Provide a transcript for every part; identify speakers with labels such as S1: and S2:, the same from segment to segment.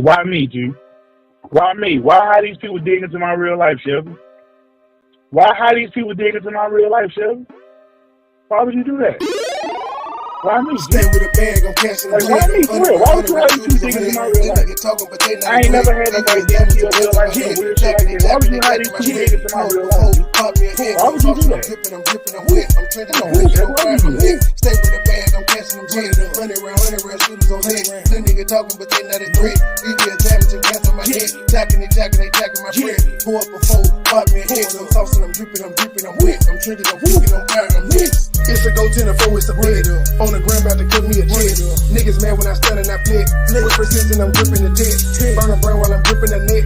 S1: Why me, G? Why me? Why how these people dig into my real life, Shelby? Why how these people dig into my real life, Shelby? Why would you do that? Why me?
S2: Stay with a bag, I'm cashing
S1: like, why me? For real? Why would you have these people dig into my real life? I ain't never had nobody dig into your real life so weird shit like this. Why would you have these people dig into my real life? Why would you do that?
S2: I'm whip, I'm trending on whip, I'm whip. Stay with a bag, I'm cashing them jet. 100 round shooters on head. Little nigga talking, but they not a threat. Leave me a damage and gas on my head. Jacking my bread. Pour up a four, pop me a head. I'm saucing, I'm dripping, I'm whip. I'm trending, I'm whipping, I'm fire, I'm lit. It's a go 10 or 4, it's a bed. On the ground, about to cook me a jet. Niggas mad when I stand and I flip. With precision, I'm gripping the dick. Burn a brain while I'm gripping the neck.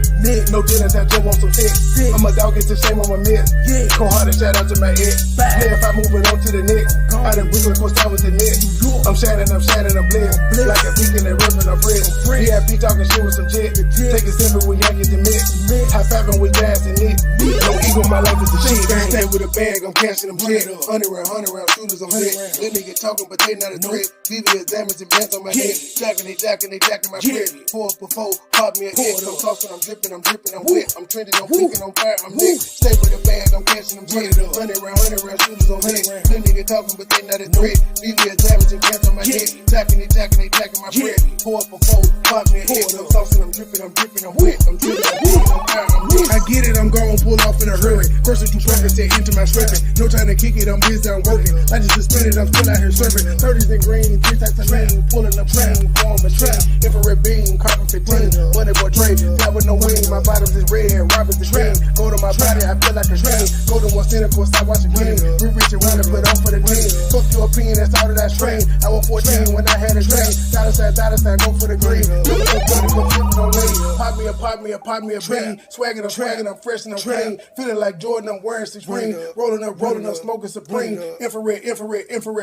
S2: No dinners, I jump on some tech. I'm a dog, it's a shame on my mess. Go hard and shout out to my head. Man, if I moving on to the next, I done bring close down with the net. I'm shining, I'm blessed. Like a beacon that ripping a bread. VIP talking shit with some jet. Take a sip when y'all get the mix. High fiving with gas and it. No ego, my life is the shit. Stay with a bag, I'm cashing them jet. 100 round shooters on head. Little nigga talking, but they not a threat. VVS damage and bands on my head. Jacking my bread. Pour up a four, pop me a head. I'm tossing, I'm dripping, I'm wet. I'm trending, I'm peeking, I'm fire, I'm lit. Stay with a bag, I'm cashing them jet. 100 round shooters on head. Little nigga talking, but they not a threat. VVS damage and bands on my head. Jacking my bread. Pour up a four, pop me a head. I'm tossing, I'm dripping, I'm wet. I'm trending, I'm peeking, I'm fire, I'm lit. I get it, I'm gone, pull off in a hurry. First you Percocet into my stripping. No time to kick it, I'm busy, I'm working. I just suspended, I'm still out here serving. 30s in green, 3 types of lane. Pulling up train, form a train. Infrared beam, carbon 15. MoneyBoy trade, that with no wing. My bottoms is red, Robert's the train. Go to my body, I feel like a train. Go to one center, course, stop watching game. We reach around and put on for the team. Fuck your opinion, that's all that I strain. I was 14 when I had a strain. Dollar sign, go for the green. Look so funny, go flipping on lane. Pop me a bean. Swagging, I'm fresh and I'm clean. Feeling like Jordan, I'm wearing Supreme. Rolling up, smoking Supreme. Infrared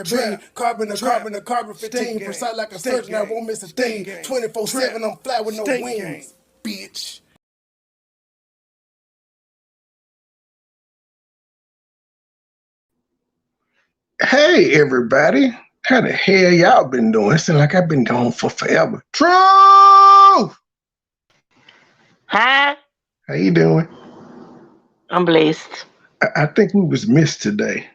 S2: beam. Carbon 15. Precise like a surgeon, I won't miss a thing. 24/7, I'm fly with no wings, bitch.
S3: Hey everybody, how the hell y'all been doing? It seems like I've been gone for forever. True!
S4: Hi,
S3: How you doing?
S4: I'm blessed.
S3: I think we was missed today.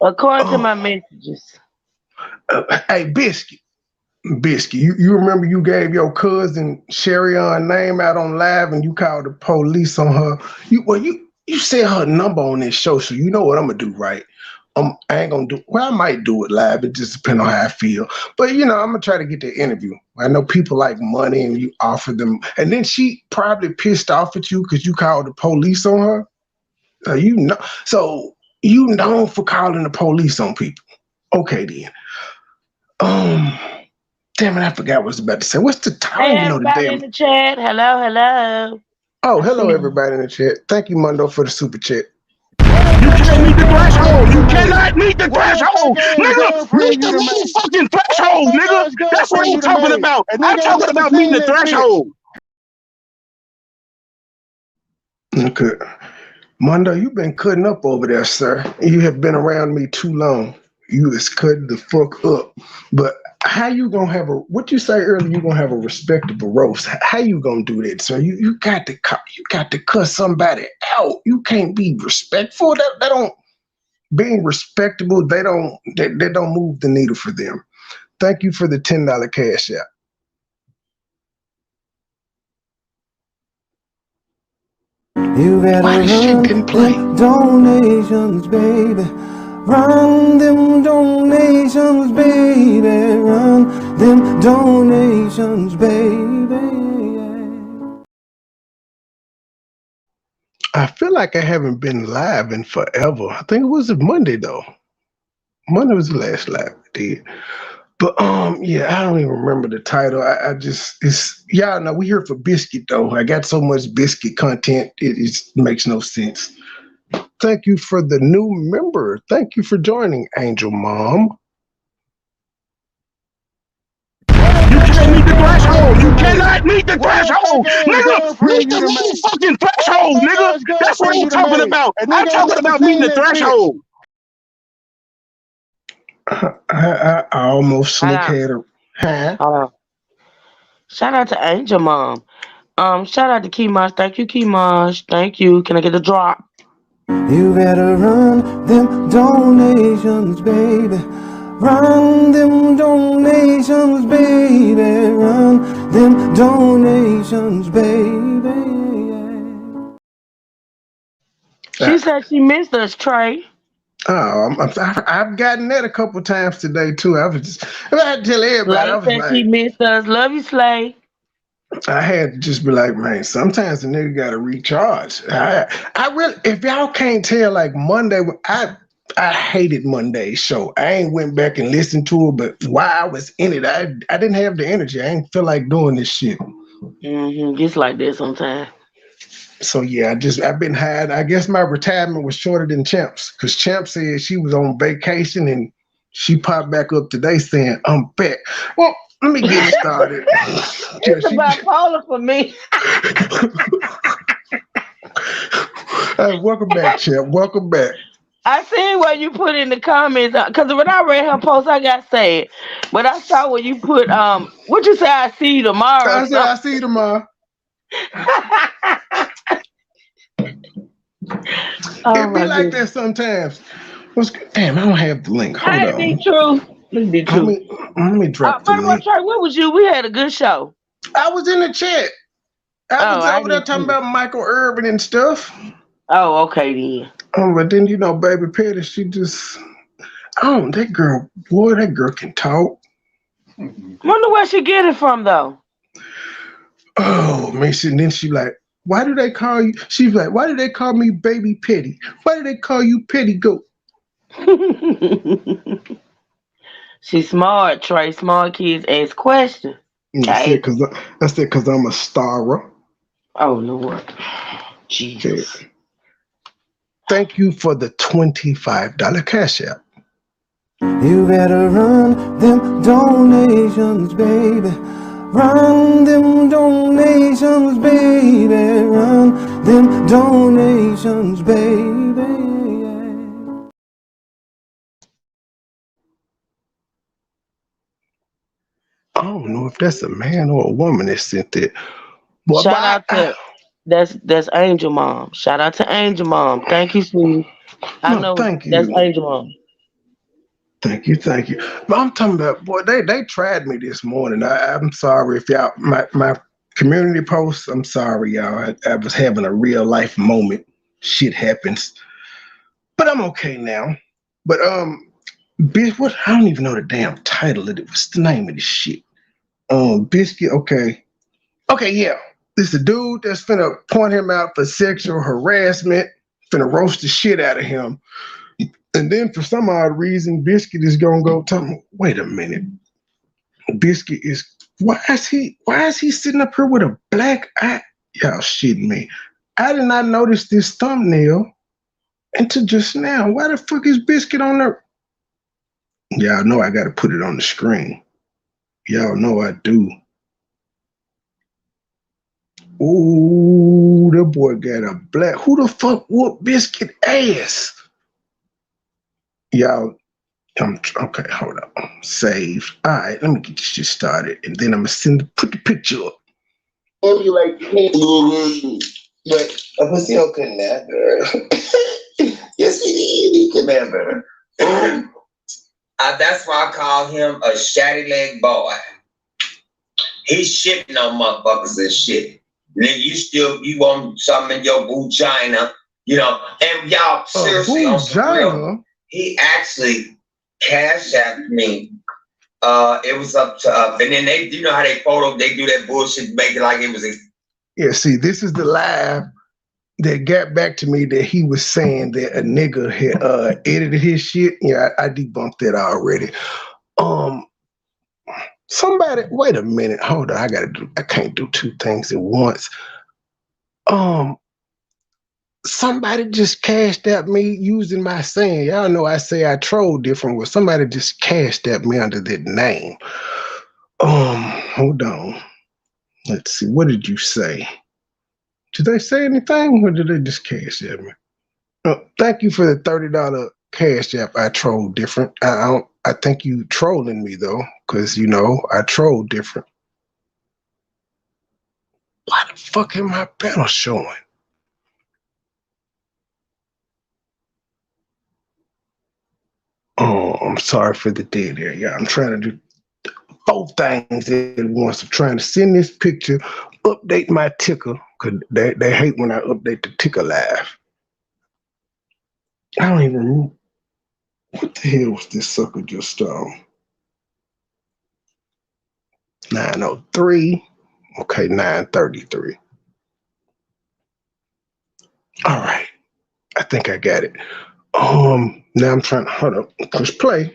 S4: According to my messages.
S3: Hey, Biscuit, you remember you gave your cousin Sherry-Ann name out on live and you called the police on her. You said her number on this show, so you know what I'm gonna do, right? I ain't gonna do, well, I might do it live. It just depends on how I feel. But, I'm gonna try to get the interview. I know people like money and you offer them. And then she probably pissed off at you because you called the police on her. So you known for calling the police on people. Okay, then. Damn it, I forgot what I was about to say. What's the time?
S4: Hey, everybody in the chat. Hello.
S3: Oh, hello, everybody in the chat. Thank you,
S1: Mondo, for the super chat. You can't meet the threshold. You cannot meet the threshold. Nigga, meet the motherfucking threshold, nigga. That's what I'm talking about. I'm talking about meeting the threshold.
S3: Okay. Mondo, you've been cutting up over there, sir. You have been around me too long. You is cutting the fuck up. But how you gonna have what you say earlier, you gonna have a respectable roast. How you gonna do that, sir? You got to cuss somebody out. You can't be respectful. That don't, being respectable, they don't move the needle for them. Thank you for the $10 cash out.
S5: You better
S3: Why this shit didn't play?
S5: Donations, baby. Run them donations, baby. Run them donations, baby.
S3: I feel like I haven't been live in forever. I think it was Monday though. Monday was the last live I did. But yeah, I don't even remember the title. Y'all know we here for Biscuit though. I got so much Biscuit content, it makes no sense. Thank you for the new member. Thank you for joining, Angel Mom.
S1: You can't meet the threshold. You cannot meet the threshold. Nigga, meet the motherfucking threshold, nigga. That's what I'm talking about. I'm talking about meeting the threshold.
S3: I almost look at her. Huh?
S4: Hold on. Shout out to Angel Mom. Shout out to Keymosh. Thank you, Keymosh. Thank you. Can I get a drop?
S5: You better run them donations, baby. Run them donations, baby. Run them donations, baby.
S4: She said she missed us, Trey.
S3: Oh, I've gotten that a couple times today too. I had to tell everybody. I
S4: Slay
S3: was
S4: said she
S3: like,
S4: missed us. Love you, Slay.
S3: I had to just be like, man, sometimes the nigga gotta recharge. I really, if y'all can't tell, like Monday, I hated Monday's show. I ain't went back and listened to it, but while I was in it, I didn't have the energy. I ain't feel like doing this shit.
S4: Just like that sometimes.
S3: So yeah, I've been had. I guess my retirement was shorter than Champs, because Champ said she was on vacation and she popped back up today saying, I'm back. Well, let me get started.
S4: It's bipolar for me.
S3: Welcome back, Champ. Welcome back.
S4: I seen what you put in the comments, because when I read her post, I got sad. But I saw what you put, what you say, I see you tomorrow.
S3: I said, I see you tomorrow. It be like that sometimes. Damn, I don't have the link. Hold on.
S4: Be true.
S3: Let me drop the link.
S4: Trey, where was you? We had a good show.
S3: I was in the chat. I was over there talking about Michael Irvin and stuff.
S4: Oh, okay then.
S3: But then, Baby Petty, she just, that girl can talk.
S4: Wonder where she get it from, though.
S3: Oh, man, then she like, why do they call you? She's like, why do they call me Baby Petty? Why do they call you Petty Goat?
S4: She's smart, Trey. Smart kids ask questions.
S3: I said, because I'm a star.
S4: Oh, Lord. Jesus.
S3: Okay. Thank you for the $25 cash app.
S5: You better run them donations, baby. Run them donations, baby. Run them donations, baby.
S3: I don't know if that's a man or a woman that sent it. Well,
S4: shout out to that's Angel Mom. Shout out to Angel Mom. Thank you, Steve.
S3: Thank you.
S4: That's Angel Mom.
S3: Thank you. But I'm talking about, boy, they tried me this morning. I'm sorry if y'all, my community posts, I'm sorry, y'all. I was having a real life moment. Shit happens. But I'm okay now. But what? I don't even know the damn title of it. What's the name of this shit? Biscuit. Okay, yeah. This is a dude that's finna point him out for sexual harassment, finna roast the shit out of him. And then for some odd reason, Biscuit is gonna go tell him, wait a minute. Biscuit is, why is he sitting up here with a black eye? Y'all shitting me. I did not notice this thumbnail until just now. Why the fuck is Biscuit on there? Y'all know I gotta put it on the screen. Y'all know I do. Ooh, that boy got a black. Who the fuck whooped Biscuit ass? Y'all, okay, hold on. Save. All right, let me get this shit started, and then I'm gonna put the picture up. And you like, but I was still kidnapper. Yes, he kidnapper.
S6: That's why I call him a shatty leg boy. He's shipping on motherfuckers and shit. And then you want something in your vagina, and y'all seriously on some real, he actually cash apped me. It was up to and then they, how they they do that bullshit, make it like it was
S3: yeah, see, this is the live that got back to me that he was saying that a nigga had edited his shit. Yeah, I debunked that already. Somebody, wait a minute, hold on, I can't do two things at once. Somebody just cashed at me using my saying. Y'all know I say I troll different. Well, somebody just cashed at me under that name. Hold on. Let's see. What did you say? Did they say anything, or did they just cash at me? Thank you for the $30 cash app. I troll different. I think you trolling me though, because I troll different. fuck am my panel showing? Oh, I'm sorry for the dead there. Yeah, I'm trying to do 4 things at once. I'm trying to send this picture, update my ticker, because they hate when I update the ticker live. I don't even know. What the hell was this sucker just 903. Okay, 933. All right. I think I got it. Now I'm trying to hold up. Push play.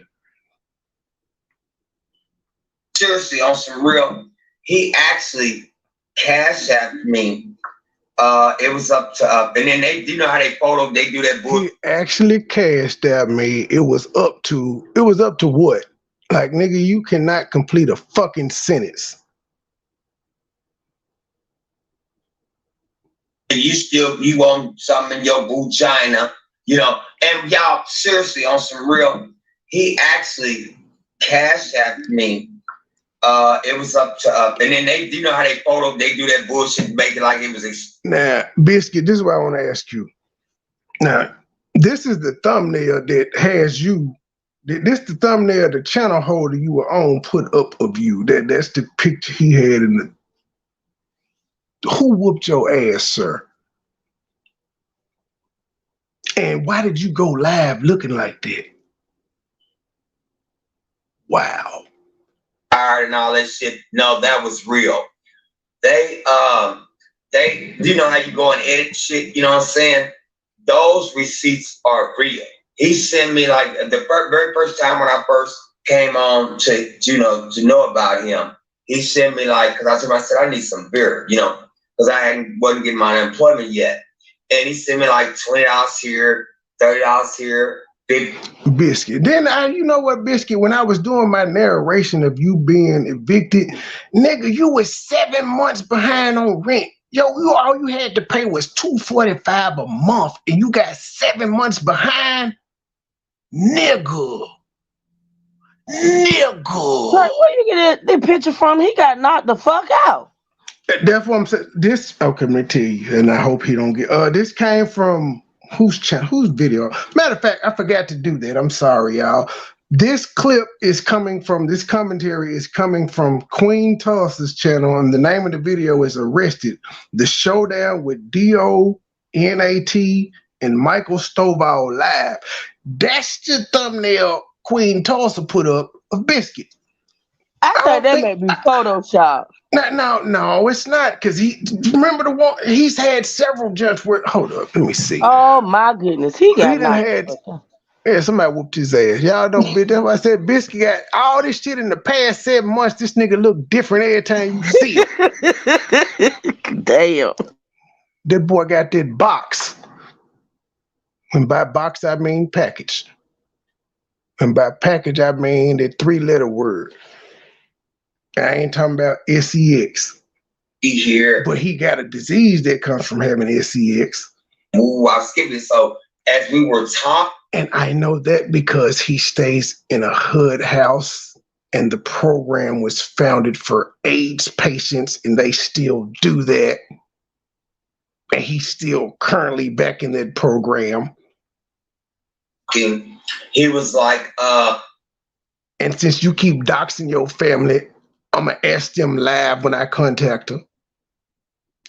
S6: Seriously, on some real, he actually cash apped me. It was up to and then they, you know how they do that book.
S3: He actually cashed out me. It was up to what? Like, nigga, you cannot complete a fucking sentence.
S6: You want something in your vagina, you know? And y'all, seriously, on some real, he actually cash apped me. It was up to and then they, you know how they do that bullshit, make it like it was.
S3: Now, Biscuit, this is what I want to ask you. Now, this is the thumbnail that has you. This the thumbnail the channel holder you were on put up of you. That's the picture he had in the. Who whooped your ass, sir? And why did you go live looking like that? Wow.
S6: And all that shit. No, that was real. They, you know how you go and edit shit, you know what I'm saying? Those receipts are real. He sent me like the very first time when I first came on to know about him. He sent me like, cause I said I need some beer, you know, cause I wasn't getting my unemployment yet. And he sent me like $20 here, $30 here.
S3: Biscuit. Then you know what, Biscuit? When I was doing my narration of you being evicted, nigga, you was 7 months behind on rent. Yo, all you had to pay was $245 a month, and you got 7 months behind, nigga.
S4: Like, where you get that picture from? He got knocked the fuck out.
S3: That's what I'm saying. This, okay, let me tell you, and I hope he don't get. This came from. Whose channel? Whose video? Matter of fact, I forgot to do that. I'm sorry, y'all. This clip is coming from, this commentary is coming from Queen Tulsa's channel, and the name of the video is Arrested, the showdown with DONAT and Michael Stovall live. That's the thumbnail Queen Tulsa put up of Biscuit.
S4: I thought that may be Photoshop.
S3: No, it's not, because remember the one, he's had several judges where, hold up, let me see.
S4: Oh my goodness, he got
S3: yeah, somebody whooped his ass. Y'all don't bitch. That's why I said Biscuit got all this shit in the past 7 months. This nigga look different every time you see him.
S4: Damn.
S3: That boy got that box. And by box, I mean package. And by package, I mean that 3-letter word. I ain't talking about SEX.
S6: Here.
S3: But he got a disease that comes from having SEX.
S6: Ooh, I skipped it. So as we were talking.
S3: And I know that because he stays in a hood house, and the program was founded for AIDS patients, and they still do that. And he's still currently back in that program.
S6: He was like,
S3: and since you keep doxing your family, I'm going to ask them live when I contact her.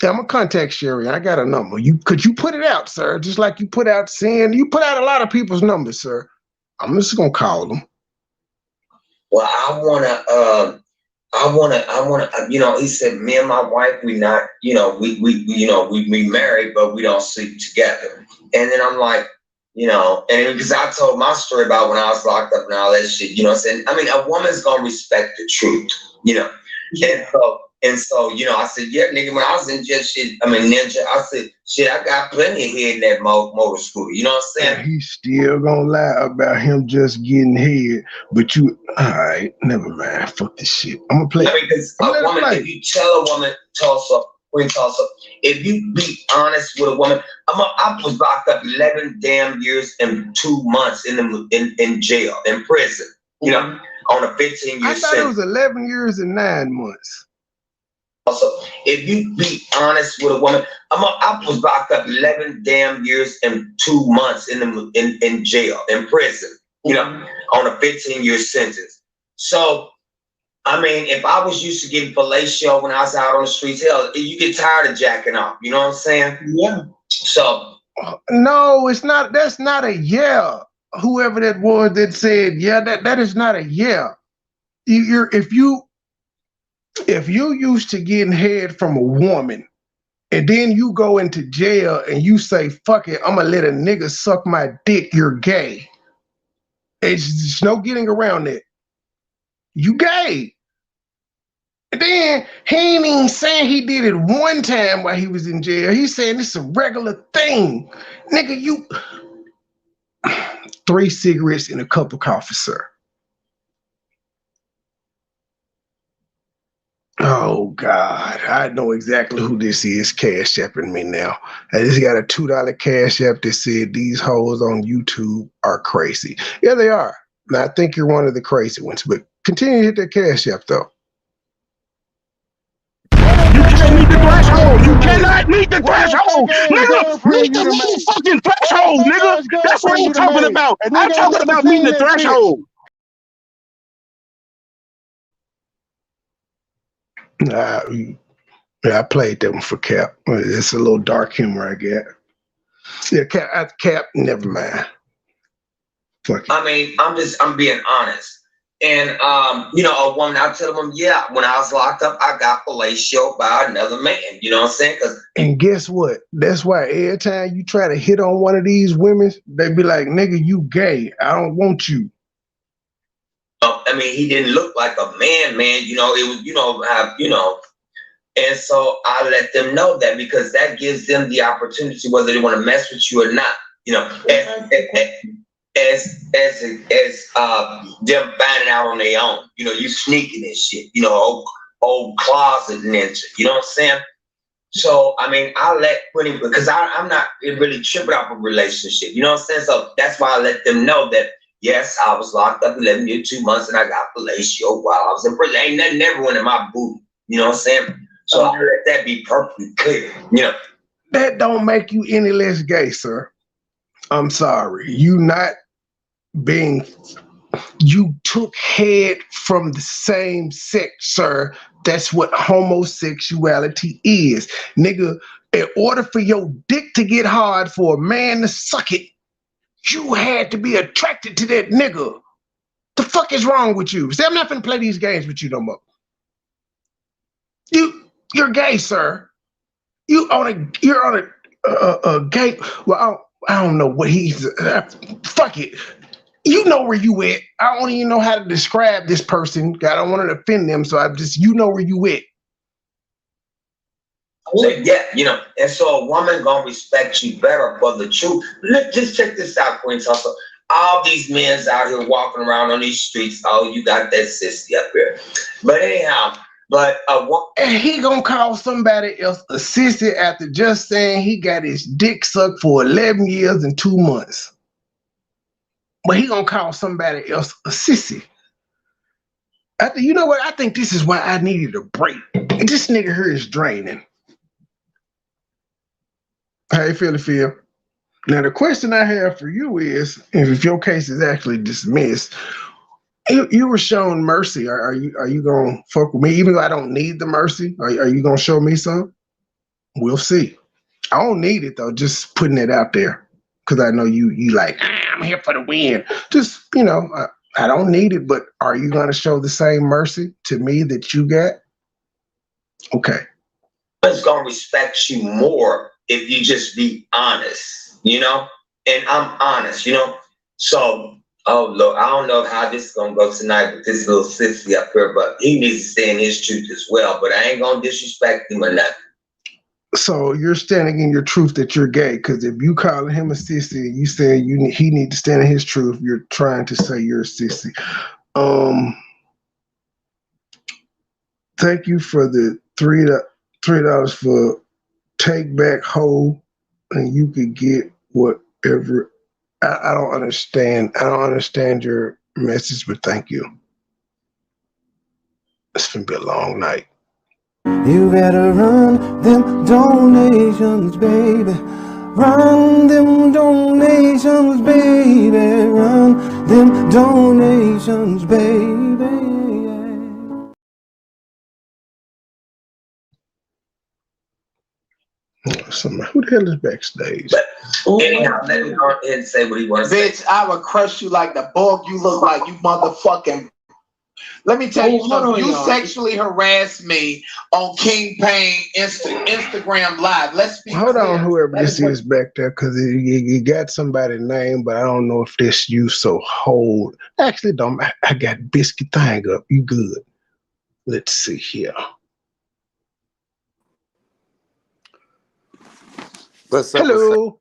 S3: Yeah, I'm going to contact Sherry. I got a number. Could you put it out, sir? Just like you put out you put out a lot of people's numbers, sir. I'm just going to call them.
S6: Well, I want to, you know, he said, me and my wife, we not, you know, we married, but we don't sleep together. And then I'm like, you know, and because I told my story about when I was locked up and all that shit, you know what I'm saying? I mean, a woman's going to respect the truth, you know? Yeah. And so, you know, I said, yeah, nigga, when I was in jail, ninja, I said, shit, I got plenty of head in that motor scooter. You know what I'm saying?
S3: And he's still gonna lie about him just getting head. But all right, never mind. Fuck this shit. I'm gonna play.
S6: I mean, because a woman, if you tell a woman, Queen Tulsa, if you be honest with a woman, I was locked up 11 damn years and 2 months in jail, in prison, you know, on a 15-year sentence.
S3: I thought it was 11 years and 9 months.
S6: Also, if you be honest with a woman, I was locked up 11 damn years and 2 months in jail, in prison, you know, on a 15-year sentence. So, I mean, if I was used to getting fellatio when I was out on the streets, hell, you get tired of jacking off. You know what I'm saying?
S3: Yeah.
S6: So,
S3: no, it's not. That's not a yeah. Whoever that was that said yeah, that is not a yeah. If you used to getting head from a woman, and then you go into jail and you say, fuck it, I'm gonna let a nigga suck my dick, you're gay. It's no getting around it. You gay. And then he ain't even saying he did it one time while he was in jail. He's saying it's a regular thing. Nigga, you 3 cigarettes and a cup of coffee, sir. Oh God, I know exactly who this is cash apping me now. I just got a $2 cash app that said these hoes on YouTube are crazy. Yeah, they are. And I think you're one of the crazy ones, but continue to hit that cash app though.
S1: You can't meet the threshold. You cannot meet the threshold. Nigga, meet the motherfucking threshold, nigga. That's what I'm talking about. I'm talking about meeting the threshold.
S3: I played that one for Cap. It's a little dark humor I get. Yeah, Cap, never mind. Fuck it.
S6: I mean, I'm being honest. And, you know, a woman, I tell them, yeah, when I was locked up, I got fellatio by another man. You know what I'm saying?
S3: And guess what? That's why every time you try to hit on one of these women, they be like, nigga, you gay. I don't want you.
S6: I mean, he didn't look like a man, you know, it was, you know, and so I let them know that because that gives them the opportunity, whether they want to mess with you or not, you know, as them finding out on their own, you know, you sneaking and shit, you know, old closet ninja, you know what I'm saying? So, I mean, I let pretty, because I'm not really tripping off a relationship, you know what I'm saying? So that's why I let them know that, yes, I was locked up 11 years, 2 months, and I got fellatio while I was in prison. Ain't nothing ever went in my booty, you know what I'm saying? So I let that be perfectly clear, you know.
S3: That don't make you any less gay, sir. I'm sorry. You took head from the same sex, sir. That's what homosexuality is. Nigga, in order for your dick to get hard for a man to suck it, you had to be attracted to that nigga. The fuck is wrong with you? See, I'm not finna play these games with you no more. You're gay, sir. You're on a gay. Well, I don't know what he's. Fuck it. You know where you at. I don't even know how to describe this person. I don't want to offend them, so you know where you at.
S6: So, yeah, you know, and so a woman gonna respect you better for the truth. Just check this out, Queen Tussle. All these men out here walking around on these streets. Oh, you got that sissy up here. But anyhow. And
S3: he gonna call somebody else a sissy after just saying he got his dick sucked for 11 years and 2 months. But he gonna call somebody else a sissy. You know what? I think this is why I needed a break. This nigga here is draining. How you feel, Phil? Now the question I have for you is, if your case is actually dismissed, you were shown mercy. Are you gonna fuck with me? Even though I don't need the mercy, are you gonna show me some? We'll see. I don't need it though. Just putting it out there because I know you like I'm here for the win. Just you know, I don't need it, but are you gonna show the same mercy to me that you got? Okay.
S6: It's gonna respect you more if you just be honest, you know. And I'm honest, you know. So. Oh, Lord, I don't know how this is going to go tonight with this little sissy up here, but he needs to stay in his truth as well. But I ain't going to disrespect him or nothing.
S3: So you're standing in your truth that you're gay, because if you calling him a sissy and you say he need to stand in his truth, you're trying to say you're a sissy. Thank you for the $3 for take back hoe, and you could get whatever. I don't understand. I don't understand your message, but thank you. It's gonna be a long night.
S5: You better run them donations, baby. Run them donations, baby. Run them donations, baby.
S3: Somebody, who the hell is backstage?
S6: But anyhow, let him go ahead and say what he wants to say.
S7: Bitch, I would crush you like the bug you look like, you motherfucking. Let me tell you something. You sexually harassed me on King Payne Instagram Live. Let's be
S3: Hold
S7: clear.
S3: on, whoever
S7: That
S3: this is back there, because you got somebody's name, but I don't know if this you, so hold. Actually, don't. I got Biscuit thing up. You good? Let's see here.
S8: What's up?
S3: Hello.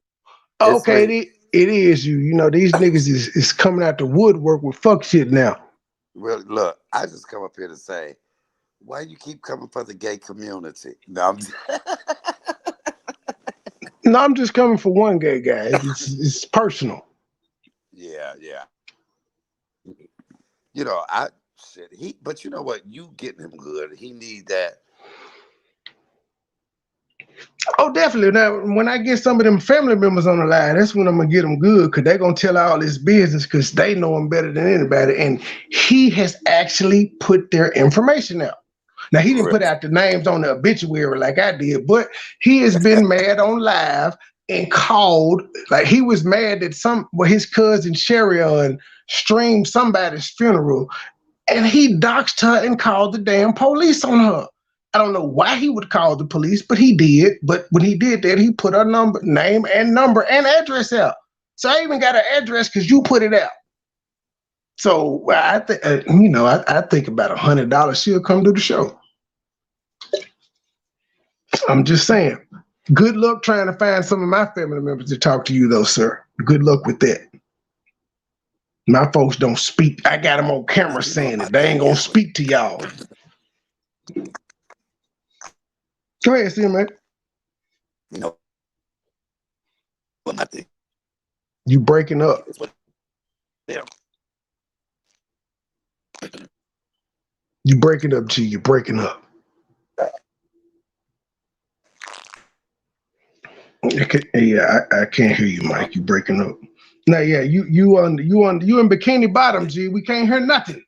S8: It's
S3: Okay,
S8: me.
S3: it is you. You know, these niggas is coming out the woodwork with fuck shit now.
S8: Well, look, I just come up here to say, why you keep coming for the gay community? No,
S3: No, I'm just coming for one gay guy. It's personal.
S8: yeah. You know, but you know what? You getting him good. He need that.
S3: Oh, definitely. Now, when I get some of them family members on the line, that's when I'm gonna get them good, because they're gonna tell all this business, because they know him better than anybody. And he has actually put their information out. Now, he didn't put out the names on the obituary like I did, but he has been mad on live and called, like he was mad that his cousin Sherion streamed somebody's funeral, and he doxed her and called the damn police on her. I don't know why he would call the police, but he did. But when he did that, he put her name and number and address out. So I even got her address because you put it out. So I think, I think about $100 she'll come to the show. I'm just saying. Good luck trying to find some of my family members to talk to you, though, sir. Good luck with that. My folks don't speak. I got them on camera saying it. They ain't gonna speak to y'all. Go ahead, see mate.
S8: You know, my thing.
S3: You breaking up.
S8: Yeah.
S3: You breaking up, G. You breaking up. Yeah, I can't hear you, Mike. You breaking up. Now, yeah, you in Bikini Bottom, G. We can't hear nothing.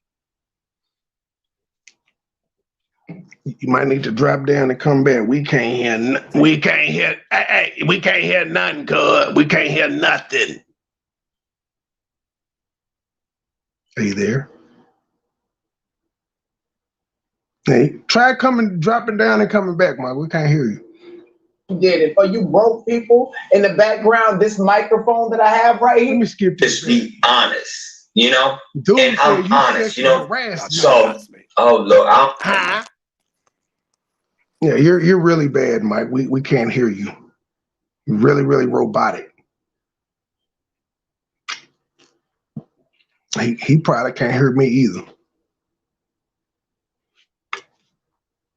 S3: You might need to drop down and come back. We can't hear nothing, cuz. We can't hear nothing. Are you there? Hey, try dropping down and coming back, Mike. We can't hear you.
S7: Did it for you broke people in the background. This microphone that I have right here.
S3: Let me skip this.
S6: Just be honest, you know?
S3: Dude,
S6: and I'm honest, you know? So, oh, look,
S3: huh? Yeah, you're really bad, Mike. We can't hear you. You're really, really robotic. He probably can't hear me either.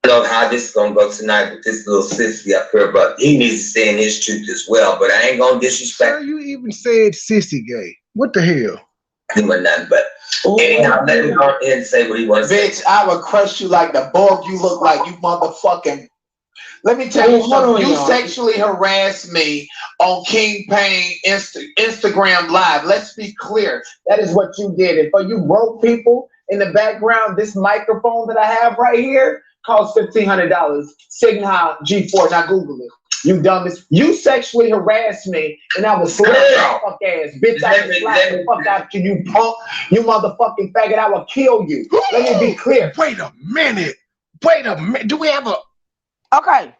S6: I love how this is gonna go tonight with this little sissy up here, but he needs to say in his truth as well. But I ain't gonna disrespect.
S3: Sir, you even said sissy gay. What the hell?
S6: Him or nothing, but anyhow, let him go ahead and say what he wants.
S7: Bitch, I would crush you like the bug you look like, you motherfucking. Let me tell you something. You sexually harassed me on King Payne Instagram Live. Let's be clear. That is what you did. And for you broke people in the background, this microphone that I have right here costs $1,500. Signal G4. Now Google it. You dumbest. You sexually harassed me, and I was slapping your fuck ass. Bitch, I would slap the fuck out you punk. You motherfucking faggot. I will kill you. Let me be clear.
S3: Wait a minute. Do we have a...
S4: Okay.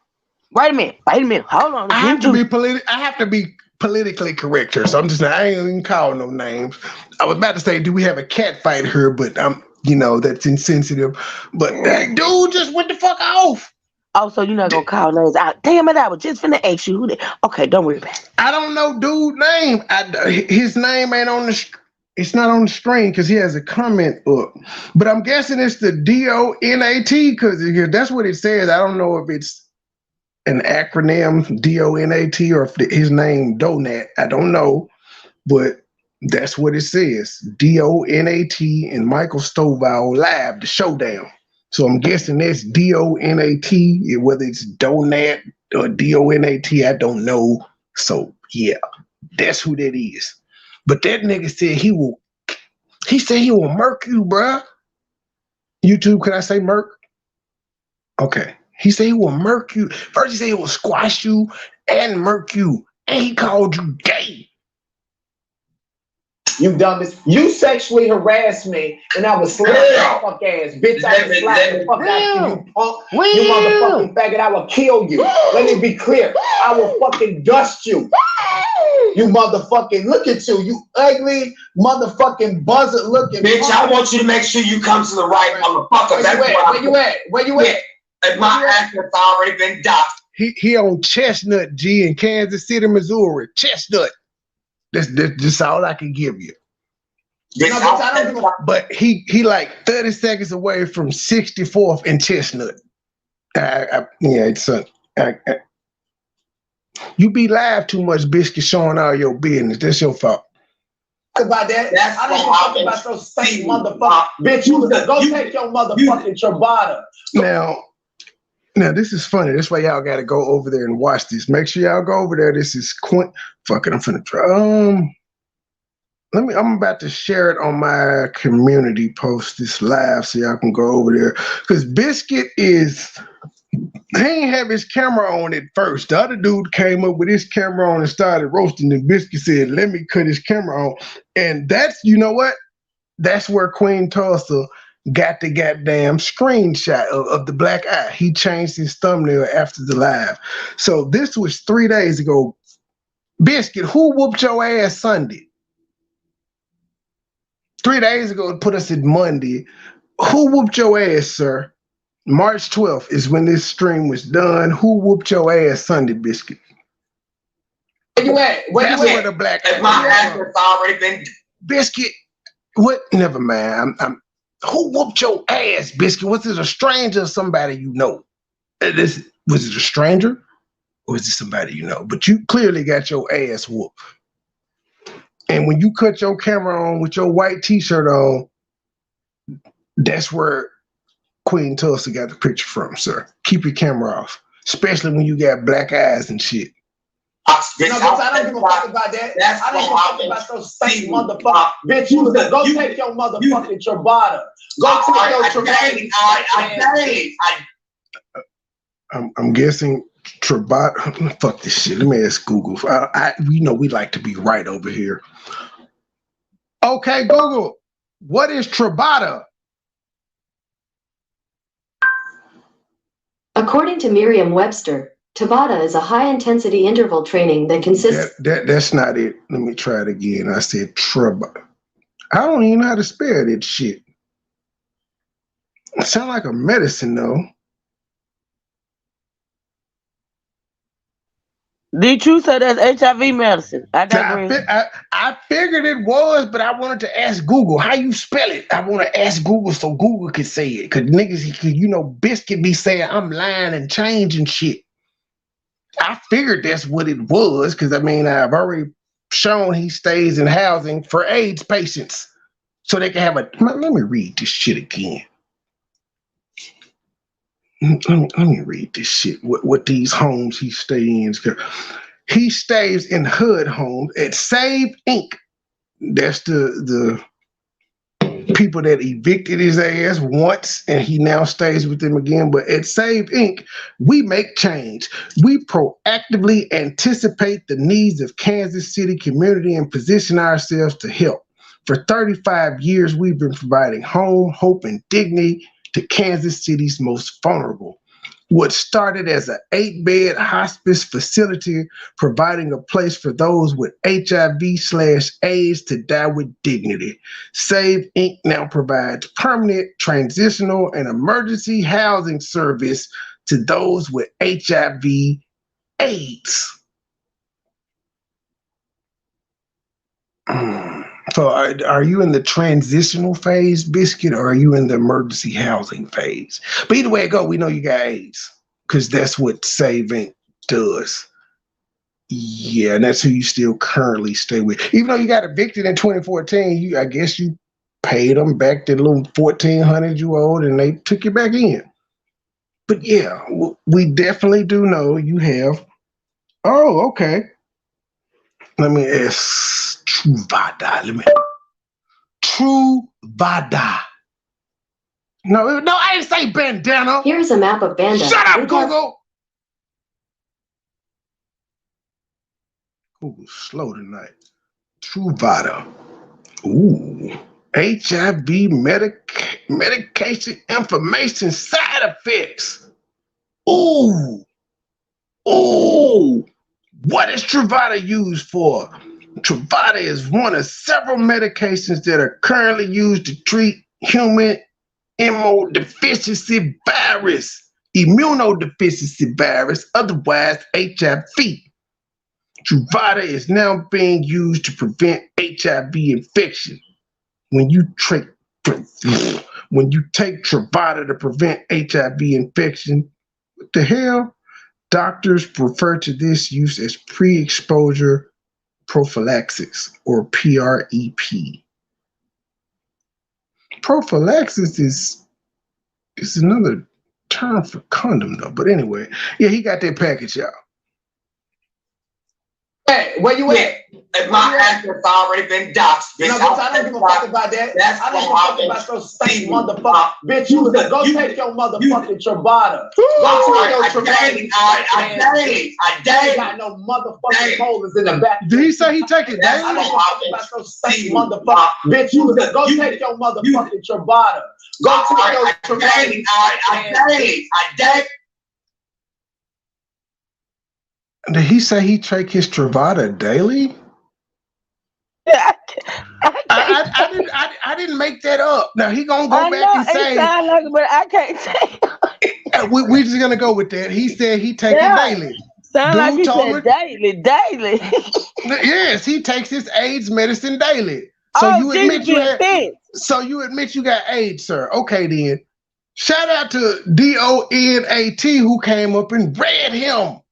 S4: Wait a minute. Hold on.
S3: I have to be politically correct here. So I ain't even calling no names. I was about to say, do we have a cat fight here? But that's insensitive. But that dude just went the fuck off.
S4: Oh, so you're not gonna call names out? Damn it! I was just finna ask you who that. Okay, don't worry about it.
S3: I don't know dude's name. His name ain't on the. It's not on the screen because he has a comment up. But I'm guessing it's the DONAT because that's what it says. I don't know if it's an acronym DONAT or if his name Donat. I don't know, but that's what it says. DONAT and Michael Stovall live, the showdown. So I'm guessing that's D-O-N-A-T, whether it's donat or D-O-N-A-T, I don't know. So yeah, that's who that is. But that nigga said he will murk you, bruh. YouTube, can I say murk? Okay. He said he will murk you. First he said he will squash you and murk you. And he called you gay.
S7: You dumbest. You sexually harassed me, and I was slapping your fuck ass. Bitch, I was slapping the fuck out you, punk. You motherfucking faggot, I will kill you. Let me be clear. I will fucking dust you. You motherfucking, look at you ugly motherfucking buzzard looking.
S6: Bitch, I want you to make sure you come to the right motherfucker.
S7: Where you at? Where you at?
S6: And my ass has already been docked.
S3: He on Chestnut, G, in Kansas City, Missouri. Chestnut. That's just all I can give you. But he like 30 seconds away from 64th and Chestnut. You be live too much, Biscuit, showing all your business. That's your fault.
S7: About that. I don't talk about those same motherfucker. Bitch, you go take your motherfucking ciabatta.
S3: Now this is funny. That's why y'all gotta go over there and watch this. Make sure y'all go over there. This is fuck it, I'm finna try. I'm about to share it on my community post this live so y'all can go over there. Cause Biscuit he ain't have his camera on at first. The other dude came up with his camera on and started roasting, and Biscuit said, let me cut his camera on. And that's, you know what? That's where Queen Tulsa got the goddamn screenshot of the black eye. He changed his thumbnail after the live. So this was 3 days ago. Biscuit, who whooped your ass Sunday? 3 days ago, it put us at Monday. Who whooped your ass, sir? March 12th is when this stream was done. Who whooped your ass Sunday, Biscuit?
S7: Where you at?
S3: That's where the black eye.
S6: My ass has already been.
S3: Biscuit, what? Never mind. Who whooped your ass, Biscuit? Was it a stranger or somebody you know? Was it a stranger or was it somebody you know? But you clearly got your ass whooped. And when you cut your camera on with your white t-shirt on, that's where Queen Tulsa got the picture from, sir. Keep your camera off, especially when you got black eyes and shit.
S7: I don't give a fuck about that. I don't give a fuck about those same motherfuckers. Bitch, you go take your motherfucking ciabatta. Go take your ciabatta.
S3: I'm guessing ciabatta. Fuck this shit. Let me ask Google. We like to be right over here. Okay, Google. What is ciabatta?
S9: According to Merriam-Webster, Tabata is a high-intensity interval training that consists...
S3: That's not it. Let me try it again. I said Tabata. I don't even know how to spell that shit. It sounds like a medicine, though.
S4: Did you say that's HIV medicine?
S3: I figured it was, but I wanted to ask Google how you spell it. I want to ask Google so Google could say it. Because niggas, Biscuit be saying I'm lying and changing shit. I figured that's what it was because, I've already shown he stays in housing for AIDS patients. So they can have let me read this shit again. Let me read this shit. What these homes he stays in. He stays in HUD homes at Save Inc. That's the people that evicted his ass once, and he now stays with them again. But at Save Inc., we make change. We proactively anticipate the needs of Kansas City community and position ourselves to help. For 35 years, we've been providing home, hope, and dignity to Kansas City's most vulnerable. What started as an 8-bed hospice facility, providing a place for those with HIV/AIDS to die with dignity. Save Inc. now provides permanent, transitional, and emergency housing service to those with HIV/AIDS. So are you in the transitional phase, Biscuit, or are you in the emergency housing phase? But either way it go, we know you got AIDS because that's what Save Inc. does. Yeah, and that's who you still currently stay with. Even though you got evicted in 2014, I guess you paid them back the little 1,400 you owed, and they took you back in. But yeah, we definitely do know you have. Oh, okay. Let me ask Truvada. Truvada. No, I didn't say bandana.
S9: Here's a map of Banda.
S3: Shut up, Google. Google's slow tonight. Truvada. Ooh. HIV medication information side effects. Ooh. Ooh. What is Truvada used for? Truvada is one of several medications that are currently used to treat human immunodeficiency virus, otherwise HIV. Truvada is now being used to prevent HIV infection. When you take Truvada to prevent HIV infection, what the hell? Doctors refer to this use as pre-exposure prophylaxis, or PrEP. Prophylaxis is another term for condom, though. But anyway, yeah, he got that package, y'all.
S7: Hey, where you at?
S6: If my address already been doxxed, bitch.
S7: No, bitch, I don't give a fuck about that. I don't give a fuck about those same motherfucker. Bitch, you go take your motherfucking Truvada. Go take your Truvada. I ain't got no motherfucking holders in the back.
S3: Did he say he take it daily?
S7: I don't give a fuck about those same motherfucker. Bitch, you go take your motherfucking Truvada. Go take your Truvada. I
S3: Did he say he take his Truvada daily? I didn't make that up. Now he gonna go back and say.
S4: Sound like it, but I can't say.
S3: We're just gonna go with that. He said he take it daily.
S4: Sound like he said daily.
S3: Yes, he takes his AIDS medicine daily. So you admit you got AIDS, sir. Okay then. Shout out to DONAT who came up and read him.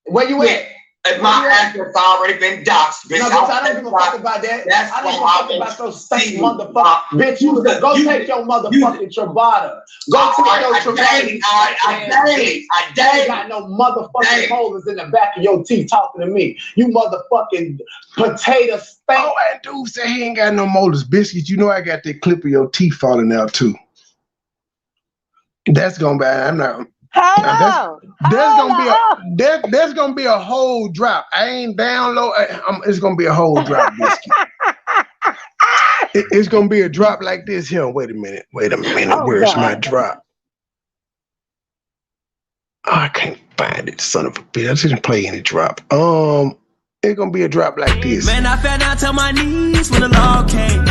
S7: Where you at?
S6: If my address already been doxxed, bitch.
S7: No, bitch, I don't give a fuck about that. I don't give a fuck about those same motherfucker. Bitch, you go take your motherfucking Truvada. Go take your Truvada. I ain't got no motherfucking holders in the back of your teeth talking to me. You motherfucking potato spank.
S3: Oh, that dude said he ain't got no molars. Biscuit, you know I got that clip of your teeth falling out too. That's gonna be. I'm not. There's gonna be a whole drop. I ain't down low. It's gonna be a whole drop, Biscuit. It's gonna be a drop like this here. Wait a minute. Where's my drop? Oh, I can't find it, son of a bitch. I didn't play any drop. It's gonna be a drop like this.
S10: Man, I fell down to my knees when the law came.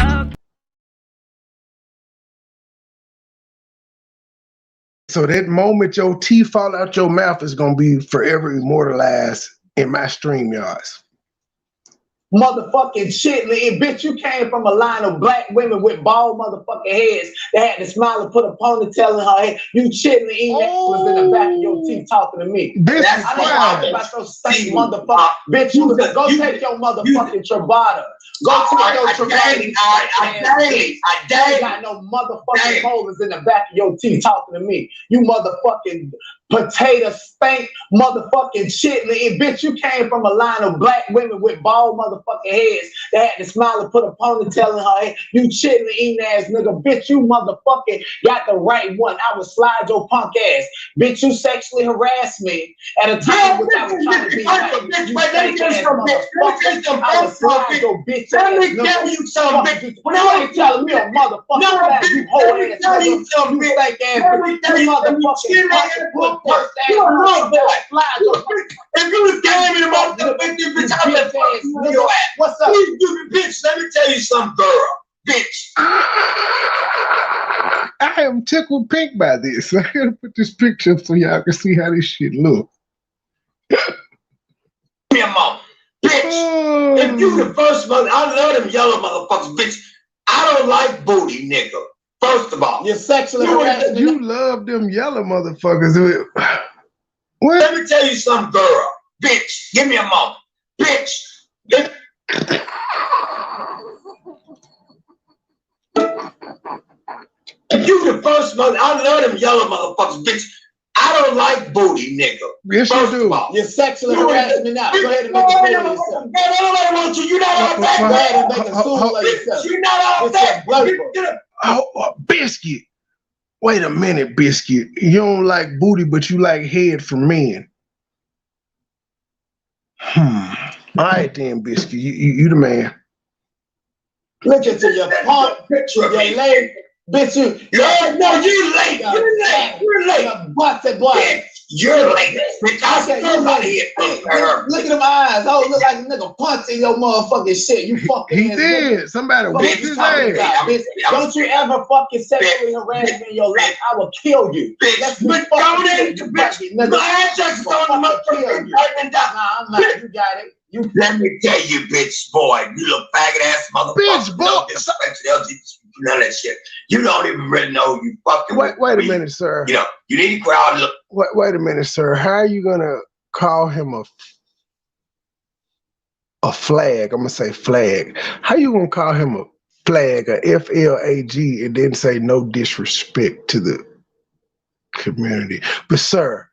S3: So that moment your teeth fall out your mouth is gonna be forever immortalized in my StreamYards.
S7: Motherfucking Chitley, and bitch, you came from a line of black women with bald motherfucking heads that had to smile and put a ponytail in her head. You Chitley was in the back of your teeth talking to me.
S3: That's
S7: I don't talk about those same motherfucker. Bitch, you go take your motherfucking Truvada. Go take your Truvada. I ain't got no motherfucking holders in the back of your teeth talking to me. You motherfucking potato spank motherfucking Chitley, and bitch, you came from a line of black women with bald motherfucking heads that had to smile and put a ponytail in her head. You Chitley eating ass nigga, bitch, you motherfucking got the right one. I would slide your punk ass. Bitch, you sexually harassed me at a time which I was trying to be like, you fake ass motherfucker. I would slide your bitch ass nigga. Let me tell you something, bitch. Now you telling me a motherfucker that you whole ass nigga. You fake ass bitch. You motherfucking if you was gaming about the bitch, I've been fucking your ass. What's up? Bitch, let me tell you something, girl. Bitch.
S3: I am tickled pink by this. I gotta put this picture up so y'all can see how this shit look.
S6: Give me a moment. Bitch. If you the first one, I love them yellow motherfuckers, bitch. I don't like booty, nigga. First of all,
S7: you're sexually harassing.
S3: You love them yellow motherfuckers. What?
S6: Let me tell you something, girl. Bitch, give me a moment. Bitch. You the first mother. I love them yellow motherfuckers, bitch. I don't like booty, nigga.
S3: Yes,
S6: First
S3: you do.
S6: of all,
S7: You're sexually harassing me now. Go ahead and make a fool of yourself.
S6: Nobody wants you. You're not out there.
S7: Go ahead and make a fool of yourself.
S6: You're not out there.
S3: Biscuit. Wait a minute, Biscuit. You don't like booty, but you like head from men. All right then, Biscuit. You the man.
S7: Look at your punk picture of your leg. Bitch, you
S6: late. You're late.
S7: Busted boy.
S6: Bitch, you're late. Bitch, I said you're out here.
S7: Look at them eyes. Oh, look like a nigga punching your motherfucking shit. You fucking
S3: He did.
S7: Nigga.
S3: Somebody whipped his ass.
S7: Bitch, don't you ever fucking sexually harass me in your life. I will kill you.
S6: Bitch,
S7: let's be fucking
S6: bitch. My ass is on the motherfucking diamond.
S7: Nah, I'm not. You got it.
S6: Let me tell you, bitch boy, you little faggot ass motherfucker.
S3: Bitch boy.
S6: None of that shit. You don't even really know who you fucking.
S3: Wait a minute, sir.
S6: You know, you need to crowd look.
S3: Wait a minute, sir. How are you gonna call him a flag? I'm gonna say flag. How you gonna call him a flag, a FLAG, and then say no disrespect to the community? But sir,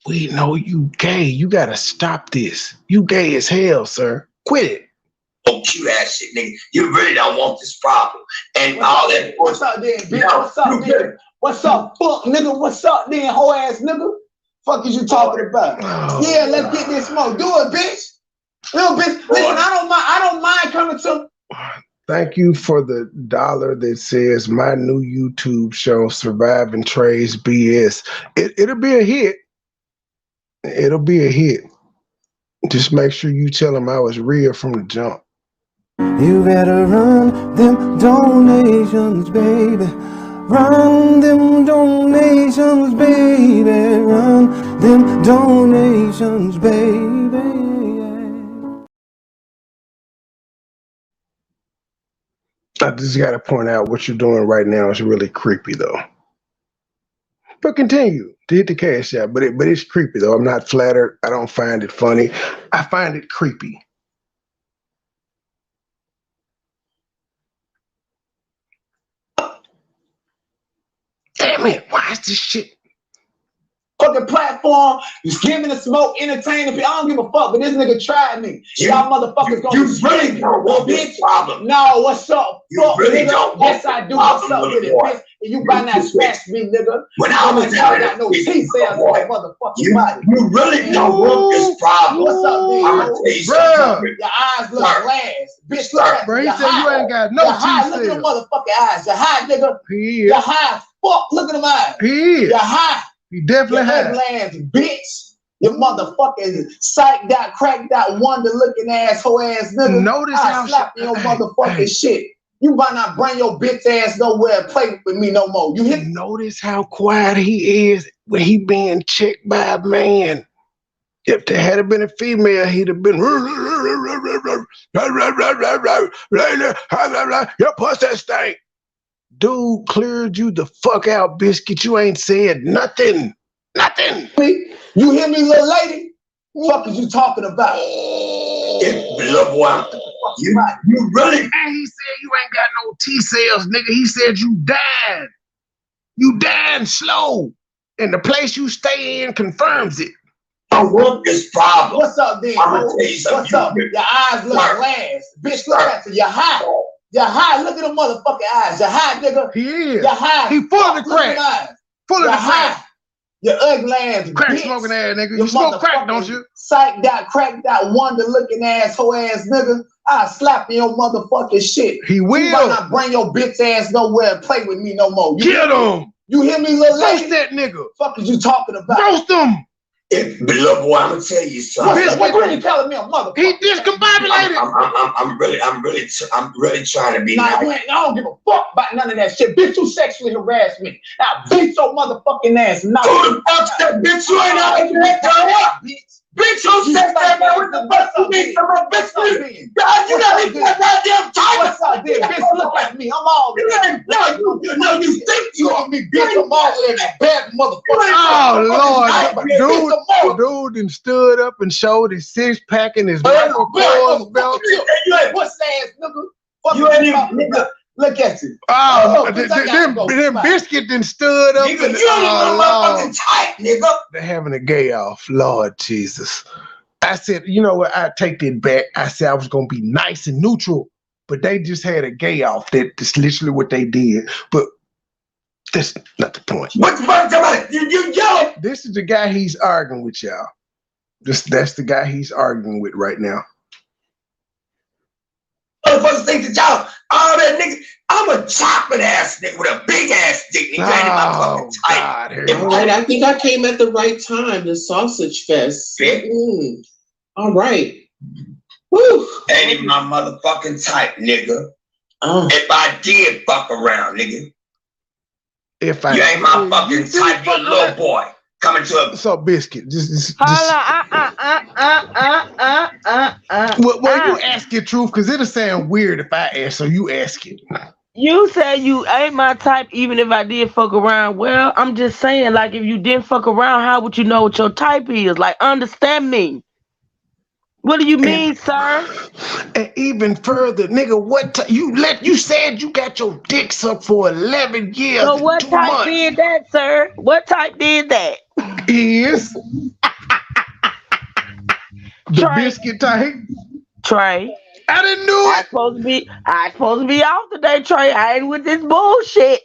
S3: we know you gay. You gotta stop this. You gay as hell, sir. Quit it.
S6: Oh, cute ass shit, nigga. You really don't want this problem. And all that.
S7: What's up then, bitch? What's up, then? What's up, fuck, nigga? What's up then, hoe ass nigga? Fuck is you talking about?
S3: Oh,
S7: yeah, let's get this smoke. Do it, bitch. Little bitch. Listen, I don't mind coming to.
S3: Thank you for the $1 that says my new YouTube show, Surviving Trey's BS. It'll be a hit. It'll be a hit. Just make sure you tell him I was real from the jump.
S5: You better run them donations, baby. Run them donations, baby. Run them donations, baby.
S3: I just got to point out what you're doing right now is really creepy, though. But continue to hit the cash out. But it's creepy, though. I'm not flattered. I don't find it funny. I find it creepy. Damn it, why is this shit?
S7: Fucking platform, you give me the smoke, entertaining people. I don't give a fuck, but this nigga tried me. Y'all motherfuckers gonna
S6: You really don't want this problem.
S7: No, what's up?
S6: You
S7: Fuck,
S6: really
S7: nigga.
S6: don't want
S7: Yes, I do.
S6: this
S7: What's
S6: problem,
S7: up with it,
S6: little boy.
S7: bitch? And you better not scratch me, nigga.
S6: When I was
S7: got
S6: having
S7: no T cells in my motherfucking body.
S6: you really don't want this problem.
S7: What's up, nigga?
S6: I'm gonna tell you
S3: Bruh.
S6: something.
S7: Your eyes look glass. Bitch, look at
S3: Bro, he
S7: you.
S3: said you ain't got no
S7: You're high. Look at
S3: T-cells.
S7: them motherfucking eyes. You're high, nigga.
S3: He
S7: You're
S3: is.
S7: high. Fuck, look at them eyes.
S3: He is.
S7: You're high.
S3: He definitely
S7: Your
S3: has.
S7: ugly ass bitch. Your motherfucking psyched out, cracked out, wonder looking ass, hoe ass nigga.
S3: Notice
S7: I
S3: how
S7: slap your motherfucking shit. You might not bring your bitch ass nowhere and play with me no more. You hear?
S3: Notice how quiet he is when he being checked by a man. If there had been a female, he'd have been your pussy stink. Dude cleared you the fuck out, Biscuit. You ain't said nothing. Nothing.
S7: You hear me, little lady? What the fuck is you talking about?
S6: Little boy, you really.
S3: And he said you ain't got no T-cells, nigga. He said you died. You dying slow. And the place you stay in confirms it.
S6: I want this problem.
S7: What's up, then?
S6: I'm gonna tell you something.
S7: What's up? Your eyes look glass. Bitch, look at you. You're high. You're high. Look at them motherfucking eyes. You're high, nigga.
S3: He is.
S7: You're high.
S3: He full of the crack. Full of
S7: You're
S3: the
S7: high.
S3: crack.
S7: You ugly ass
S3: Crack
S7: bitch.
S3: smoking ass nigga. You smoke crack, don't you?
S7: Psyched out, cracked out, wonder looking ass, hoe ass nigga. I'll slap your motherfucking shit.
S3: He will.
S7: You might not bring your bitch ass nowhere and play with me no more.
S3: Kill him.
S7: You hear me, little lady?
S3: Roast that nigga.
S7: Fuck is you talking about?
S3: Roast him.
S6: Little boy, I'm gonna tell you something.
S7: What you telling me, a motherfucker?
S3: He discombobulated.
S6: I'm really trying to be
S7: Nah,
S6: nice.
S7: I don't give a fuck about none of that shit. Bitch, you sexually harassed me. Now beat your motherfucking ass. Now,
S6: who the fuck's that bitch? You ain't out here what? Bitch, you said that man with the bus you need from a bitch. God, you gotta be that goddamn tiger.
S7: What's up, there? Bitch, look at me. I'm all
S6: you think you
S7: on me, bitch. I'm all in that bad motherfucker.
S3: Oh, Lord. Dude and stood up and showed his six-pack and his Michael Kors belt.
S7: You ain't pussy ass nigga.
S6: You ain't even nigga.
S7: Look at you.
S3: Them Biscuit then stood up.
S6: Nigga, you ain't my motherfucking type, nigga.
S3: They're having a gay off. Lord Jesus. I said, you know what? I take that back. I said I was going to be nice and neutral, but they just had a gay off. That's literally what they did. But that's not the point.
S6: What the fuck? You yelling?
S3: This is the guy he's arguing with, y'all. That's the guy he's arguing with right now.
S6: Motherfuckers think that y'all, all that nigga, I'm a chopping ass nigga with a big ass dick. Nigga, ain't my fucking type.
S11: All right, I think I came at the right time. The sausage fest. All right. Woo.
S6: Ain't even my motherfucking type, nigga. If I did fuck around, nigga. You ain't my fucking type, you little boy. Coming to a
S3: Biscuit. Just
S4: Hold on.
S3: Well, you ask your truth because it'll sound weird if I ask, so you ask it.
S4: You said you ain't my type, even if I did fuck around. Well, I'm just saying, like, if you didn't fuck around, how would you know what your type is? Like, understand me. What do you mean, sir?
S3: And even further, nigga, you said you got your dick sucked for 11 years.
S4: So what type did that, sir? What type did that?
S3: Is the Biscuit type?
S4: Trey.
S3: I didn't know it.
S4: I supposed to be off today, Trey. I ain't with this bullshit.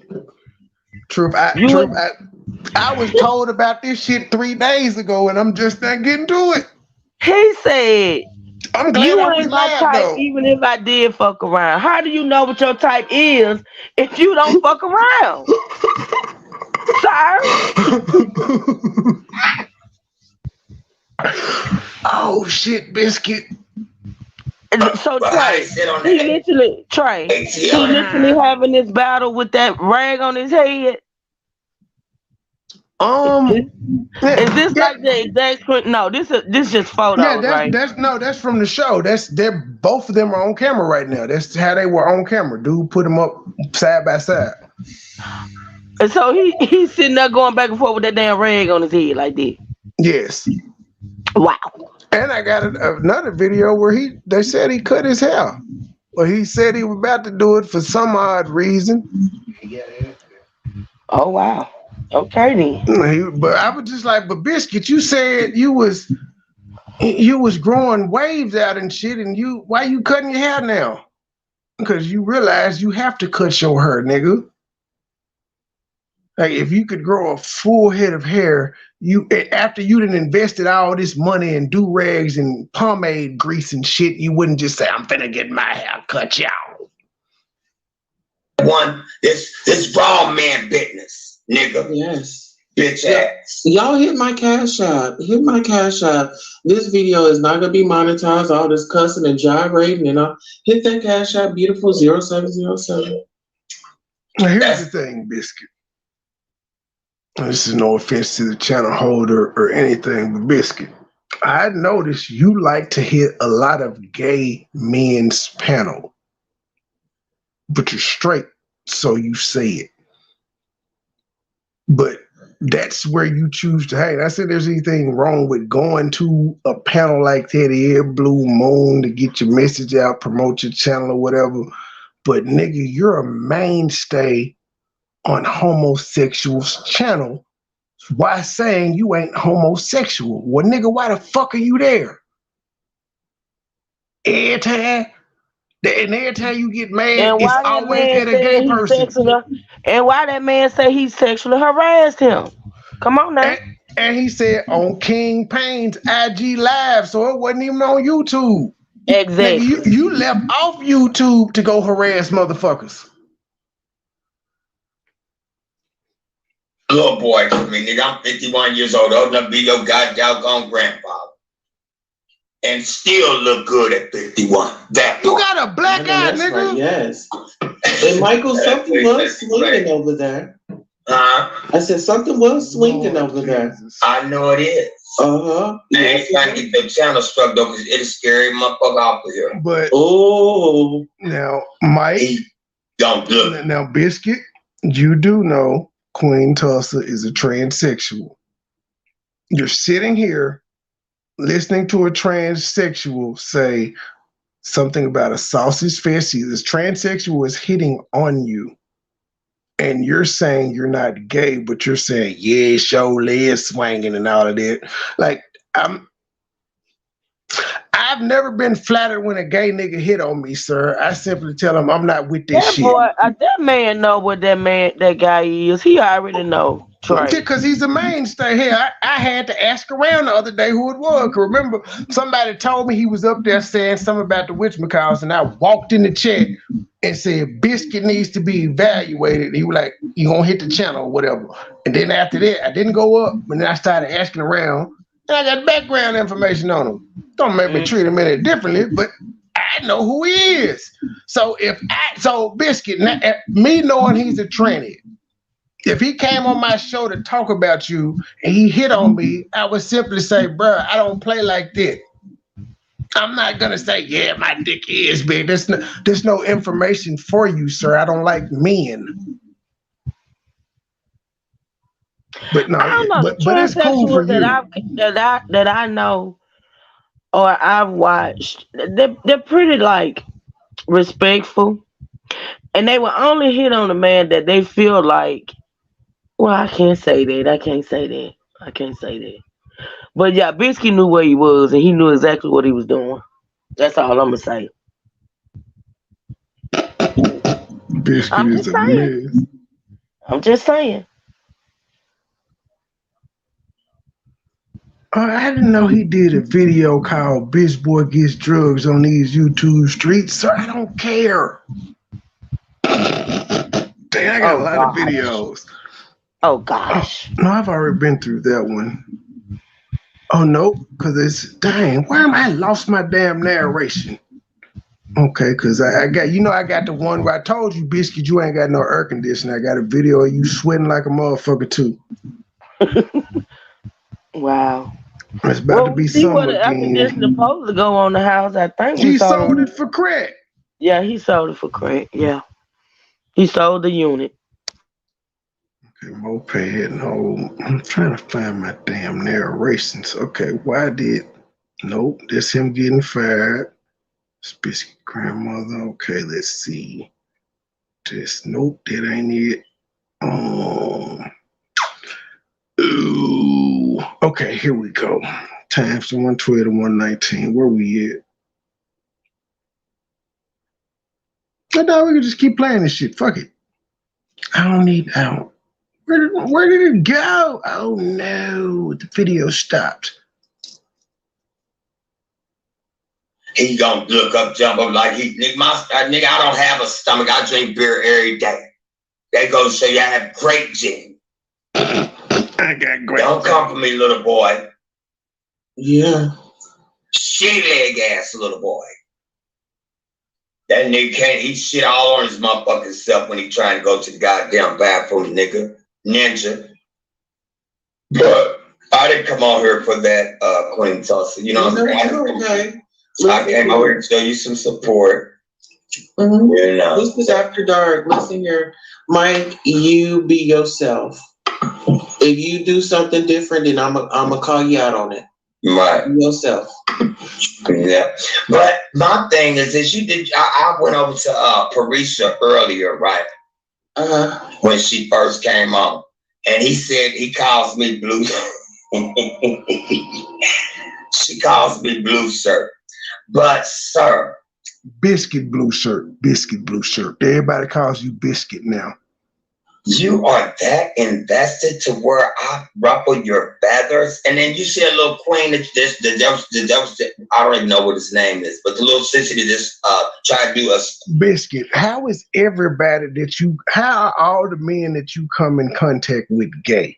S3: Truth. I was told about this shit 3 days ago, and I'm just not getting to it.
S4: He said,
S3: I'm glad
S4: you
S3: I was
S4: ain't my
S3: live,
S4: type,
S3: though.
S4: even if I did fuck around. How do you know what your type is if you don't fuck around? Sir?
S3: Oh, shit, Biscuit.
S4: So Trey, he literally having this battle with that rag on his head. Is this like the exact print? No, this just photos, right?
S3: That's from the show. They're both of them are on camera right now. That's how they were on camera. Dude put them up side by side.
S4: And so he's sitting there going back and forth with that damn rag on his head like this.
S3: Yes.
S4: Wow.
S3: And I got another video where they said he cut his hair. Well, he said he was about to do it for some odd reason.
S4: Oh wow. Okay then.
S3: But I was just like, but Biscuit, you said you was growing waves out and shit, and why you cutting your hair now? Because you realize you have to cut your hair, nigga. Like if you could grow a full head of hair, after you done invested all this money in do-rags and pomade grease and shit, you wouldn't just say, I'm finna get my hair cut, y'all.
S6: This raw man business, nigga.
S11: Yes.
S6: Bitch ass.
S11: Y'all hit my cash app. Hit my cash app. This video is not gonna be monetized. All this cussing and gyrating and all. Hit that cash app, beautiful 0707.
S3: Here's the thing, Biscuit. This is no offense to the channel holder or anything, but Biscuit, I noticed you like to hit a lot of gay men's panel, but you're straight, so you say it. But that's where you choose to hang. I said there's anything wrong with going to a panel like that every blue moon to get your message out, promote your channel or whatever. But nigga, you're a mainstay on homosexuals' channel. Why saying you ain't homosexual? Well, nigga, why the fuck are you there? Every time you get mad, it's always at a gay person.
S4: And why that man say he sexually harassed him? Come on now.
S3: And he said on King Payne's IG Live, so it wasn't even on YouTube.
S4: Exactly.
S3: Nigga, you left off YouTube to go harass motherfuckers.
S6: Little boy to me, nigga. I'm 51 years old enough to be your goddamn grandfather. And still look good at 51.
S3: You got a black eye, nigga.
S11: Right, yes. And Michael, something was swinging over there. I said something was swinging over there.
S6: I know it is.
S11: I
S6: ain't trying to get the channel struck though, because it's scary motherfucker off of here.
S3: But now, Mike,
S6: don't look.
S3: Now, Biscuit, you do know Queen Tulsa is a transsexual. You're sitting here listening to a transsexual say something about a sausage fest. This transsexual is hitting on you. And you're saying you're not gay, but you're saying, yeah, show leg swinging and all of that. Like, I've never been flattered when a gay nigga hit on me, sir. I simply tell him I'm not with this
S4: That
S3: shit.
S4: boy, that man know what that guy is. He already know. Trey.
S3: Because he's a mainstay here. I had to ask around the other day who it was. Cause remember, somebody told me he was up there saying something about the witchmacaws, and I walked in the chat and said, Biscuit needs to be evaluated. He was like, you gonna hit the channel or whatever. And then after that, I didn't go up, but then I started asking around, and I got background information on him. Don't make me treat him any differently, but I know who he is. So Biscuit, me knowing he's a tranny, if he came on my show to talk about you and he hit on me, I would simply say, bro, I don't play like that. I'm not gonna say, yeah, my dick is big. There's no information for you, sir. I don't like men. But no,
S4: I don't know,
S3: but it's cool for you.
S4: that I know or I've watched. They're pretty like respectful, and they will only hit on a man that they feel like. Well, I can't say that. But yeah, Biscuit knew where he was, and he knew exactly what he was doing. That's all I'm gonna say.
S3: Biscuit is a mess.
S4: I'm just saying.
S3: I didn't know he did a video called Bitch Boy Gets Drugs on these YouTube streets, so I don't care. Dang, I got a lot of videos.
S4: Oh gosh.
S3: No, I've already been through that one. Oh no, because it's dang, where am I lost my damn narration? Okay, because I got I got the one where I told you, Biscuit, you ain't got no air conditioner. I got a video of you sweating like a motherfucker too.
S4: Wow.
S3: It's about to be summer again.
S4: Air conditioner supposed to go on the house, I think.
S3: He sold it for crack.
S4: Yeah, he sold it for crack. Yeah. He sold the unit.
S3: Okay, moped. No, I'm trying to find my damn narrations. Okay, nope, that's him getting fired. It's Biscuit grandmother. Okay, let's see. Nope, that ain't it. Ooh. Okay, here we go. Times from 112 to 119. Where we at? I thought we could just keep playing this shit. Fuck it. I don't need out. Where did it go? Oh no, the video stopped.
S6: He gonna look up, jump up like nigga, I don't have a stomach. I drink beer every day. That goes to show you I have great gin.
S3: I got great.
S6: Don't come for me, little boy.
S11: Yeah.
S6: Shit leg ass little boy. That nigga can't eat shit all on his motherfucking self when he trying to go to the goddamn bathroom, nigga. Ninja. But I didn't come on here for that, Queen Tulsa. You know what I'm saying?
S11: Okay.
S6: I came over here to show you some support.
S11: Mm-hmm.
S6: You know.
S11: This is After Dark. Listen here. Mike, you be yourself. If you do something different, then I'm gonna call you out on it.
S6: Right.
S11: Be yourself.
S6: Yeah. But my thing is this, I went over to Parisha earlier, right? When she first came on. And he said he calls me blue. She calls me blue shirt. But sir.
S3: Biscuit blue shirt. Biscuit blue shirt. Everybody calls you Biscuit now.
S6: You are that invested to where I ruffle your feathers, and then you see a little queen that I don't even know what his name is, but the little sister that just try to do us.
S3: Biscuit, how is everybody how are all the men that you come in contact with gay?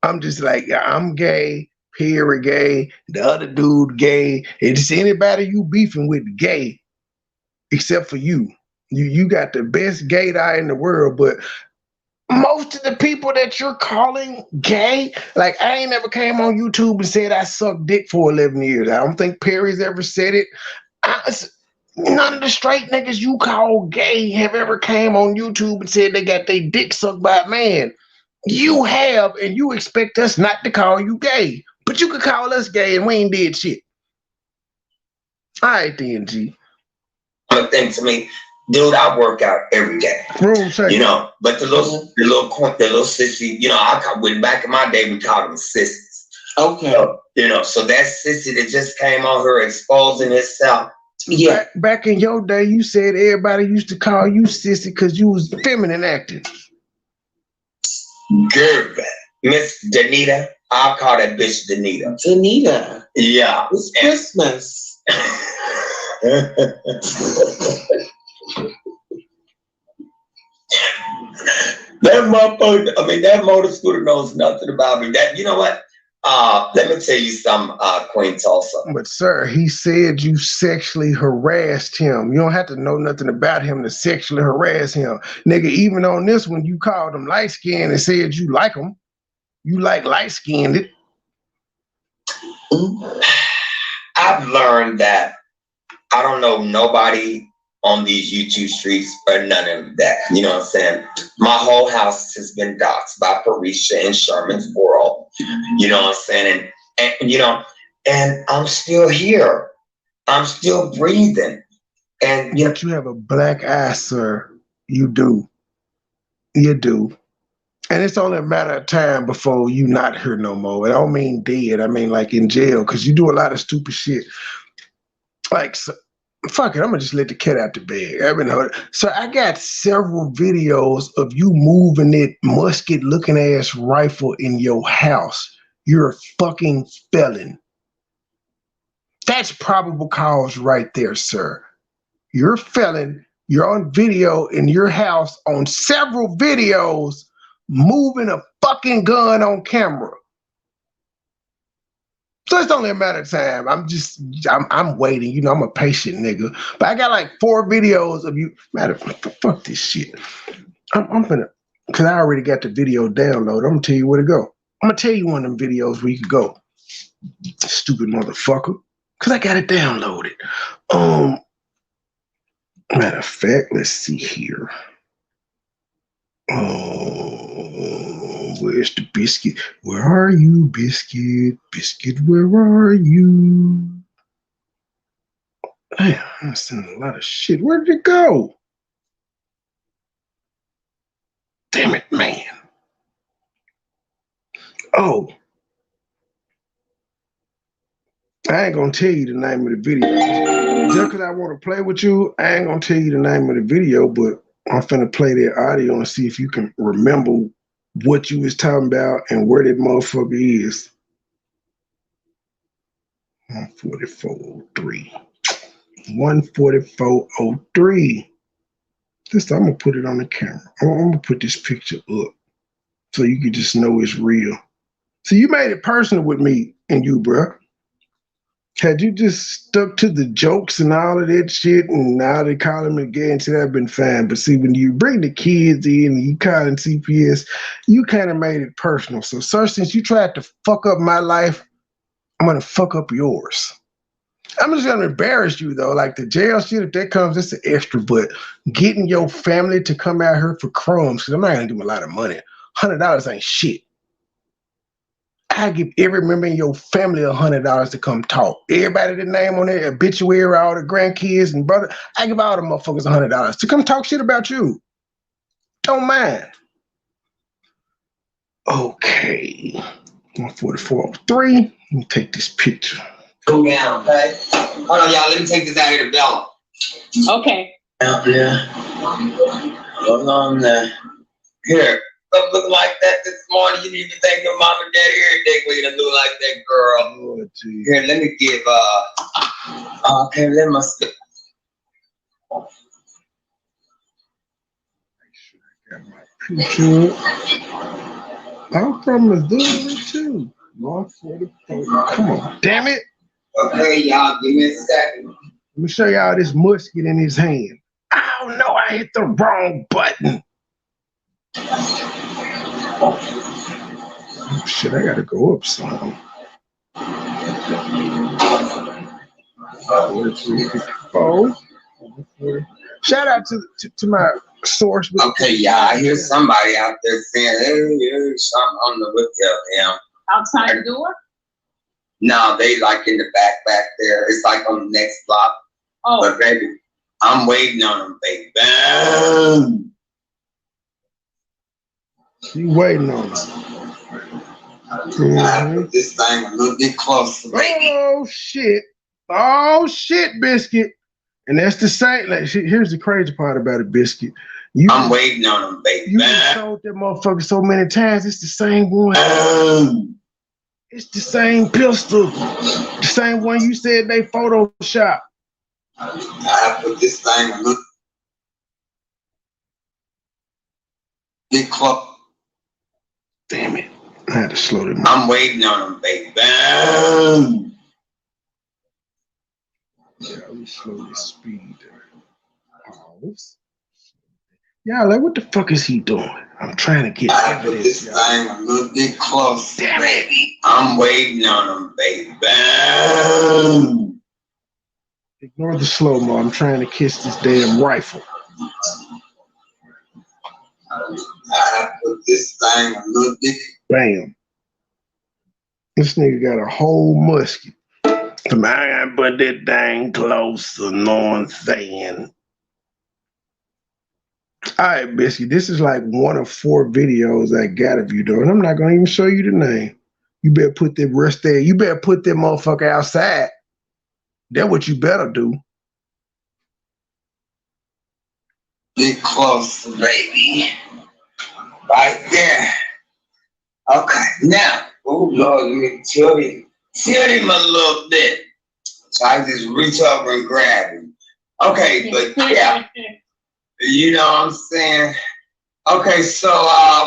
S3: I'm just like, I'm gay, Perry gay, the other dude gay. It's anybody you beefing with gay, except for you. You got the best gay eye in the world, but most of the people that you're calling gay, like I ain't never came on YouTube and said I sucked dick for 11 years. I don't think Perry's ever said it. None of the straight niggas you call gay have ever came on YouTube and said they got their dick sucked by a man. You have, and you expect us not to call you gay. But you could call us gay and we ain't did shit. All right, then, G.
S6: thing to me, dude, I work out every day. You know, but the little sissy, you know, back in my day we called them sissies.
S11: Okay.
S6: So, you know, so that sissy that just came on her exposing itself.
S3: Yeah. Back in your day, you said everybody used to call you sissy because you was feminine acting.
S6: Girl, Miss Danita, I'll call that bitch Danita.
S11: Danita.
S6: Yeah.
S11: It's Christmas.
S6: That motherfucker, I mean, that motor scooter knows nothing about me. That, you know what? Let me tell you something, Queen Tulsa.
S3: But sir, he said you sexually harassed him. You don't have to know nothing about him to sexually harass him. Nigga, even on this one, you called him light-skinned and said you like him. You like light-skinned.
S6: I've learned that I don't know nobody on these YouTube streets or none of that. You know what I'm saying? My whole house has been doxxed by Parisha and Sherman's World. You know what I'm saying? And you know, and I'm still here. I'm still breathing. And
S3: you have a black eye, sir. You do. You do. And it's only a matter of time before you not here no more. I don't mean dead. I mean like in jail, because you do a lot of stupid shit. Like, so, fuck it, I'm gonna just let the cat out the bag. So I got several videos of you moving that musket looking ass rifle in your house. You're a fucking felon. That's probable cause right there, sir. You're a felon. You're on video in your house on several videos moving a fucking gun on camera. So it's only a matter of time. I'm waiting. You know, I'm a patient nigga. But I got like 4 videos of you. Fuck this shit. I'm gonna, because I already got the video downloaded. I'm gonna tell you where to go. I'm gonna tell you one of them videos where you can go. Stupid motherfucker. Because I got it downloaded. Matter of fact, let's see here. Where's the biscuit? Where are you, Biscuit? Biscuit, where are you? Damn, I'm sending a lot of shit. Where did it go? Damn it, man. Oh. I ain't gonna tell you the name of the video. Just because I want to play with you, I ain't gonna tell you the name of the video, but I'm finna play that audio and see if you can remember what you was talking about and where that motherfucker is. 144.03. 144.03. This time I'm gonna put it on the camera. I'm gonna put this picture up so you can just know it's real. So you made it personal with me and you, bro. Had you just stuck to the jokes and all of that shit, and now they call him again, so that'd been fine. But see, when you bring the kids in and you call in CPS, you kind of made it personal. So, sir, since you tried to fuck up my life, I'm gonna fuck up yours. I'm just gonna embarrass you though. Like the jail shit, if that comes, it's an extra. But getting your family to come out here for crumbs, because I'm not gonna give them a lot of money. $100 ain't shit. I give every member in your family $100 to come talk. Everybody that name on their obituary, all the grandkids and brother, I give all the motherfuckers $100 to come talk shit about you. Don't mind. Okay. 144.03. Let me take this picture.
S6: Go down, okay? Hold on, y'all. Let me take this out of here, Bella.
S12: Okay.
S6: Out there. Hold on there. Here. Look looking like that this morning. You need to thank your mom and daddy every day for you to look like that girl.
S3: Oh,
S6: here, let me give okay, let me skip.
S3: Picture. I'm from Missouri too. 144. Come on, damn it.
S6: Okay, y'all, give me a second.
S3: Let me show y'all this musket in his hand. Oh no, I hit the wrong button. Oh, shit, I gotta go up some. 4354. Shout out to my source.
S6: Okay, yeah, I hear somebody out there saying, hey, there's something on the whip there.
S12: Outside the door?
S6: No, they like in the back there. It's like on the next block.
S12: Oh.
S6: But baby, I'm waiting on him, baby.
S3: You waiting on him.
S6: I put this thing a little bit closer, baby.
S3: Oh shit. Oh shit, Biscuit. And that's the same. Like, here's the crazy part about it, Biscuit.
S6: I'm waiting on him, baby.
S3: You showed that motherfucker so many times. It's the same one. It's the same pistol. The same one you said they Photoshop.
S6: I put this thing a little bit close.
S3: Damn it. I had to slow them.
S6: I'm waiting on him, baby.
S3: Yeah, we slow this speed. Pause. Yeah, like what the fuck is he doing? I'm trying to get
S6: I put this thing a little bit close. Damn it. I'm waiting on him, baby.
S3: Ignore the slow-mo. I'm trying to kiss this damn rifle.
S6: I put this thing a little bit.
S3: Bam. This nigga got a whole musket. I gotta put that thing closer, know what I'm saying? All right, Biscuit, this is like one of 4 videos I got of you doing. I'm not gonna even show you the name. You better put that rest there. You better put that motherfucker outside. That's what you better do.
S6: Get close, baby. Right there. Okay, now, oh Lord, let me tilt him a little bit. So I just reach over and grab him. Okay, but yeah. You know what I'm saying? Okay, so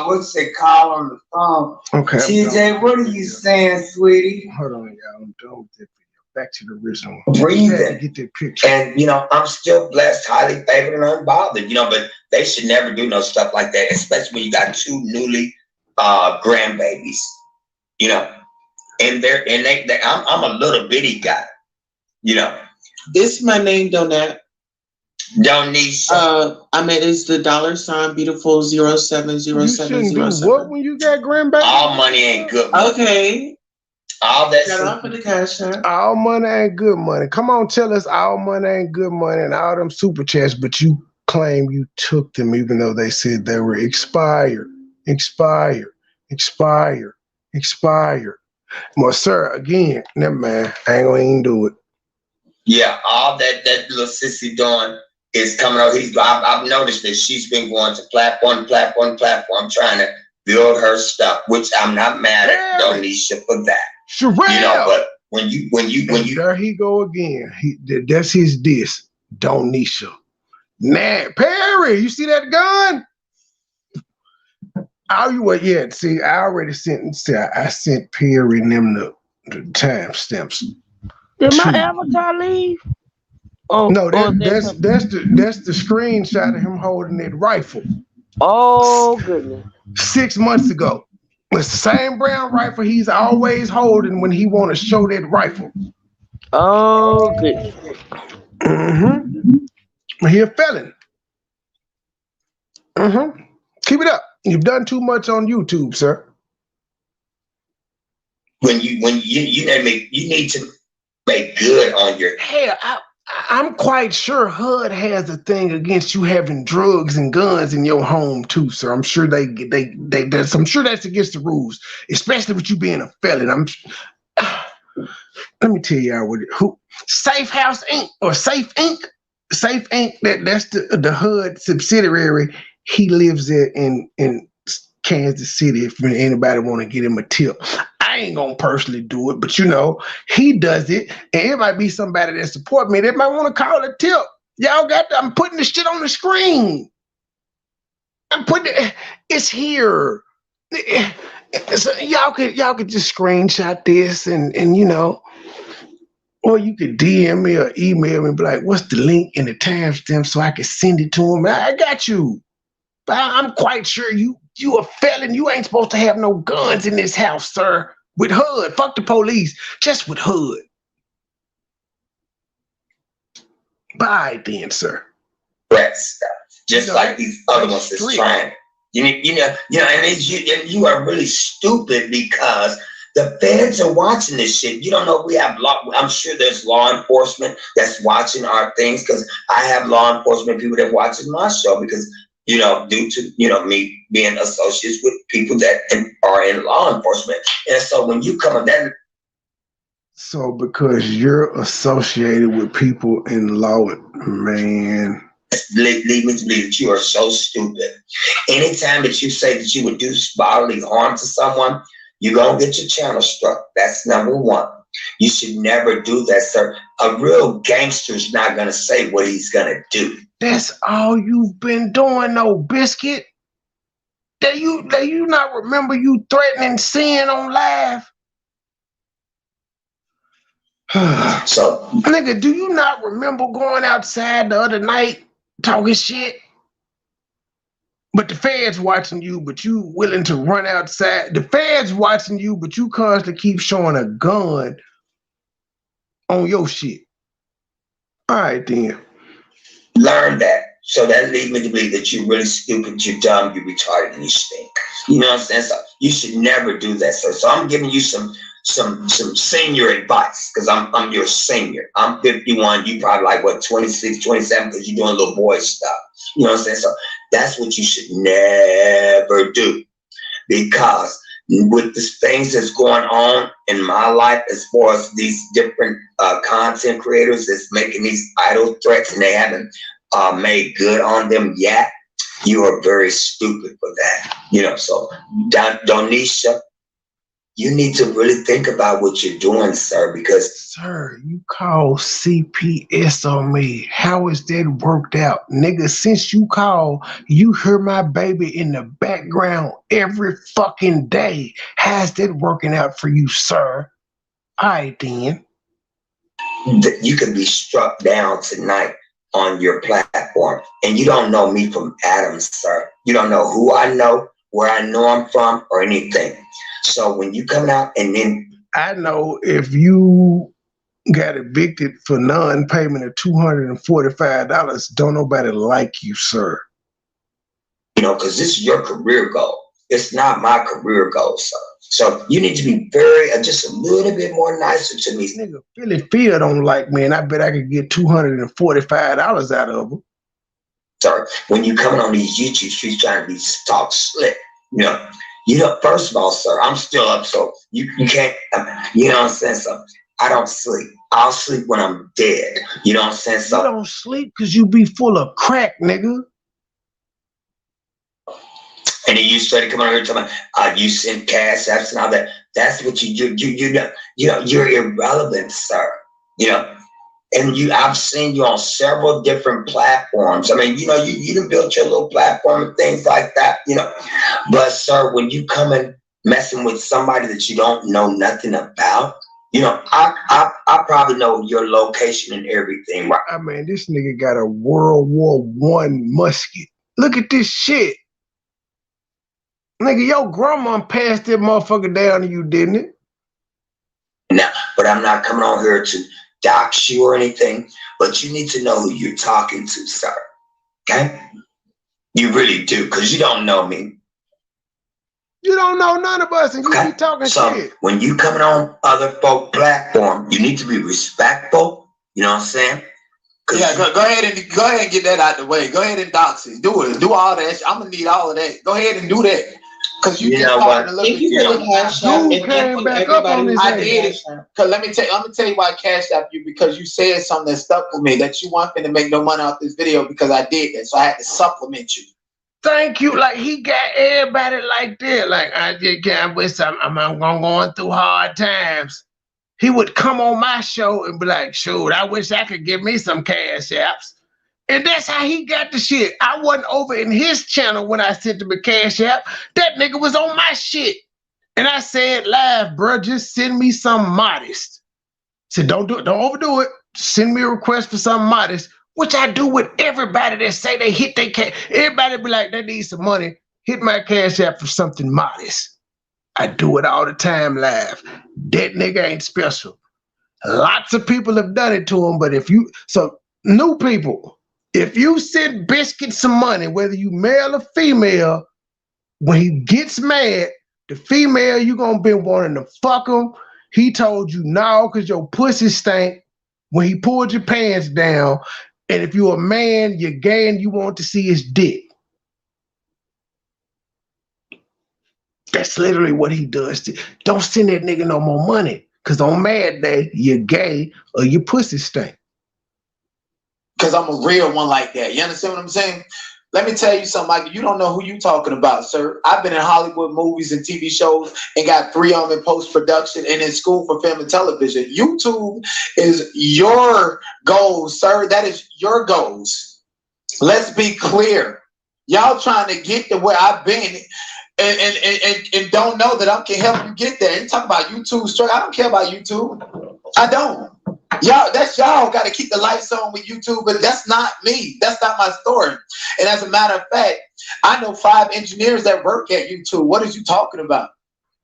S6: what's it call on the phone?
S3: Okay.
S6: TJ, what are you saying, sweetie?
S3: Hold on, y'all. I'm done with that video. Back to the original.
S6: Breathing.
S3: Get that picture.
S6: And you know, I'm still blessed, highly favored, and unbothered. You know, but they should never do no stuff like that, especially when you got 2 newly grandbabies. You know, and I'm a little bitty guy. You know.
S11: This is my name, Donat.
S6: Donisha.
S11: I mean, it's the $ beautiful 070707.
S3: You shouldn't do what when you got grandbaby?
S6: All money ain't good money.
S11: Okay.
S6: All that
S11: Shut up for the cash app.
S3: All money ain't good money. Come on, tell us all money ain't good money and all them super chats, but you claim you took them even though they said they were expired. Well, sir, again, never mind. I ain't gonna even do it.
S6: Yeah, all that little sissy doing is coming out. I've noticed that she's been going to platform, trying to build her stuff, which I'm not mad at Donisha for that.
S3: Sherelle.
S6: You know, but when you
S3: there he go again. That's his diss. Donisha. Nah, Perry, you see that gun? Yeah, see, I already sent. I sent Perry and them the timestamps.
S4: Did my avatar leave? Oh
S3: no, that's the screenshot of him holding that rifle.
S4: Oh goodness!
S3: 6 months ago, it's the same brown rifle he's always holding when he want to show that rifle.
S4: Oh goodness!
S3: He a felon. Keep it up. You've done too much on YouTube, sir.
S6: When you need to make good on your.
S3: Hell, I'm quite sure HUD has a thing against you having drugs and guns in your home too, sir. I'm sure I'm sure that's against the rules, especially with you being a felon. Let me tell y'all Safe House Inc. or Safe Inc. Safe Inc. That's the HUD subsidiary. He lives there in Kansas City. If anybody want to get him a tip, I ain't gonna personally do it, but you know, he does it, and it might be somebody that support me. They might want to call a tip. Y'all I'm putting the shit on the screen. It's here. So y'all could just screenshot this and you know, or you could DM me or email me and be like, what's the link in the timestamp so I can send it to him? I got you. But I'm quite sure you a felon. You ain't supposed to have no guns in this house, sir. With HUD, fuck the police, just with HUD. Bye then, sir.
S6: Rat stuff, just like these other ones that's trying. You know, and you are really stupid because The feds are watching this shit. You don't know we have law. I'm sure there's law enforcement that's watching our things because I have law enforcement people that watching my show because, you know, due to, you know, me being associates with people that are in law enforcement. And so when you come on that.
S3: So because you're associated with people in law, man.
S6: Lead me to believe that you are so stupid. Anytime that you say that you would do bodily harm to someone, you're going to get your channel struck. That's number one. You should never do that, sir. A real gangster's not going to say what he's going to do.
S3: That's all you've been doing, though, Biscuit. Do you not remember you threatening sin on live?
S6: So,
S3: nigga, do you not remember going outside the other night talking shit? But the feds watching you, but you willing to run outside. The feds watching you, but you constantly keep showing a gun on your shit. All right, then.
S6: Learn that. So that leads me to believe that you're really stupid, you're dumb, you're retarded, and you stink. You know what I'm saying? So you should never do that, sir. So I'm giving you some senior advice because I'm your senior. I'm 51. You probably like what 26, 27 because you're doing little boy stuff. You know what I'm saying? So that's what you should never do because with the things that's going on in my life as far as these different content creators that's making these idle threats and they haven't made good on them yet, you are very stupid for that. You know, so Donisha, you need to really think about what you're doing, sir, because...
S3: Sir, you call CPS on me. How is that worked out? Nigga, since you call, you hear my baby in the background every fucking day. How's that working out for you, sir? All right, then.
S6: You can be struck down tonight on your platform, and you don't know me from Adam, sir. You don't know who I know, where I know I'm from, or anything. So when you come out and then...
S3: I know if you got evicted for non-payment of $245, don't nobody like you, sir.
S6: You know, because this is your career goal. It's not my career goal, sir. So you need to be very, just a little bit more nicer to me.
S3: Nigga, Philly Phil don't like me, and I bet I could get $245 out of him.
S6: Sir, when you coming on these YouTube streets trying to be talk slick, you know, first of all, sir, I'm still up, so you can't, you know what I'm saying? So I don't sleep. I'll sleep when I'm dead. You know what I'm saying? So
S3: you don't sleep because you be full of crack, nigga.
S6: And then you started coming over here talking about you send cash apps and all that. That's what you know, you're irrelevant, sir. You know, and I've seen you on several different platforms. I mean, you know, you done built your little platform and things like that, you know. But sir, when you come in messing with somebody that you don't know nothing about, you know, I probably know your location and everything, right?
S3: I mean, this nigga got a World War I musket. Look at this shit. Nigga, your grandma passed that motherfucker down to you, didn't it?
S6: No, but I'm not coming on here to dox you or anything, but you need to know who you're talking to, sir. Okay? You really do, because you don't know me.
S3: You don't know none of us, and you be talking shit.
S6: When you coming on other folk platform, you need to be respectful. You know what I'm saying?
S7: Yeah, go ahead and get that out the way. Go ahead and dox it. Do it. Do all that. I'm gonna need all of that. Go ahead and do that. Cause you just started to look at I did it. Cause I'm gonna tell you why I cashed out you, because you said something that stuck with me, that you weren't gonna make no money off this video because I did that. So I had to supplement you.
S3: Thank you. Like he got everybody like that. Like I just can't with some. I'm going through hard times. He would come on my show and be like, shoot, I wish I could give me some cash apps. And that's how he got the shit. I wasn't over in his channel when I sent him a cash app. That nigga was on my shit. And I said live, bro, just send me some modest. Said, don't do it, don't overdo it. Send me a request for something modest, which I do with everybody that say they hit their cash. Everybody be like, they need some money. Hit my cash app for something modest. I do it all the time live. That nigga ain't special. Lots of people have done it to him, but new people, if you send Biscuit some money, whether you male or female, when he gets mad, The female, you gonna be wanting to fuck him. He told you no, cause your pussy stank when he pulled your pants down. And if you're a man, you're gay and you want to see his dick. That's literally what he does. Don't send that nigga no more money. Cause on Mad Day, you're gay or your pussy stink.
S7: Cause I'm a real one like that. You understand what I'm saying? Let me tell you something, Mike. You don't know who you talking about, sir. I've been in Hollywood movies and TV shows and got 3 of them in post-production and in school for film and television. YouTube is your goals, sir. That is your goals. Let's be clear. Y'all trying to get to where I've been and don't know that I can help you get there. You talk about YouTube struggle. I don't care about YouTube. I don't. Y'all, that's y'all got to keep the lights on with YouTube, but that's not me. That's not my story. And as a matter of fact, I know 5 engineers that work at YouTube. What are you talking about?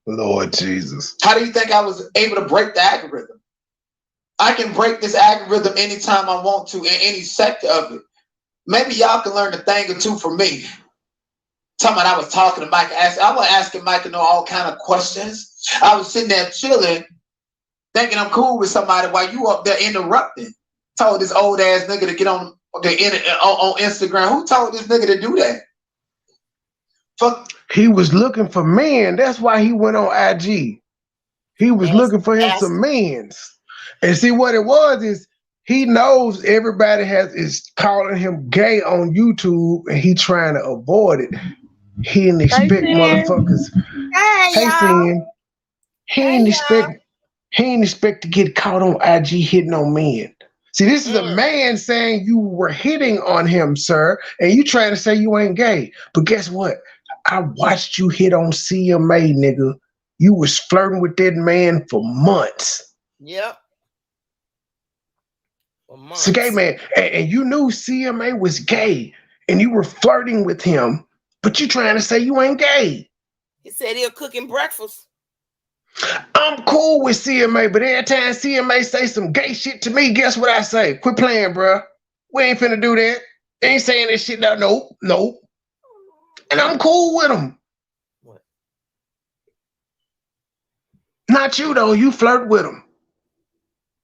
S3: Lord Jesus.
S7: How do you think I was able to break the algorithm? I can break this algorithm anytime I want to in any sector of it. Maybe y'all can learn a thing or two from me. Talking about I was talking to Mike. I was asking Mike all kind of questions. I was sitting there chilling, thinking I'm cool with somebody while you up there interrupting. Told this old ass nigga to get on Instagram. Who told this nigga to do that? Fuck.
S3: He was looking for men. That's why he went on IG. He was looking for him some men's. And see what it was is he knows everybody is calling him gay on YouTube and he trying to avoid it. He didn't expect motherfuckers. Hey, Sin. He didn't expect to get caught on IG hitting on men. See, this is a man saying you were hitting on him, sir, and you trying to say you ain't gay. But guess what? I watched you hit on CMA, nigga. You was flirting with that man for months.
S13: Yep. For months.
S3: It's a gay man. And you knew CMA was gay, and you were flirting with him, but you trying to say you ain't gay.
S13: He said he'll cook him breakfast.
S3: I'm cool with CMA, but every time CMA say some gay shit to me, guess what I say? Quit playing, bro. We ain't finna do that. Ain't saying this shit now. Nope. And I'm cool with him.
S13: What?
S3: Not you, though. You flirt with him.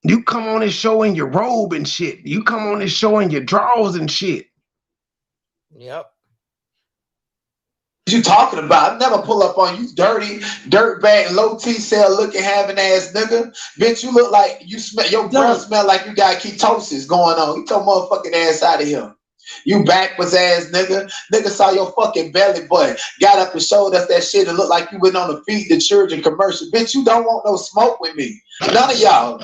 S3: You come on this show in your robe and shit. You come on this show in your drawers and shit.
S13: Yep.
S7: What you talking about? I never pull up on you, dirty, dirtbag, low T-cell looking, having ass nigga. Bitch, you look like you smell, your breath smell like you got ketosis going on. Get your motherfucking ass out of here. You backwards ass nigga. Nigga saw your fucking belly button. Got up and showed us that shit and looked like you went on the Feed the Children commercial. Bitch, you don't want no smoke with me. None of y'all.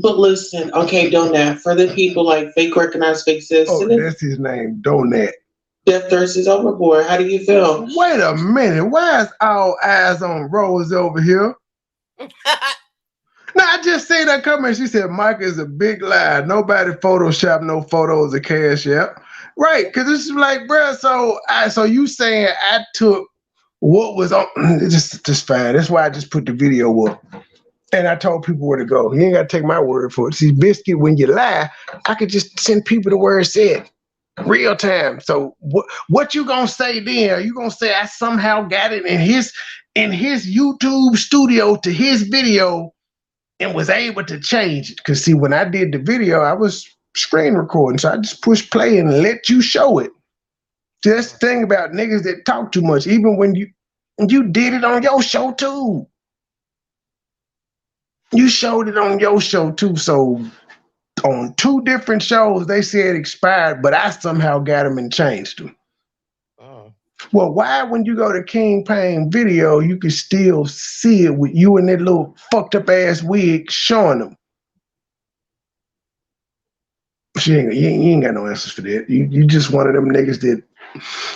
S11: But listen, okay, Donat, for the people like fake recognize fake citizen.
S3: Oh, that's his name, Donat.
S11: Death thirst is overboard. How do you feel?
S3: Wait a minute. Why is all eyes on Rose over here? Now, I just seen that comment. She said, Mike is a big lie. Nobody Photoshop no photos of Cash App. Right, because this is like, bro, so you saying I took what was on, just fine. That's why I just put the video up. And I told people where to go. You ain't got to take my word for it. See, Biscuit, when you lie, I could just send people to where it said. Real time. So what you gonna say then? Are you gonna say I somehow got it in his YouTube studio to his video and was able to change it? Because see, when I did the video, I was screen recording, so I just push play and let you show it. That's the thing about niggas that talk too much. Even when you did it on your show too. You showed it on your show too. So on 2 different shows, they said expired, but I somehow got them and changed them.
S13: Oh.
S3: Well, why when you go to King Payne video, you can still see it with you and that little fucked up ass wig showing them? You ain't got no answers for that. You just one of them niggas that,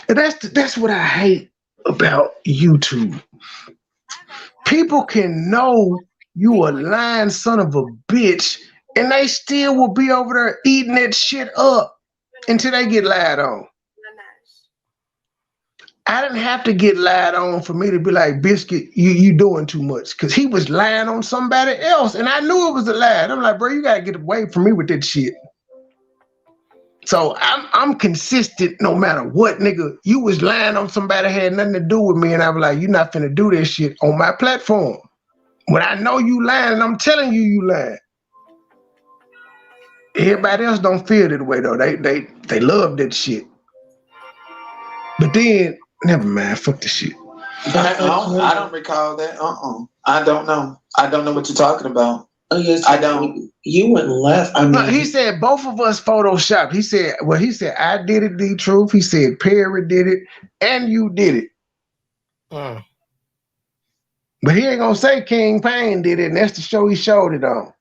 S3: and that's what I hate about YouTube. People can know you a lying son of a bitch, and they still will be over there eating that shit up until they get lied on. I didn't have to get lied on for me to be like, Biscuit, you doing too much. Because he was lying on somebody else, and I knew it was a lie. And I'm like, bro, you got to get away from me with that shit. So I'm consistent no matter what, nigga. You was lying on somebody had nothing to do with me, and I was like, you're not finna do this shit on my platform. When I know you lying, and I'm telling you lying. Everybody else don't feel that way though. They love that shit. But then, never mind. Fuck the shit.
S7: I don't recall that. I don't know. I don't know what you're talking about.
S11: Oh yes,
S7: I don't.
S11: You went left. I mean,
S3: No, he said both of us photoshopped. He said I did it. The truth. He said Perry did it, and you did it. But he ain't gonna say King Payne did it, and that's the show he showed it on.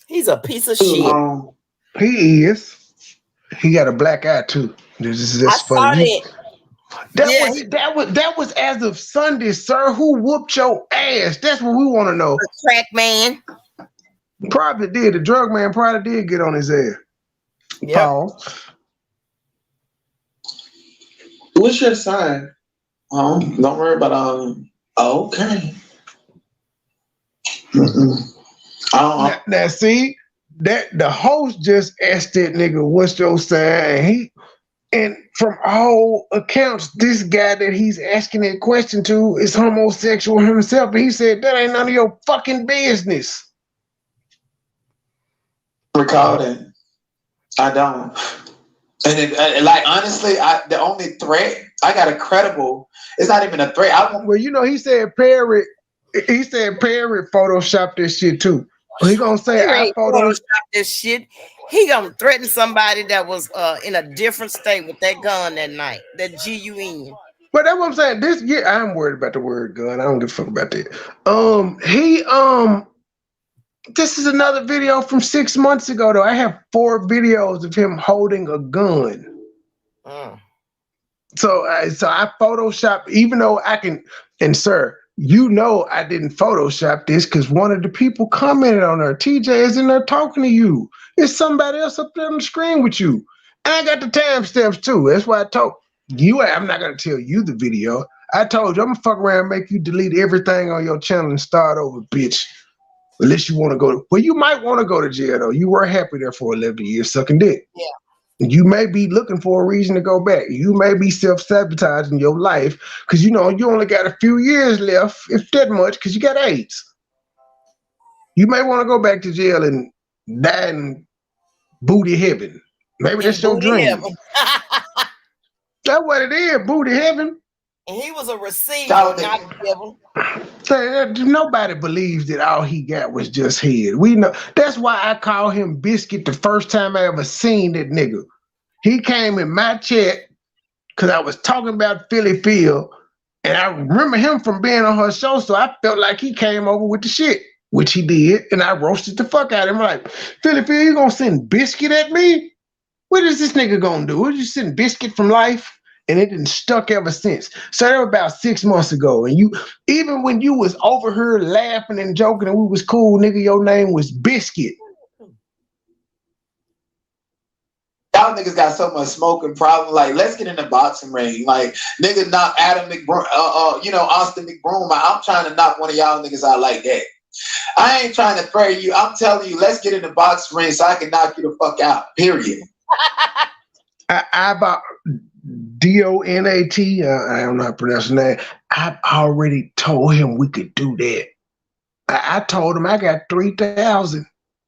S13: He's a piece of shit.
S3: He is. He got a black eye too. That's funny. That was as of Sunday, sir. Who whooped your ass? That's what we want to know.
S13: The crack man.
S3: Probably did. The drug man probably did get on his ass.
S11: Yeah. What's your sign? Don't worry about okay.
S3: Now see that the host just asked that nigga, "What's your sign?" And from all accounts, this guy that he's asking that question to is homosexual himself. And he said, that ain't none of your fucking business.
S7: Recall that. I don't. And like, honestly, the only threat, I got a credible, it's not even a threat.
S3: Well, you know, he said Perry photoshopped this shit too. He gonna say I photoshopped
S13: this shit. He gonna threaten somebody that was in a different state with that gun that night. That GUN.
S3: But that's what I'm saying. This year, I'm worried about the word gun. I don't give a fuck about that. This is another video from 6 months ago though. I have 4 videos of him holding a gun. So I photoshopped, even though I can, and sir, you know I didn't Photoshop this because one of the people commented on her. TJ is in there talking to you. It's somebody else up there on the screen with you. And I got the timestamps too. That's why I told you, I'm not going to tell you the video. I told you, I'm going to fuck around and make you delete everything on your channel and start over, bitch. Unless you want to go, well, you might want to go to jail though. You were happy there for 11 years sucking dick.
S13: Yeah.
S3: You may be looking for a reason to go back. You may be self-sabotaging your life because, you know, you only got a few years left, if that much, because you got AIDS. You may want to go back to jail and die in booty heaven. Maybe that's your dream. That's what it is, booty heaven.
S13: And he was a receiver, not a devil.
S3: Nobody believes that all he got was just head. We know. That's why I call him Biscuit the first time I ever seen that nigga. He came in my chat because I was talking about Philly Phil, and I remember him from being on her show, so I felt like he came over with the shit, which he did, and I roasted the fuck out of him. Like, Philly Phil, you gonna send Biscuit at me? What is this nigga gonna do? What, you send Biscuit from life? And it didn't stuck ever since. So that was about 6 months ago. And you, even when you was over here laughing and joking and we was cool, nigga, your name was Biscuit.
S7: Y'all niggas got so much smoking problem. Like, let's get in the boxing ring. Like, nigga knock Adam McBroom, Austin McBroom out. I'm trying to knock one of y'all niggas out like that. I ain't trying to threaten you. I'm telling you, let's get in the boxing ring so I can knock you the fuck out. Period.
S3: I about Donat. I don't know how to pronounce the name. I've already told him we could do that. I told him I got 3,000.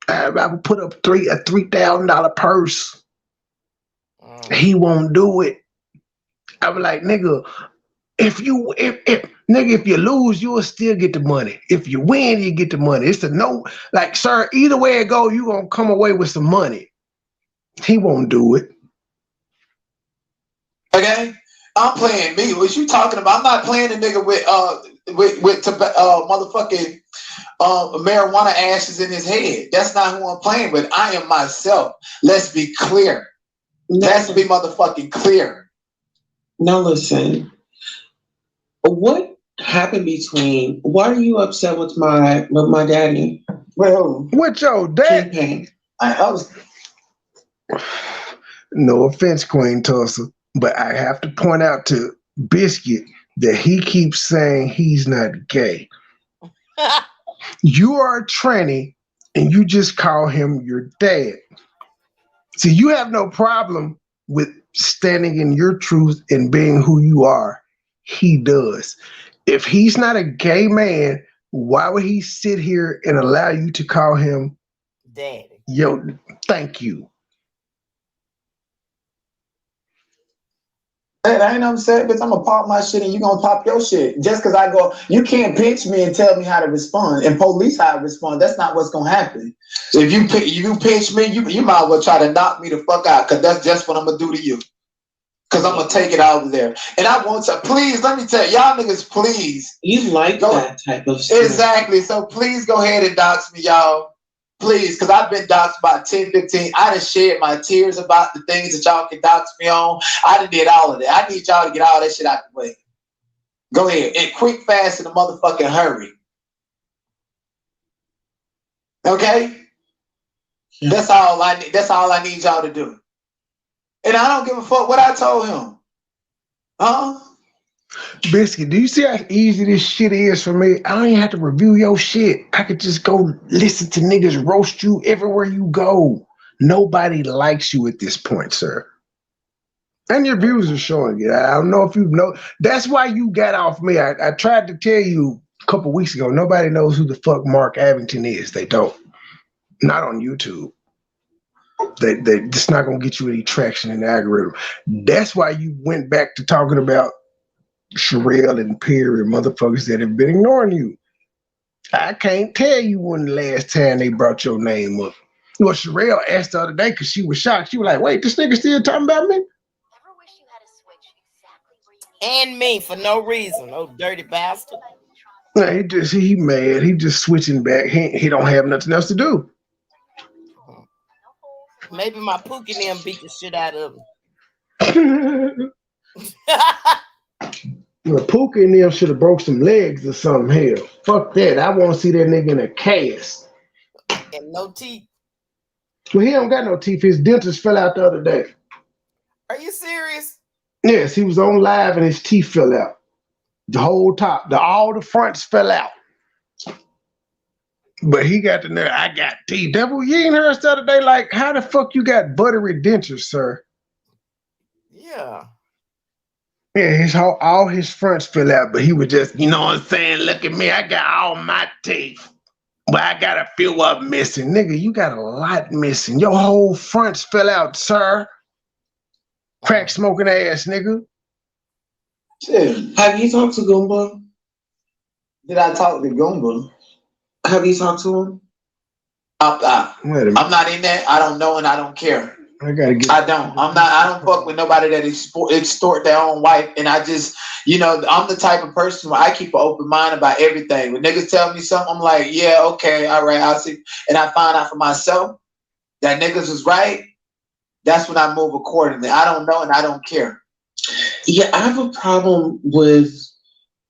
S3: I would put up a $3,000 purse. He won't do it. I was like, nigga, if you lose, you will still get the money. If you win, you get the money. It's a no, like, sir, either way it go, you gonna come away with some money. He won't do it.
S7: Okay, I'm playing me. What you talking about? I'm not playing a nigga with motherfucking marijuana ashes in his head. That's not who I'm playing with. I am myself. Let's be clear. Let's be motherfucking clear.
S11: Now listen. What happened between? Why are you upset with my daddy?
S7: Well,
S3: with your dad?
S7: I was.
S3: No offense, Queen Tulsa. But I have to point out to Biscuit that he keeps saying he's not gay. You are a tranny and you just call him your dad. See, you have no problem with standing in your truth and being who you are. He does. If he's not a gay man, why would he sit here and allow you to call him
S13: daddy?
S3: Yo, thank you.
S7: I ain't upset, bitch. I'm gonna pop my shit and you gonna pop your shit. Just cause I go, you can't pinch me and tell me how to respond and police how to respond. That's not what's gonna happen. So if you pinch me, you might as well try to knock me the fuck out, cause that's just what I'm gonna do to you. Cause I'm gonna take it out of there. And I want to please let me tell y'all niggas, please.
S11: You like that type of stuff.
S7: Exactly. So please go ahead and dox me, y'all. Please, because I've been doxed about 10, 15. I done shared my tears about the things that y'all can dox me on. I done did all of that. I need y'all to get all that shit out the way. Go ahead. And quick, fast, in a motherfucking hurry. Okay? That's all I need. That's all I need y'all to do. And I don't give a fuck what I told him. Huh?
S3: Biscuit, do you see how easy this shit is for me? I don't even have to review your shit. I could just go listen to niggas roast you everywhere you go. Nobody likes you at this point, sir. And your views are showing it. I don't know if you know. That's why you got off me. I tried to tell you a couple weeks ago, nobody knows who the fuck Mark Abington is. They don't. Not on YouTube. They just not gonna get you any traction in the algorithm. That's why you went back to talking about Sherelle and Perry, motherfuckers that have been ignoring you. I can't tell you when the last time they brought your name up. Well, Sherelle asked the other day because she was shocked. She was like, wait, this nigga still talking about me?
S13: And me for no reason. Oh, dirty bastard.
S3: Nah, he mad. He just switching back. He don't have nothing else to do.
S13: Maybe my Pookie and them beat the shit out of him.
S3: Well, Pookie and them should have broke some legs or something. Hell, fuck that. I want to see that nigga in a cast.
S13: And no teeth.
S3: Well, he don't got no teeth. His dentist fell out the other day.
S13: Are you serious?
S3: Yes, he was on live and his teeth fell out. The whole top, all the fronts fell out. But he got the nerve. I got teeth. Devil, you ain't heard us the other day. Like, how the fuck you got buttery dentures, sir?
S13: Yeah.
S3: Yeah, all his fronts fell out, but he was just, you know what I'm saying? Look at me, I got all my teeth. But I got a few of them missing. Nigga, you got a lot missing. Your whole fronts fell out, sir. Crack smoking ass, nigga.
S7: Shit.
S11: Have you talked to Goomba?
S7: Did I talk to Goomba?
S11: Have you talked to him?
S7: I'm not in that. I don't know and I don't care. I don't fuck with nobody that extort their own wife. And I just, I'm the type of person where I keep an open mind about everything. When niggas tell me something, I'm like, yeah, okay, all right, I'll see. And I find out for myself that niggas was right. That's when I move accordingly. I don't know and I don't care.
S11: Yeah, I have a problem with,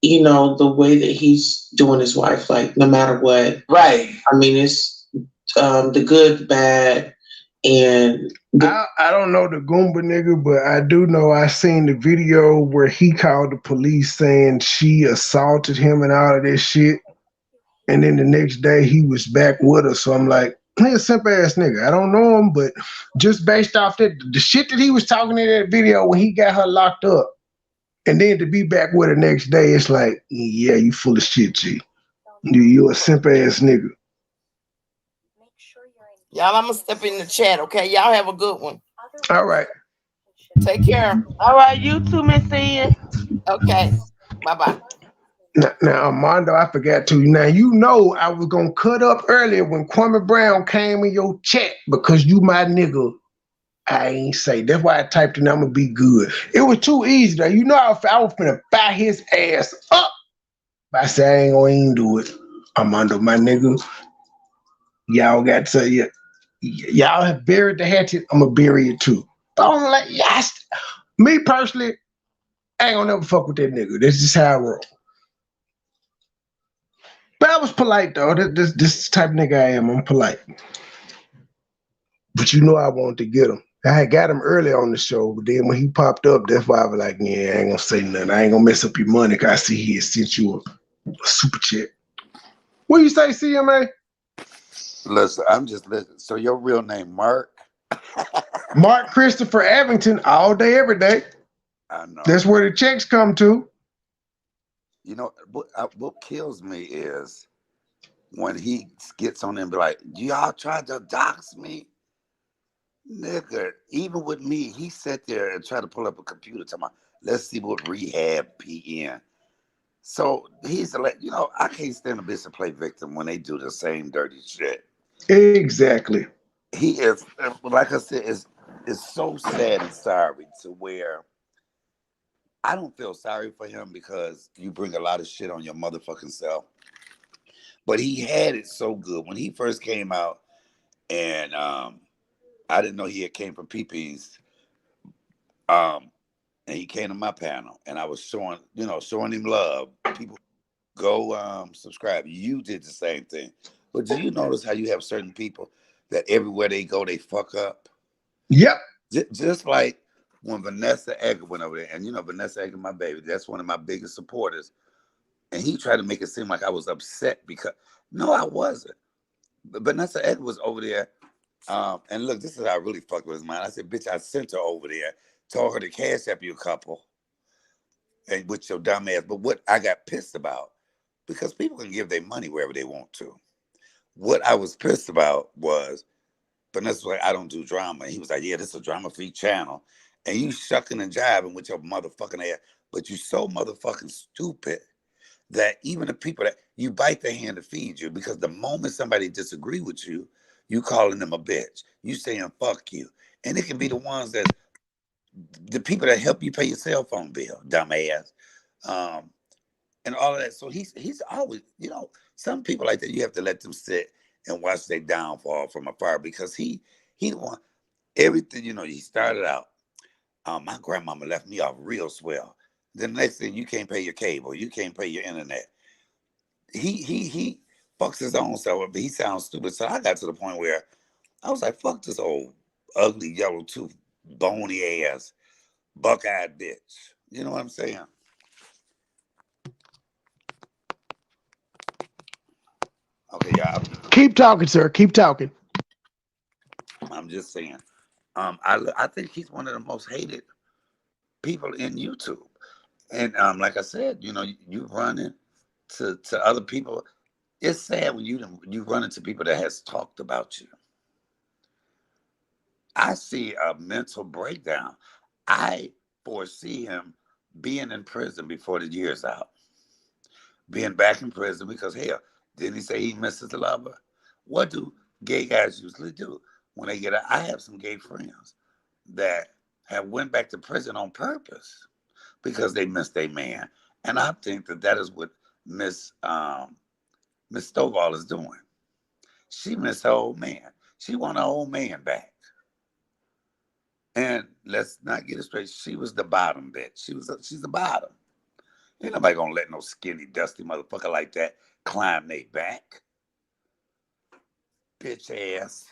S11: the way that he's doing his wife, like no matter what.
S7: Right.
S11: I mean, it's the good, the bad, and
S3: I don't know the Goomba nigga, but I do know I seen the video where he called the police saying she assaulted him and all of this shit. And then the next day he was back with her. So I'm like, he's a simp ass nigga. I don't know him, but just based off that, the shit that he was talking in that video when he got her locked up, and then to be back with her next day, it's like, yeah, you full of shit, G. You a simp ass nigga.
S13: Y'all, I'm gonna step in the chat, okay? Y'all have a good one.
S3: All right.
S13: Take care.
S4: All right, you too, Miss Ian.
S13: Okay. Bye-bye.
S3: Now, Armando, I forgot to. Now, I was going to cut up earlier when Kwame Brown came in your chat because you my nigga. I ain't say. That's why I typed in, I'm going to be good. It was too easy, though. I was finna fire his ass up. But I said, I ain't going to even do it. Armando, my nigga. Y'all got to, y'all have buried the hatchet. I'm going to bury it too. I'm like, yes. Me personally, I ain't going to never fuck with that nigga. That's just how I roll. But I was polite though. This type of nigga I am. I'm polite. But I wanted to get him. I had got him early on the show, but then when he popped up, that's why I was like, yeah, I ain't gonna say nothing. I ain't gonna mess up your money because I see he had sent you a super chat. What you say, CMA?
S8: Listen, I'm just listening. So your real name, Mark?
S3: Mark Christopher Abington all day, every day.
S8: I know.
S3: That's where the checks come to.
S8: You know what kills me is when he gets on there and be like, "Y'all tried to dox me." Nigga, even with me, he sat there and tried to pull up a computer to my, let's see what rehab PN. So he's like, you know, I can't stand a bitch to play victim when they do the same dirty shit.
S3: Exactly.
S8: He is, like I said, is so sad and sorry to where I don't feel sorry for him because you bring a lot of shit on your motherfucking self. But he had it so good when he first came out, and I didn't know he had came from PP's. And he came to my panel, and I was showing him love. People go subscribe. You did the same thing. But do you notice how you have certain people that everywhere they go, they fuck up?
S3: Yep.
S8: Just like when Vanessa Egger went over there, and you know Vanessa Egger, my baby, that's one of my biggest supporters. And he tried to make it seem like I was upset because no, I wasn't. But Vanessa Egger was over there. And look, this is how I really fucked with his mind. I said, bitch, I sent her over there, told her to cash up you a couple, and with your dumb ass. But what I got pissed about, because people can give their money wherever they want to. What I was pissed about was, Vanessa was like, I don't do drama. And he was like, yeah, this is a drama-free channel. And you shucking and jiving with your motherfucking ass. But you so motherfucking stupid that even the people that you bite their hand to feed you, because the moment somebody disagree with you, you calling them a bitch. You saying fuck you. And it can be the ones that, the people that help you pay your cell phone bill, dumbass. And all of that. So he's always, you know, some people like that, you have to let them sit and watch their downfall from afar, because he want everything, you know, he started out, my grandmama left me off real swell. Then the next thing, you can't pay your cable, you can't pay your internet. He fucks his own self up, but he sounds stupid. So I got to the point where I was like, fuck this old ugly yellow tooth, bony ass, buck-eyed bitch. You know what I'm saying? Okay, y'all.
S3: Keep talking, sir. Keep talking.
S8: I'm just saying. I think he's one of the most hated people in YouTube. And like I said, you know, you run into other people. It's sad when you run into people that has talked about you. I see a mental breakdown. I foresee him being in prison before the year's out. Being back in prison because, hell, didn't he say he misses the lover? What do gay guys usually do when they get out? I have some gay friends that have went back to prison on purpose because they missed their man. And I think that is what Miss Stovall is doing. She missed her old man. She want her old man back. And let's not get it straight. She was the bottom bitch. She's the bottom. Ain't nobody gonna let no skinny, dusty motherfucker like that climb they back. Bitch ass.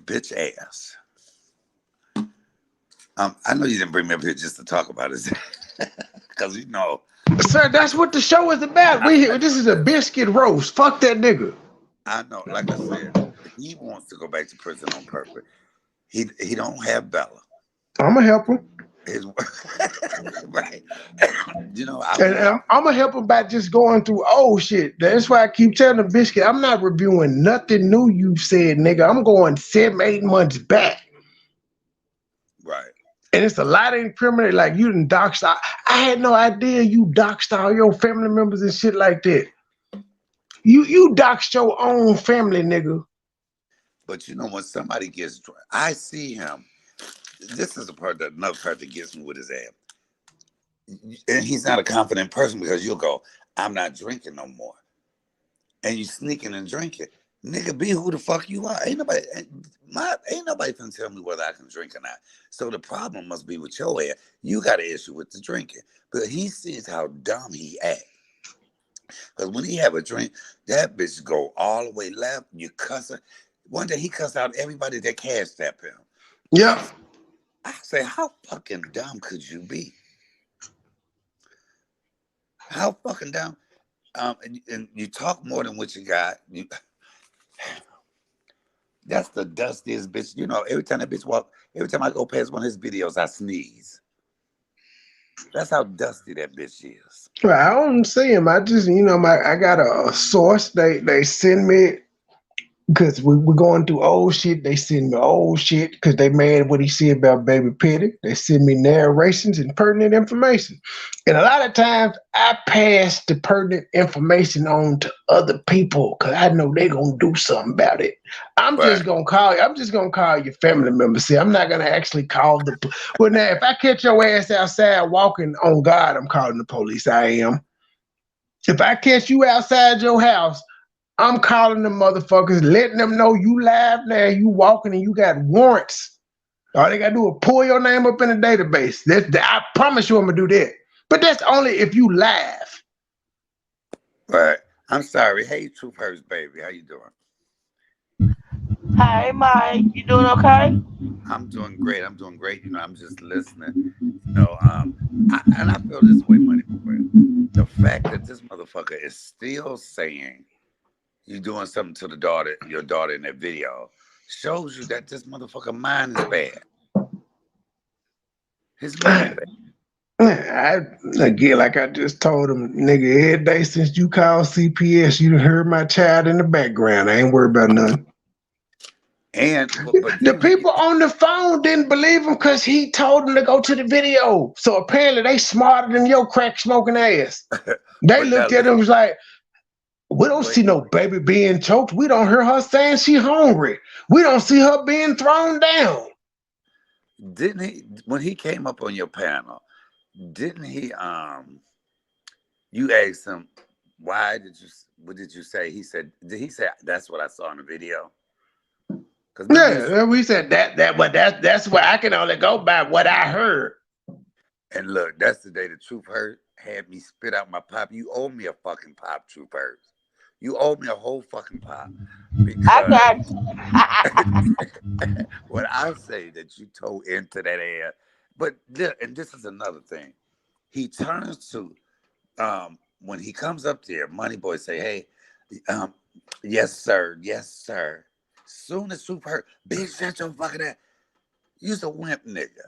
S8: Bitch ass. I know you didn't bring me up here just to talk about it, because you know.
S3: Sir, that's what the show is about. This is a biscuit roast. Fuck that nigga.
S8: I know, like I said, he wants to go back to prison on purpose. He don't have Bella.
S3: I'ma help him.
S8: Right. You know,
S3: I'm gonna help him by just going through old shit. That's why I keep telling the Biscuit, I'm not reviewing nothing new you said, nigga. I'm going 7-8 months back.
S8: Right.
S3: And it's a lot of incriminating, like you done doxed. I had no idea you doxed all your family members and shit like that. You doxed your own family, nigga.
S8: But you know, when somebody gets, I see him. This is another part that gets me with his ass. And he's not a confident person, because you'll go, I'm not drinking no more. And you sneaking and drinking. Nigga, be who the fuck you are. Ain't nobody can tell me whether I can drink or not. So the problem must be with your ass. You got an issue with the drinking. But he sees how dumb he acts. Because when he have a drink, that bitch go all the way left. You cuss her. One day he cussed out everybody that cashed that him.
S3: Yeah.
S8: I say, how fucking dumb could you be? How fucking dumb? And you talk more than what you got. That's the dustiest bitch. You know, every time that bitch walk, every time I go past one of his videos, I sneeze. That's how dusty that bitch is.
S3: Well, I don't see him. I just, I got a source. They send me because we're going through old shit. They send me old shit because they mad what he said about Baby Petty. They send me narrations and pertinent information. And a lot of times I pass the pertinent information on to other people because I know they're gonna do something about it. I'm just gonna call your family member. See, I'm not gonna actually call the well now if I catch your ass outside walking, on God, I'm calling the police. I am. If I catch you outside your house, I'm calling the motherfuckers, letting them know you live now, you walking and you got warrants. All they gotta do is pull your name up in the database. I promise you I'm gonna do that. But that's only if you live.
S8: Right. I'm sorry. Hey, Truth Hurts, baby. How you doing?
S4: Hey, Mike. You doing okay?
S8: I'm doing great. I'm doing great. You know, I'm just listening. You know, I feel this way, MoneyBoy. The fact that this motherfucker is still saying you doing something to your daughter in that video, shows you that this motherfucker mind is bad. His mind bad.
S3: Again, like I just told him, nigga, every day since you called CPS, you heard my child in the background. I ain't worried about nothing.
S8: And but
S3: the people on the phone didn't believe him because he told them to go to the video. So apparently they smarter than your crack smoking ass. They looked at him and was like, we don't see no baby being choked. We don't hear her saying she hungry. We don't see her being thrown down.
S8: Didn't he, when he came up on your panel, didn't he, you asked him, what did you say? Did he say, that's what I saw in the video?
S3: Yeah, we said that's what I can only go by what I heard.
S8: And look, that's the day the Truth Hurt had me spit out my pop. You owe me a fucking pop, Truth Hurt. You owe me a whole fucking pop. Because when I say that you toe into that air, but and this is another thing. He turns to when he comes up there, MoneyBoy say, hey, yes, sir, yes, sir. Soon as Truth Hurt, bitch, shut your fucking ass. You's a wimp nigga.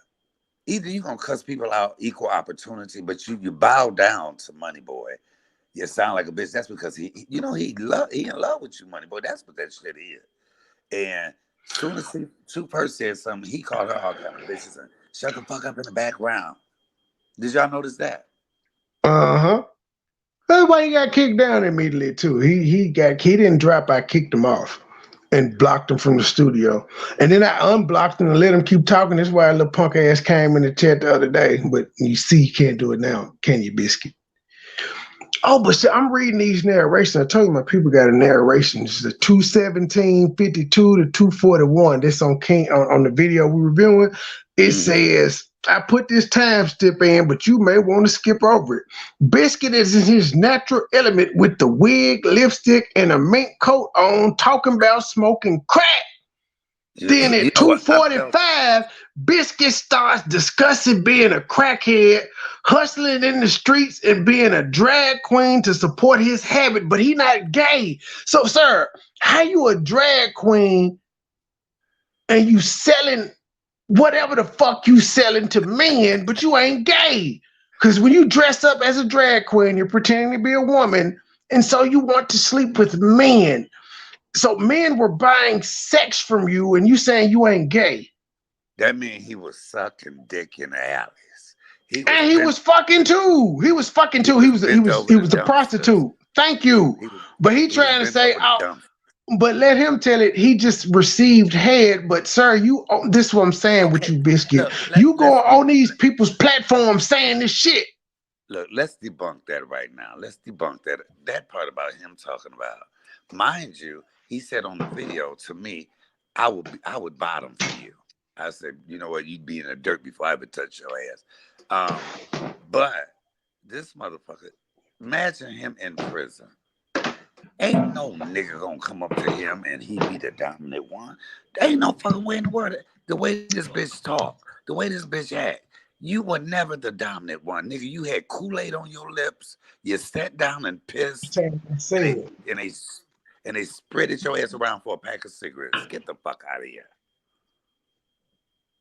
S8: Either you gonna cuss people out, equal opportunity, but you bow down to MoneyBoy. You sound like a bitch. That's because he in love with you, MoneyBoy. That's what that shit is. And soon as Truth Hurt said something, he called her all kind of bitches and shut the fuck up in the background. Did y'all notice that?
S3: Uh-huh. That's why he got kicked down immediately too. He didn't drop, I kicked him off and blocked him from the studio. And then I unblocked him and let him keep talking. That's why a little punk ass came in the chat the other day. But you see, you can't do it now, can you, Biscuit? Oh, but see, I'm reading these narrations. I told you my people got a narration. It's the 217:52 to 241. This on King on the video we're reviewing. It says, I put this time step in, but you may want to skip over it. Biscuit is in his natural element with the wig, lipstick, and a mink coat on, talking about smoking crack. Then at 2:45, Biscuit starts discussing being a crackhead, hustling in the streets, and being a drag queen to support his habit, but he not gay. So, sir, how you a drag queen and you selling whatever the fuck you selling to men, but you ain't gay? Because when you dress up as a drag queen, you're pretending to be a woman, and so you want to sleep with men. So men were buying sex from you, and you saying you ain't gay.
S8: That means he was sucking dick in the alleys.
S3: He was fucking too. He was fucking too. He was a prostitute. Thank you. But he trying to say, but let him tell it. He just received head. But sir, this is what I'm saying with you, Biscuit. You go on these people's platforms saying this shit.
S8: Look, let's debunk that right now. Let's debunk that part about him talking about. Mind you, he said on the video to me, I would bottom for you. I said, you know what, you'd be in the dirt before I ever touch your ass. But this motherfucker, imagine him in prison. Ain't no nigga gonna come up to him and he be the dominant one. There ain't no fucking way in the world. The way this bitch talk, the way this bitch act, you were never the dominant one, nigga. You had Kool-Aid on your lips. You sat down and pissed, and and they spreaded your ass around for a pack of cigarettes. Get the fuck out of here.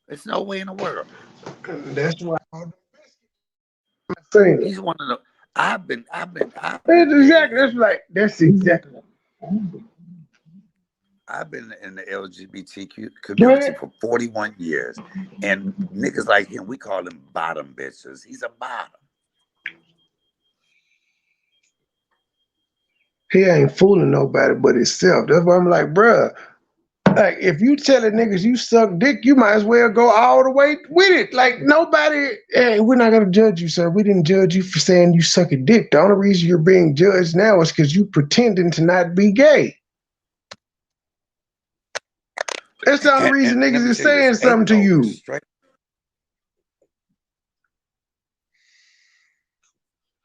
S8: There's no way in the world.
S3: That's why I'm saying
S8: He's one of the. I've been.
S3: That's exactly. That's exactly.
S8: I've been in the LGBTQ community for 41 years, and niggas like him, we call them bottom bitches. He's a bottom.
S3: He ain't fooling nobody but himself. That's why I'm like, bruh, like if you telling niggas you suck dick, you might as well go all the way with it. Like nobody, hey, we're not gonna judge you, sir. We didn't judge you for saying you suck a dick. The only reason you're being judged now is because you pretending to not be gay. That's the only reason niggas is saying something to you.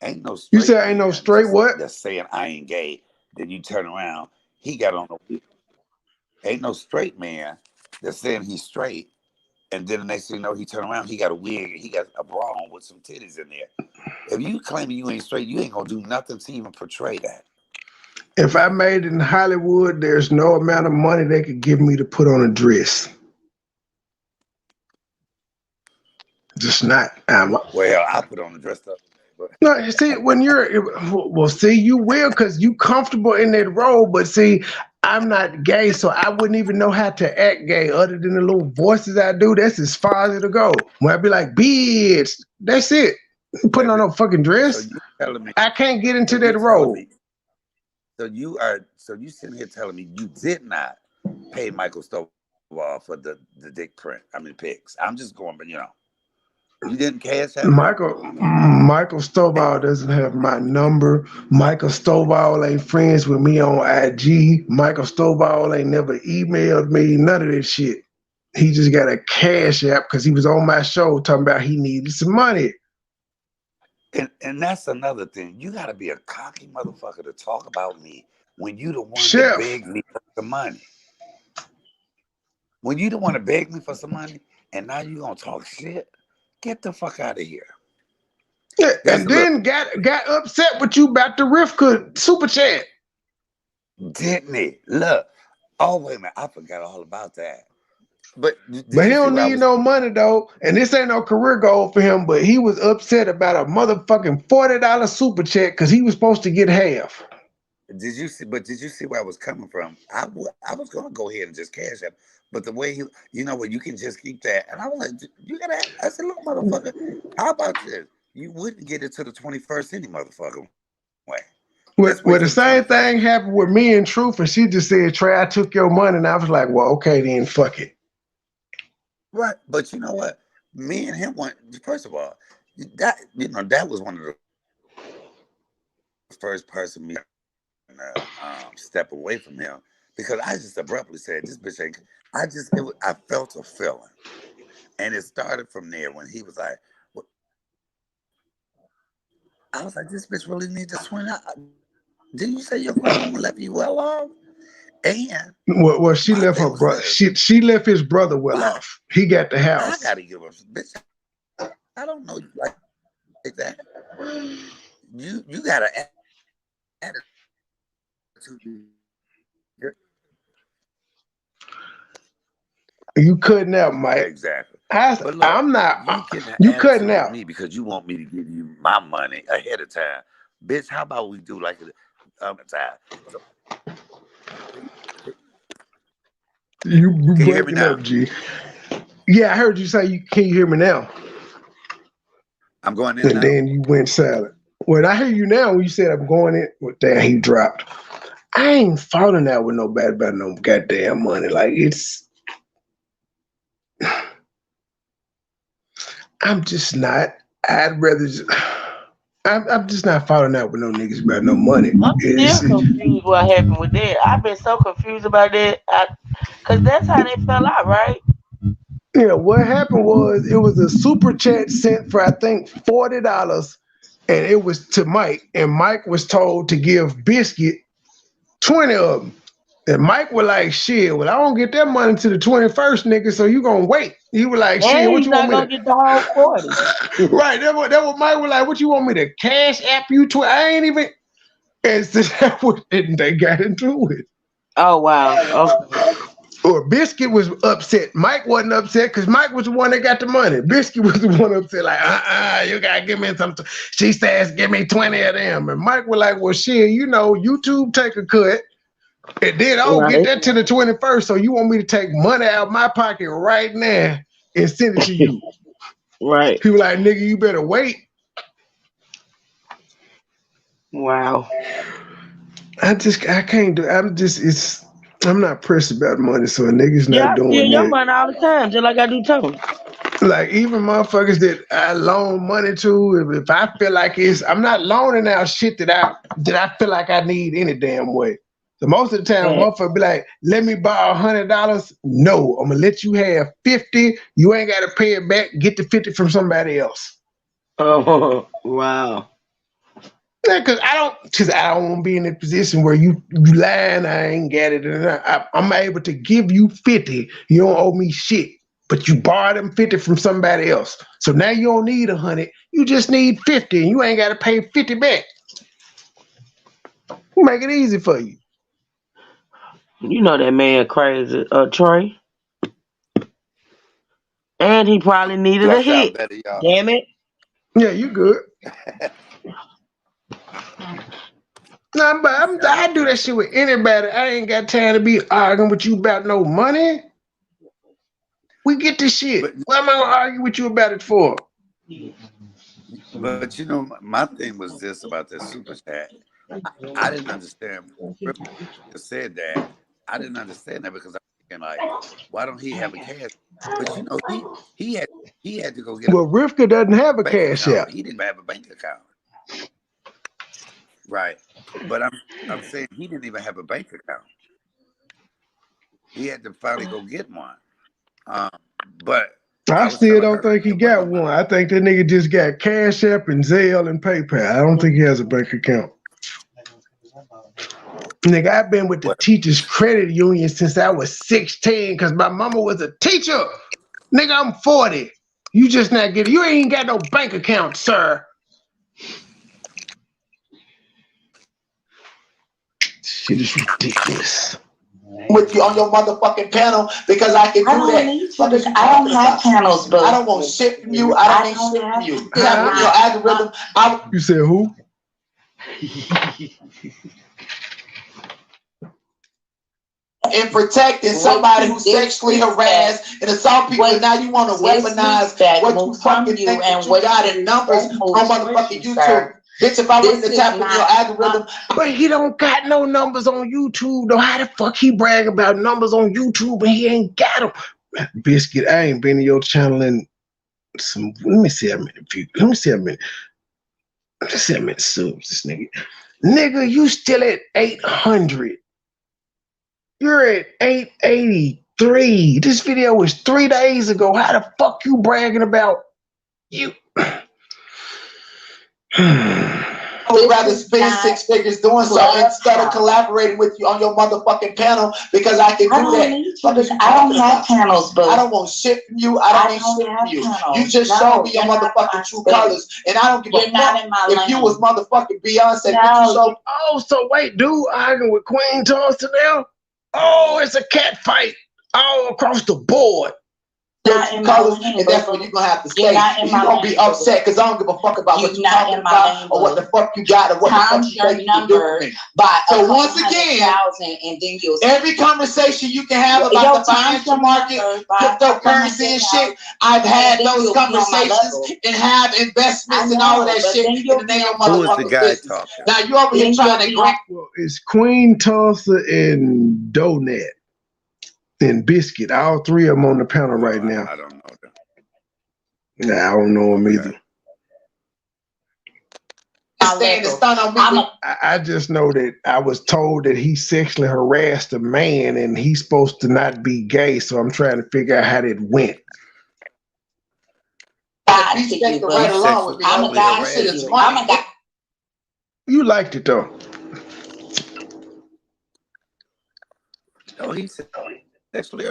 S8: Ain't no straight.
S3: You say ain't no straight what?
S8: That's saying I ain't gay. Then you turn around, he got on the. Ain't no straight man that's saying he's straight, and then the next thing you know, he turn around, he got a wig, he got a bra on with some titties in there. If you claiming you ain't straight, you ain't gonna do nothing to even portray that.
S3: If I made it in Hollywood, there's no amount of money they could give me to put on a dress. Just not.
S8: Well, I put on a dress up. But.
S3: No, see, when you will because you comfortable in that role. But see, I'm not gay, so I wouldn't even know how to act gay other than the little voices I do. That's as far as it'll go. When I be like, bitch, that's it. Putting on no fucking dress.
S8: So you telling me,
S3: I can't get into that role.
S8: So you sitting here telling me you did not pay Michael Stovall for the dick print. I mean pics. I'm just going, but you didn't cash out.
S3: Michael Stovall doesn't have my number. Michael Stovall ain't friends with me on IG. Michael Stovall ain't never emailed me. None of that shit. He just got a cash app because he was on my show talking about he needed some money.
S8: And that's another thing. You gotta be a cocky motherfucker to talk about me when you the one that begged me for some money. When you the one to beg me for some money, and now you gonna talk shit, get the fuck out of here.
S3: Yeah, and then got upset with you about the Rivka super chat.
S8: Didn't he? Look. Oh wait a minute, I forgot all about that. But he
S3: don't need no money though, and this ain't no career goal for him. But he was upset about a motherfucking $40 super check because he was supposed to get half.
S8: Did you see? But did you see where I was coming from? I was gonna go ahead and just cash him, but the way you know what, you can just keep that. And I was like, you gotta. I said, look, motherfucker, how about this? You wouldn't get it to the 21st any motherfucker way.
S3: Well, the same thing happened with me and Truth, and she just said, Trey, I took your money, and I was like, well, okay, then fuck it.
S8: Right, but you know what? Me and him went. First of all, that was one of the first person me step away from him because I just abruptly said, "This bitch ain't." I felt a feeling, and it started from there when he was like, I was like, "This bitch really needs to swing out." Didn't you say your grandmama left you well off? And
S3: well, she left her brother. She left his brother well off. He got the house.
S8: I gotta give her, bitch. I don't know you like that. You gotta attitude.
S3: You cutting out, Mike.
S8: Exactly.
S3: Look, I'm not. You cutting out
S8: me because you want me to give you my money ahead of time, bitch. How about we do like time?
S3: You breaking up, G. Yeah, I heard you say can you hear me now?
S8: I'm going in
S3: and
S8: now.
S3: Then you went silent. Well, I hear you now when you said I'm going in. Well, damn, he dropped. I ain't falling out with nobody about no goddamn money. Like I'm just not. I'd rather I'm just not falling out with no niggas about no money.
S4: I'm still confused what happened with that. I've been so confused about that. Because that's how they fell out, right?
S3: Yeah, what happened was it was a super chat sent for I think $40, and it was to Mike, and Mike was told to give Biscuit 20 of them. And Mike was like, shit, well, I don't get that money to the 21st, nigga, so you gonna wait. He was like, shit, what you want me to
S4: get the whole 40.
S3: Right, that what Mike was like, what you want me to cash app you to? I ain't even. And so and they got into it.
S4: Oh wow. Okay.
S3: Or Biscuit was upset. Mike wasn't upset because Mike was the one that got the money. Biscuit was the one upset, like, you gotta give me something. She says, give me 20 of them. And Mike was like, well, shit, you know, YouTube take a cut. And then I'll get that to the 21st. So you want me to take money out of my pocket right now and send it to you.
S4: Right.
S3: People like, nigga, you better wait.
S4: Wow.
S3: I can't do I'm not pressed about money, so a nigga's not doing
S4: I steal your
S3: that.
S4: money all the time, just like I do too.
S3: Like even motherfuckers that I loan money to, if I feel like I'm not loaning out shit that I feel like I need any damn way. So most of the time, motherfucker be like, let me borrow $100. No, I'm gonna let you have 50. You ain't gotta pay it back. Get the 50 from somebody else.
S4: Oh wow.
S3: Yeah, cause I don't want to be in a position where you lying. I ain't got it. And I'm able to give you 50. You don't owe me shit, but you borrowed them 50 from somebody else. So now you don't need 100. You just need 50, and you ain't got to pay 50 back. Make it easy for you.
S4: You know that man crazy, Trey. And he probably needed a hit. Damn it.
S3: Yeah, you good. Nah, but I do that shit with anybody. I ain't got time to be arguing with you about no money. We get this shit. What am I gonna argue with you about it for?
S8: But you know, my thing was this about that super chat. I didn't understand. Rip said that. I didn't understand that because I'm thinking like, why don't he have a cash? But you know, he had to go get.
S3: Well, Rivka doesn't have a cash app.
S8: He didn't have a bank account. Right, but I'm saying he didn't even have a bank account. He had to finally go get one. But
S3: I still don't think he got one. I think that nigga just got Cash App and Zelle and PayPal. I don't think he has a bank account. Nigga, I've been with the Teachers Credit Union since I was 16 because my mama was a teacher. Nigga, I'm 40. You just not getting, you ain't got no bank account, sir. Shit is ridiculous.
S7: With you on your motherfucking panel because I can do that.
S14: I don't have panels, but
S7: I don't want shit from you. I don't need shit from you. Tap with your algorithm.
S3: You said who?
S7: And protecting somebody who sexually harassed and assault people. And now you want to weaponize what you fucking think and what you got in numbers on motherfucking YouTube. Bitch, if I was to tap in your algorithm.
S3: But he don't got no numbers on YouTube, though. How the fuck he brag about numbers on YouTube and he ain't got them? Biscuit, I ain't been to your channel in some. Let me see how many views. Let me see how many subs this nigga. Nigga, you still at 800. You're at 883. This video was 3 days ago. How the fuck you bragging about you?
S7: I would rather spend 6 figures doing something instead of collaborating with you on your motherfucking panel because I can do that.
S14: I don't have panels, but
S7: I don't want shit from you. I don't need shit from you. You just showed me your motherfucking true colors, and I don't give a fuck if you was motherfucking Beyonce.
S3: Oh, so wait, dude arguing with Queen Tulsa now? Oh, it's a cat fight all across the board.
S7: Colors, and that's what you're gonna have to say. You're gonna be upset because I don't give a fuck about what you're talking about or what the fuck you got or what the fuck you think you do. So once again, every conversation you can have about the financial market, cryptocurrency and shit, I've had those conversations and have investments and all of that shit in the name of motherfucking business. Now you over here trying to grant.
S3: Well, it's Queen Tulsa and Donut. And Biscuit, all three of them on the panel right now.
S8: I don't know them.
S3: Nah, I don't know them either. I just know that I was told that he sexually harassed a man and he's supposed to not be gay, so I'm trying to figure out how that went. You liked it though.
S8: Oh, he said sexually.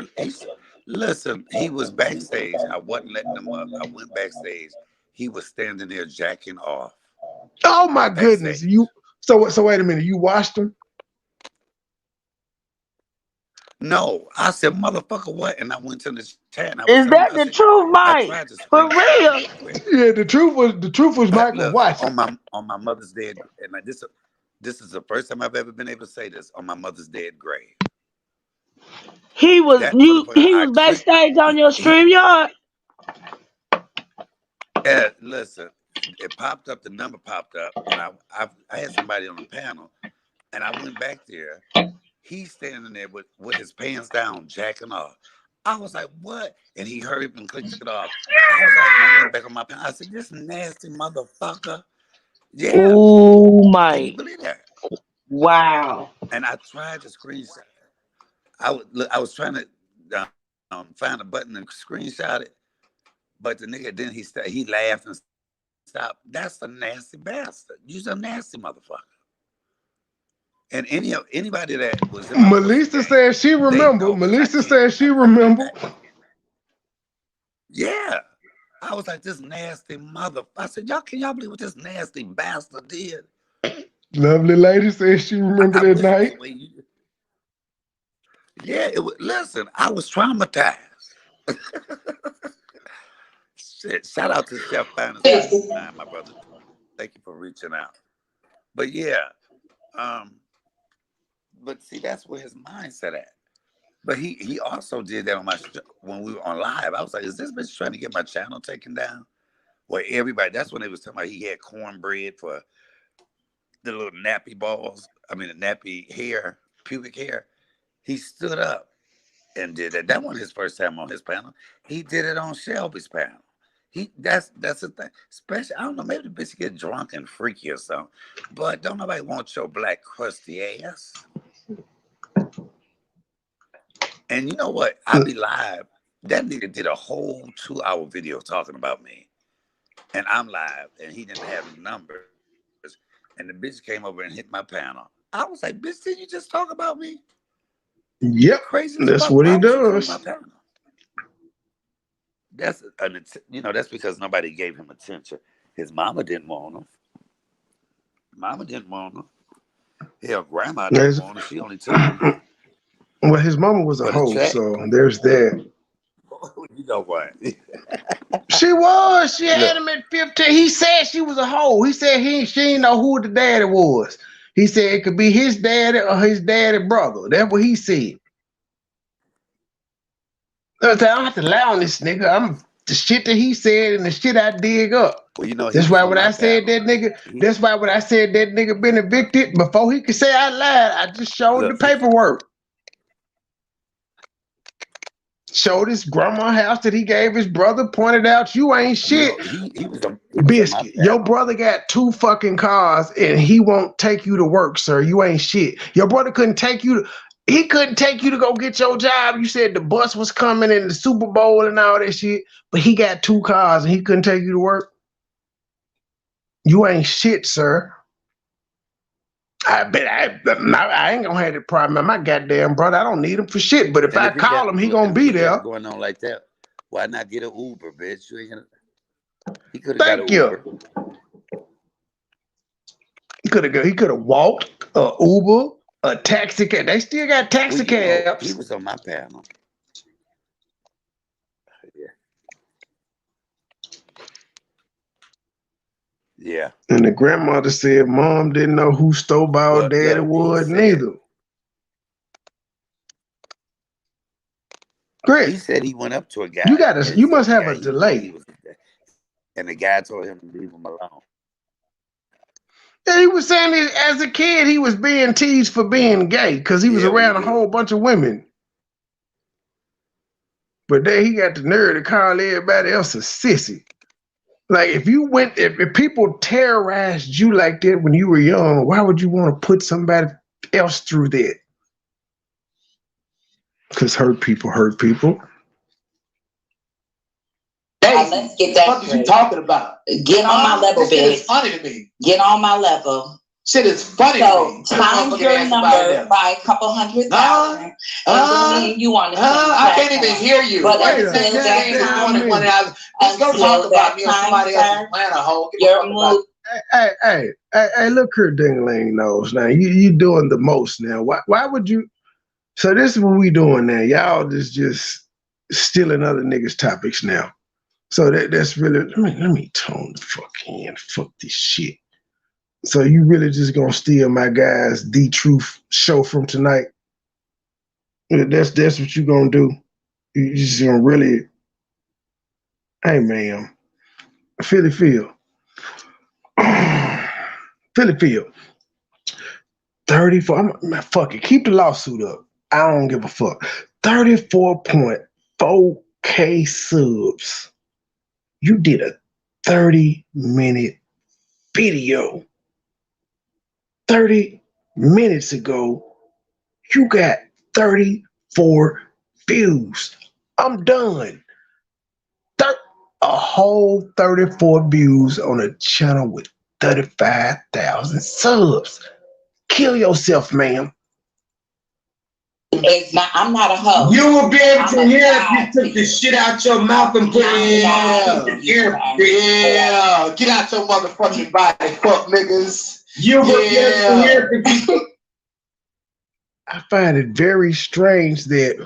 S8: Listen, he was backstage. I wasn't letting him up. I went backstage. He was standing there jacking off.
S3: Oh my goodness! So wait a minute. You watched him?
S8: No, I said, motherfucker, what? And I went to the chat and I was
S4: Is
S8: telling him,
S4: that
S8: I
S4: the
S8: said,
S4: truth,
S8: I
S4: Mike?
S8: tried to
S4: For
S8: screenshot
S4: real?
S8: real quick.
S3: Yeah, the truth was Mike was
S8: Look,
S3: watching.
S8: on my mother's dead, and this is the first time I've ever been able to say this, on my mother's dead grave.
S4: He was backstage on your StreamYard.
S8: Yeah, listen, it popped up, the number popped up, and I had somebody on the panel, and I went back there. He's standing there with his pants down, jacking off. I was like, what? And he hurried and clicked it off. I was like, and I went back on my panel. I said, this nasty motherfucker. Yeah.
S4: Oh my.
S8: Can you believe that?
S4: Wow.
S8: And I tried to screenshot it. I was trying to find a button and screenshot it, but the nigga, then he laughed and stopped. That's a nasty bastard. You're a nasty motherfucker. And anybody that was in my
S3: Melissa said she remember. Melissa said she remember.
S8: Yeah. I was like, this nasty motherfucker. I said, can y'all believe what this nasty bastard did?
S3: Lovely lady said she remember that night.
S8: Yeah, listen, I was traumatized. Shit, shout out to Chef Finest, my brother. Thank you for reaching out. But yeah, but see, that's where his mindset at. But he also did that on when we were on live. I was like, is this bitch trying to get my channel taken down? Where everybody, that's when they was talking about he had cornbread for the little nappy balls. I mean, the nappy hair, pubic hair. He stood up and did that. That wasn't his first time on his panel. He did it on Shelby's panel. That's the thing. Especially, I don't know, maybe the bitch get drunk and freaky or something. But don't nobody want your black crusty ass. And you know what? I be live. That nigga did a whole 2-hour video talking about me. And I'm live, and he didn't have the numbers. And the bitch came over and hit my panel. I was like, bitch, did you just talk about me?
S3: Yep,
S8: crazy.
S3: That's what he does.
S8: That's that's because nobody gave him attention. His mama didn't want him. Mama didn't want him. Hell, grandma didn't want him. She only took him.
S3: Well, his mama was a hoe, so there's that.
S8: You know what?
S3: She was. She had him at 15. He said she was a hoe. He said she didn't know who the daddy was. He said it could be his daddy or his daddy brother. That's what he said. I don't have to lie on this nigga. I'm the shit that he said and the shit I dig up.
S8: Well, you know,
S3: that's why when I said that nigga, that's why when I said that nigga been evicted, before he could say I lied, I just showed the paperwork. Showed his grandma house that he gave his brother, pointed out you ain't shit.
S8: He was
S3: Biscuit, your brother got 2 fucking cars and he won't take you to work, sir. You ain't shit. Your brother couldn't take you to He couldn't take you to go get your job. You said the bus was coming and the Super Bowl and all that shit, but he got 2 cars and he couldn't take you to work. You ain't shit, sir. I bet I ain't gonna have that problem. My goddamn brother, I don't need him for shit. But if I call him, he gonna be there.
S8: Going on like that, why not get an Uber, bitch? You ain't gonna. He could have got an Uber. He could have
S3: walked Uber. A taxi cab. They still got taxi cabs.
S8: He was on my panel. Yeah.
S3: And the grandmother said mom didn't know who Stowball daddy was neither. Great.
S8: He said he went up to a guy.
S3: You must have a delay.
S8: And the guy told him to leave him alone.
S3: Yeah, he was saying that as a kid he was being teased for being gay because he was around a whole bunch of women. But then he got the nerve to call everybody else a sissy. Like if people terrorized you like that when you were young, why would you want to put somebody else through that? Because hurt people hurt people.
S14: Hey, let's get that.
S7: What are you talking about?
S14: Get on my level,
S7: this shit
S14: bitch.
S7: is funny to me.
S14: Get on my level.
S7: Shit is funny to me.
S14: Times your number by a couple 100,000. You want to
S7: I can't even hear you.
S14: But
S7: let's go talk about me or somebody else's plan a hole.
S14: Your move.
S3: Hey, look here, Ding-a-ling nose. Now you doing the most now. Why would you? So this is what we doing now. Y'all just stealing other niggas' topics now. So that's really let me tone the fuck in. Fuck this shit. So you really just gonna steal my guy's The Truth show from tonight? That's what you gonna do. You just gonna really? Hey, ma'am, Philly Field. Philly Field. 34. Fuck it. Keep the lawsuit up. I don't give a fuck. 34.4K subs. You did a 30-minute video. 30 minutes ago, you got 34 views. I'm done. A whole 34 views on a channel with 35,000 subs. Kill yourself, ma'am.
S14: It's not. I'm not a hoe.
S6: You will be able to hear if you took the shit out your mouth and put it in your ear.
S7: Yeah, get out your motherfucking body, fuck niggas.
S6: You will be able to hear if you.
S3: I find it very strange that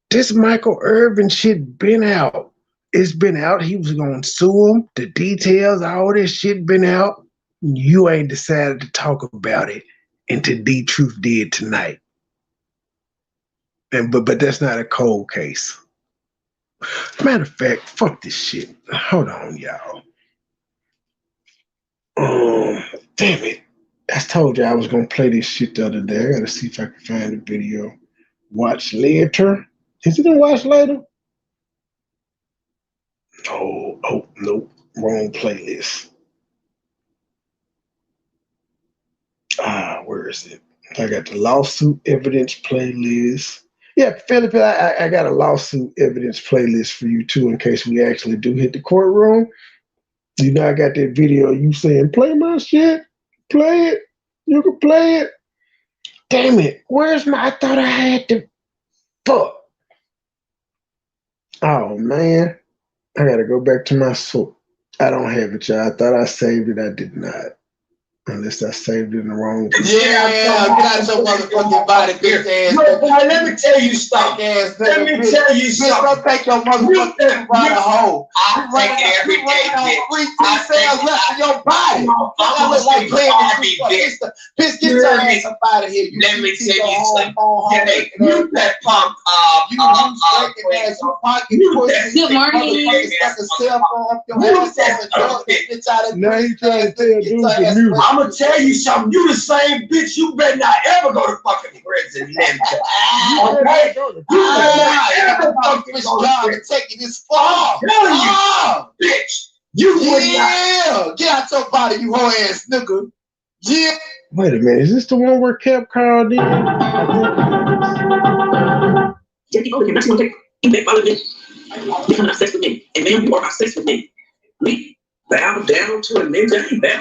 S3: this Michael Irvin shit been out. It's been out. He was gonna sue him. The details, all this shit been out. You ain't decided to talk about it until The Truth did tonight. And but that's not a cold case. Matter of fact, fuck this shit. Hold on, y'all. Damn it. I told you I was gonna play this shit the other day. I gotta see if I can find the video. Watch later. Is it in watch later? Oh, nope. Wrong playlist. Where is it? I got the lawsuit evidence playlist. Yeah, Philip, I got a lawsuit evidence playlist for you too, in case we actually do hit the courtroom. You know, I got that video of you saying, play my shit, play it, you can play it. Damn it, where's my, I thought I had the, fuck. Oh man, I gotta go back to my source. I don't have it, y'all. I thought I saved it, I did not. Unless I saved it in the wrong.
S7: Yeah, get out your motherfucking body, bitch ass.
S6: No, boy, let me tell you something. Let me tell you something.
S7: Don't take your motherfucking right a hole.
S6: I take it every day, bitch.
S7: Free cells left in your body. I look like playing this bitch. Get your ass up out of here.
S6: Let me tell you something. You that punk.
S7: You drinking ass. You pocket pussy.
S12: Good morning.
S7: Stuck a cell phone up your ass.
S3: Now he trying to tell dudes the music.
S6: I'm gonna tell you something. You the same bitch. You better not ever go to fucking prison. Okay? You better not ever fucking go to prison.
S7: Taking this far.
S6: Bitch. You would not.
S7: Get out your body, you whole ass nigga. Yeah.
S3: Wait a minute. Is this the one where Cap called in?
S15: You cannot have sex with me. And then you are have sex with me. We bow down to a ninja and bow.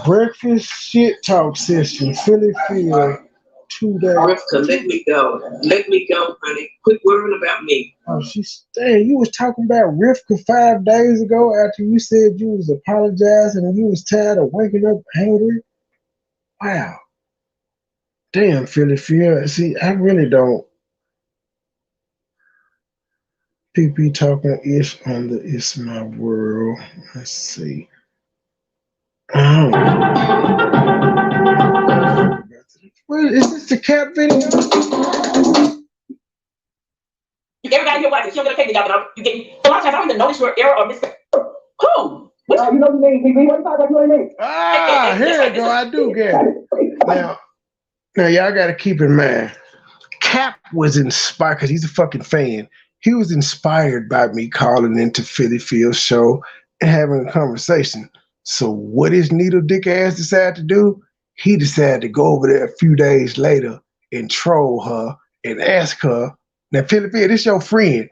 S3: Breakfast shit talk session, Philly Field, 2 days.
S15: Rivka, let me go. Let me go, honey. Quit worrying about me.
S3: Oh, she's staying. You was talking about Rivka 5 days ago after you said you was apologizing and you was tired of waking up angry. Wow. Damn, Philly Field. See, I really don't. PP talking ish on the It's My World. Let's see. Oh. Well, is this the Cap video?
S15: Everybody here watching, you're gonna take the job, and you get a lot of times I don't even notice your error or mistake. Who?
S3: You know your name, what about your name? Here you go. I do get it. Now y'all gotta keep in mind, Cap was inspired because he's a fucking fan. He was inspired by me calling into Philly Field's show and having a conversation. So what his needle dick ass decided to do? He decided to go over there a few days later and troll her and ask her, now Philly Field, this your friend.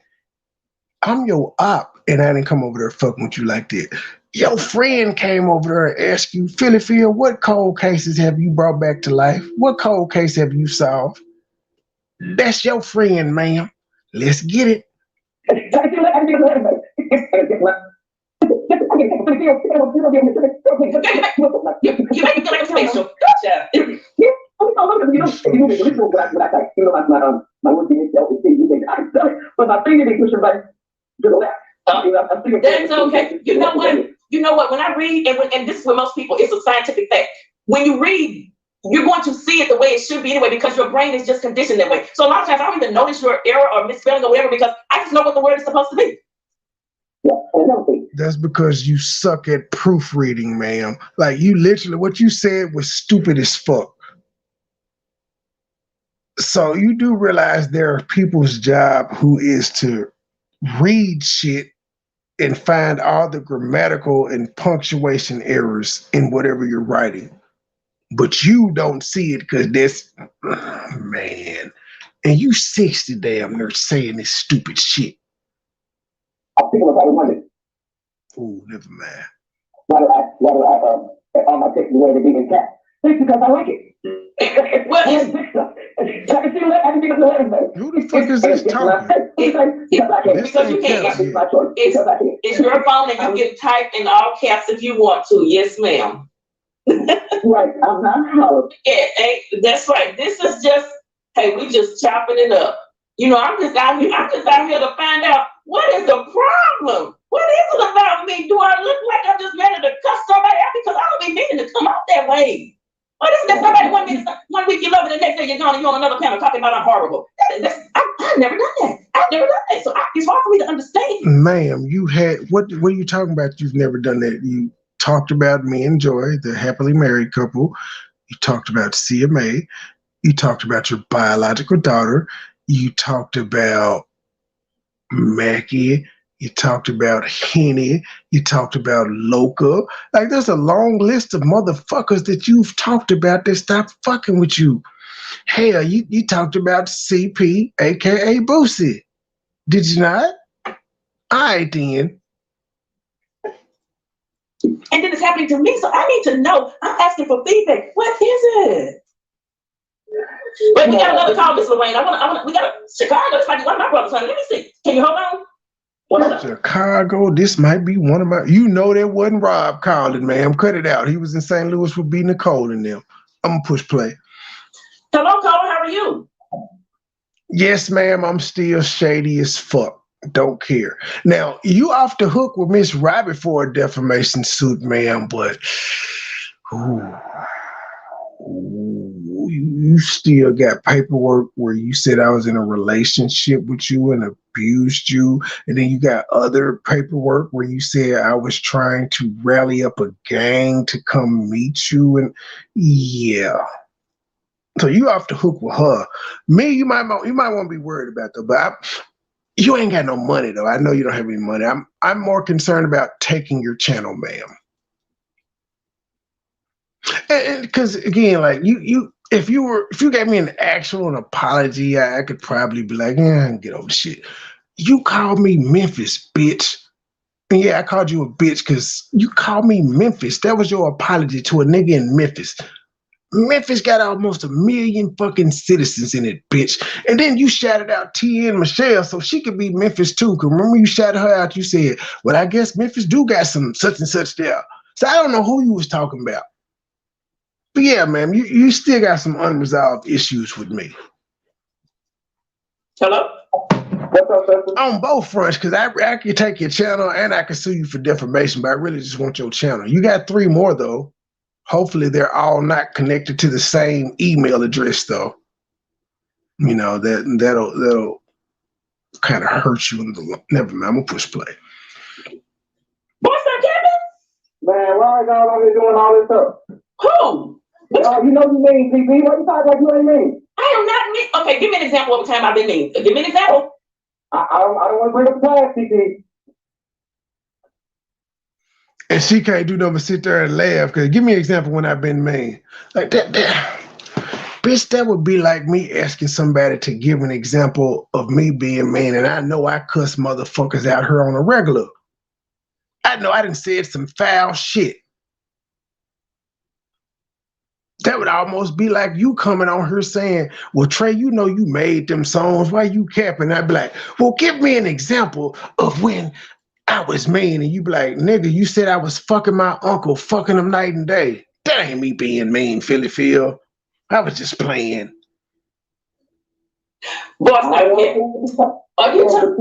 S3: I'm your op, and I didn't come over there fucking with you like that. Your friend came over there and asked you, Philly Field, what cold cases have you brought back to life? What cold case have you solved? That's your friend, ma'am. Let's get it.
S15: special. That's okay. You know what? You know what? When I read, and this is with most people, it's a scientific fact. When you read, you're going to see it the way it should be anyway, because your brain is just conditioned that way. So a lot of times I don't even notice your error or misspelling or whatever, because I just know what the word is supposed to be.
S3: That's because you suck at proofreading, ma'am. Like, you literally, what you said was stupid as fuck. So you do realize there are people's job who is to read shit and find all the grammatical and punctuation errors in whatever you're writing. But you don't see it because that's, man. And you 60 damn near saying this stupid shit. Oh, never mind.
S15: Why do I all my text away to be in cat? It's because I like it.
S3: Who the fuck is this talking?
S15: Because you can't. It's your phone and you can type in all caps if you want to. Yes, ma'am. Right, I'm not hollering. That's right. This is just, hey, we just chopping it up. You know, I'm just out here to find out what is the problem. What is it about me? Do I look like I'm just ready to cuss somebody out? Because I don't be meaning to come out that way. What is that? Somebody 1 week you love it, the next day you're gone and you're on another panel talking about I'm horrible. I've never done that. I've never done that. So it's hard for me to understand.
S3: Ma'am, you had, what are you talking about? You've never done that. You talked about me and Joy, the happily married couple. You talked about CMA. You talked about your biological daughter. You talked about Mackie. You talked about Henny. You talked about Loca. Like, there's a long list of motherfuckers that you've talked about that stopped fucking with you. Hell, you talked about CP, aka Boosie. Did you not? All right, then.
S15: And then it's happening to me, so I need to know. I'm asking for feedback. What is it? Wait, we got another call, Miss Lorraine. We got a Chicago. This might be one of my brothers, honey. Let me see. Can you hold on?
S3: Chicago, this might be one of my, you know, that wasn't Rob calling, ma'am. Cut it out. He was in St. Louis for beating Nicole and them. I'm gonna push play.
S15: Hello, caller. How are you?
S3: Yes, ma'am. I'm still shady as fuck. Don't care. Now, you off the hook with Miss Robbie for a defamation suit, ma'am, but you still got paperwork where you said I was in a relationship with you and abused you, and then you got other paperwork where you said I was trying to rally up a gang to come meet you, and yeah. So you off the hook with her. Me, you might want to be worried about though, but you ain't got no money though. I know you don't have any money. I'm more concerned about taking your channel, ma'am. And because again, like if you gave me an actual apology, I could probably be like, yeah, I can get over the shit. You called me Memphis, bitch. And yeah, I called you a bitch because you called me Memphis. That was your apology to a nigga in Memphis. Memphis got almost 1 million fucking citizens in it, bitch. And then you shouted out T.N. Michelle so she could be Memphis too. Because remember you shouted her out, you said, well, I guess Memphis do got some such and such there. So I don't know who you was talking about. But yeah, man, you still got some unresolved issues with me.
S15: Hello?
S3: On both fronts, because I can take your channel and I can sue you for defamation, but I really just want your channel. You got 3 more, though. Hopefully they're all not connected to the same email address, though. You know, that'll kind of hurt you in the, never mind, I'm gonna push play.
S15: What's that, Kevin? Man, why are y'all out here doing all this stuff? Who? You know you mean, PP. What you talking like you ain't mean? I am not mean. Okay, give me an example of a time I've been mean. Give me an example. I don't want to bring up the past, PP.
S3: And she can't do nothing but sit there and laugh. Because give me an example when I've been mean. Like that. Bitch, that would be like me asking somebody to give an example of me being mean. And I know I cuss motherfuckers out here on a regular. I know I done said some foul shit. That would almost be like you coming on here saying, well, Trey, you know you made them songs. Why you capping? I'd be like, well, give me an example of when I was mean, and you be like, nigga, you said I was fucking my uncle, fucking him night and day. That ain't me being mean, Philly Phil. I was just playing.
S15: Boss, are you talking?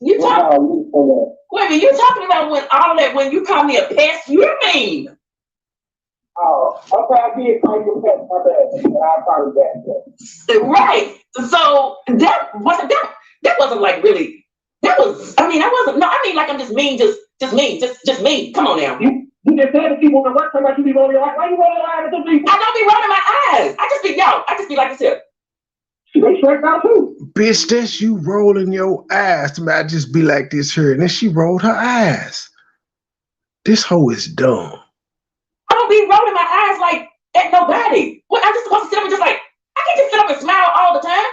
S15: Wait a minute, you talking about when all that when you call me a pest? You're mean. Oh, okay, I did call you a pest, my bad. I apologize. Right. So that wasn't like really. That was. I mean, I wasn't. No, I mean like I'm just mean, just mean. Come on now. You just said if you want to work so much, you be rolling your eyes. Why you rolling your eyes at them people? I don't be rolling my eyes. I just be like this here. They straight out too.
S3: Bitch, that's you rolling your eyes. I just be like this here, and then she rolled her eyes. This hoe is dumb.
S15: I don't be rolling my eyes like at nobody. What? I just supposed to sit up and just like I can't just sit up and smile all the time.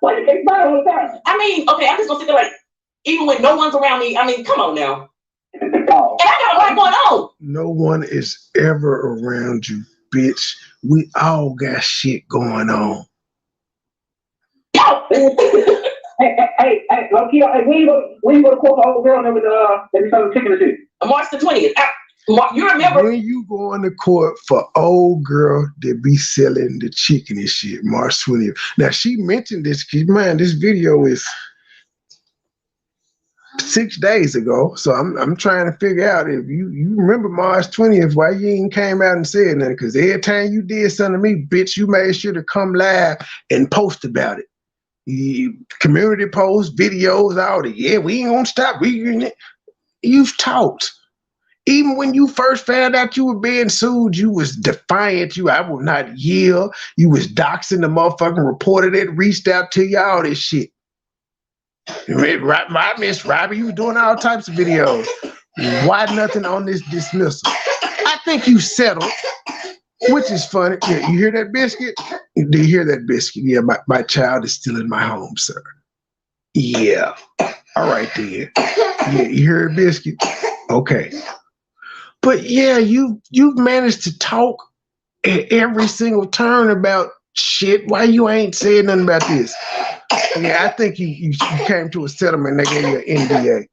S15: Why you can't smile all the time? I mean, okay, I'm just gonna sit there like even when no one's around me. I mean, come on now. And I got a lot going on.
S3: No one is ever around you, bitch. We all got shit going on.
S15: Hey, Loki, when you go to court for old girl that we started chicken and shit? March the 20th. You remember
S3: when you going to court for old girl that be selling the chicken and shit, March 20th. Now she mentioned this, keep in mind this video is 6 days ago. So I'm trying to figure out if you remember March 20th, why you ain't came out and said nothing. Because every time you did something to me, bitch, you made sure to come live and post about it. Community posts, videos, all that. Yeah, we ain't gonna stop. You've talked. Even when you first found out you were being sued, you was defiant. I will not yield. You was doxing the motherfucking reporter that reached out to you, all this shit. Right, Miss Robbie, you was doing all types of videos. Why nothing on this dismissal? I think you settled, which is funny. Yeah, you hear that, Biscuit? Do you hear that, Biscuit? Yeah, my child is still in my home, sir. Yeah. All right, then. Yeah, you hear it, Biscuit? Okay. But yeah, you've managed to talk at every single turn about shit. Why you ain't saying nothing about this? Yeah, I think you came to a settlement. They gave you an NDA.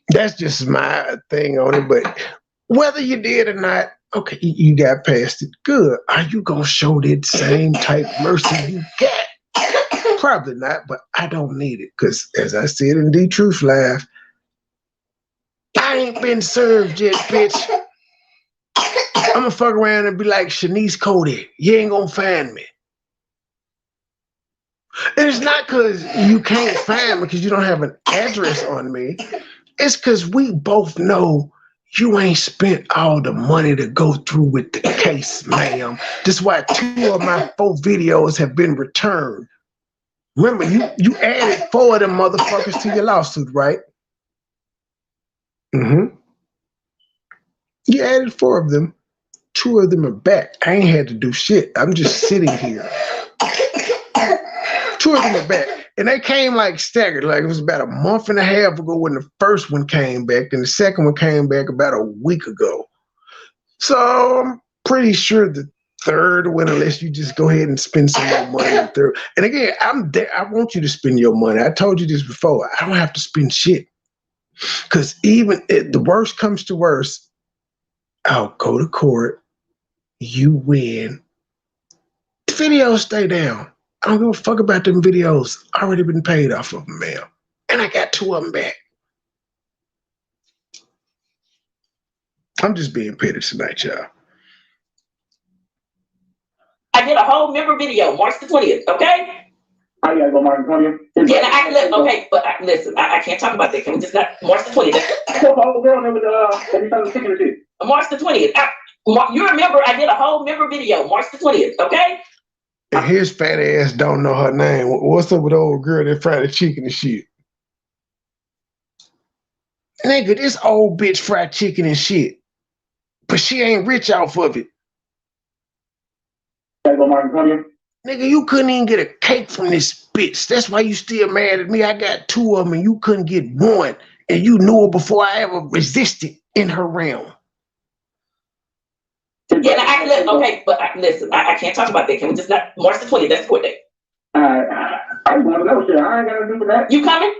S3: That's just my thing on it. But whether you did or not, okay, you got past it. Good. Are you gonna show that same type mercy you got? Probably not, but I don't need it. Because as I said in D Truth Live, I ain't been served yet, bitch. I'm gonna fuck around and be like Shanice Cody. You ain't gonna find me. And it's not because you can't find me because you don't have an address on me. It's because we both know you ain't spent all the money to go through with the case, ma'am. That's why 2 of my 4 videos have been returned. Remember, you added 4 of them motherfuckers to your lawsuit, right? Mm-hmm. You added 4 of them. 2 of them are back. I ain't had to do shit. I'm just sitting here. 2 of them are back. And they came like staggered. Like it was about a month and a half ago when the first one came back. And the second one came back about a week ago. So I'm pretty sure the third one, unless you just go ahead and spend some more money on the third. And again, I'm there. I want you to spend your money. I told you this before. I don't have to spend shit. Because even if the worst comes to worst, I'll go to court. You win. The videos stay down. I don't give a fuck about them videos. I already been paid off of them, ma'am. And I got 2 of them back. I'm just being petty tonight, y'all.
S15: I did a whole member video, March the 20th, okay? I gotta go March the 20th. Yeah, okay, but listen, I can't talk about that. Can we just not March the 20th? March the 20th. You remember I did a whole member video, March the 20th, okay?
S3: And his fat ass don't know her name. What's up with the old girl that fried the chicken and shit? Nigga, this old bitch fried chicken and shit. But she ain't rich off of it. Nigga, you couldn't even get a cake from this bitch. That's why you still mad at me. I got 2 of them and you couldn't get 1. And you knew her before I ever resisted in her realm.
S15: Yeah, okay, but listen, I can't talk about that. Can we just not March the 20th? That's court date.
S1: I just want to know shit. I ain't got to do with that.
S15: You coming?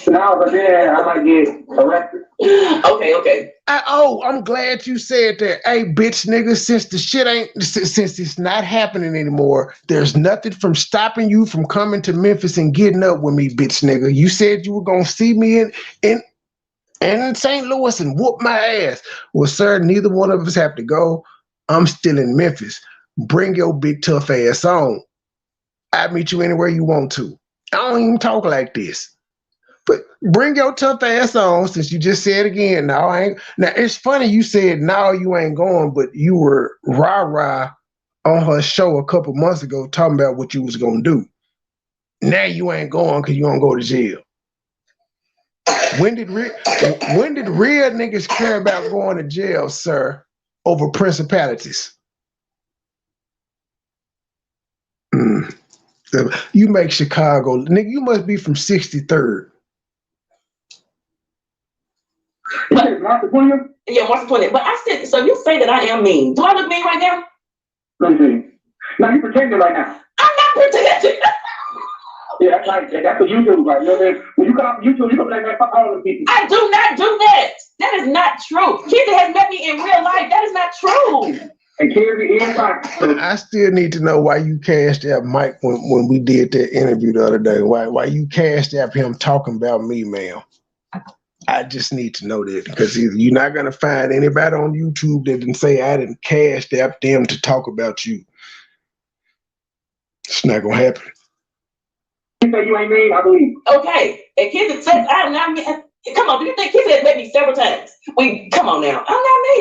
S1: No, but then I might get arrested.
S15: Okay.
S3: I'm glad you said that. Hey, bitch, nigga, since it's not happening anymore, there's nothing from stopping you from coming to Memphis and getting up with me, bitch, nigga. You said you were gonna see me in St. Louis and whoop my ass. Well, sir, neither one of us have to go. I'm still in Memphis. Bring your big tough ass on. I'll meet you anywhere you want to. I don't even talk like this. But bring your tough ass on, since you just said again, no, I ain't. Now, it's funny you said, no, you ain't going, but you were rah-rah on her show a couple months ago talking about what you was going to do. Now you ain't going because you don't go to jail. When did real niggas care about going to jail, sir, over principalities? You make Chicago, nigga, you must be from 63rd.
S1: Martha Quinn?
S15: Yeah, Martha Quinn. But I said, so you say that I am mean. Do I look mean right now?
S1: Let me see. No, you pretending right now.
S15: I'm not pretending.
S1: Yeah, that's right. That's what you do, right? You know what I mean? When you come off YouTube, you come like that, fuck all the people.
S15: I do not do that. That is not true. Kid that has met me in real life, that is not true.
S1: And Kerry is right.
S3: I still need to know why you cashed out Mike when we did that interview the other day. Why you cashed out him talking about me, ma'am? I just need to know that, because you're not going to find anybody on YouTube that didn't say I didn't cash out them to talk about you. It's not going to happen.
S1: You say you ain't mean, I believe.
S15: Okay. And kids that says I'm not mean. Come on, do you think kids has met me several times? Come on now. I'm not mean.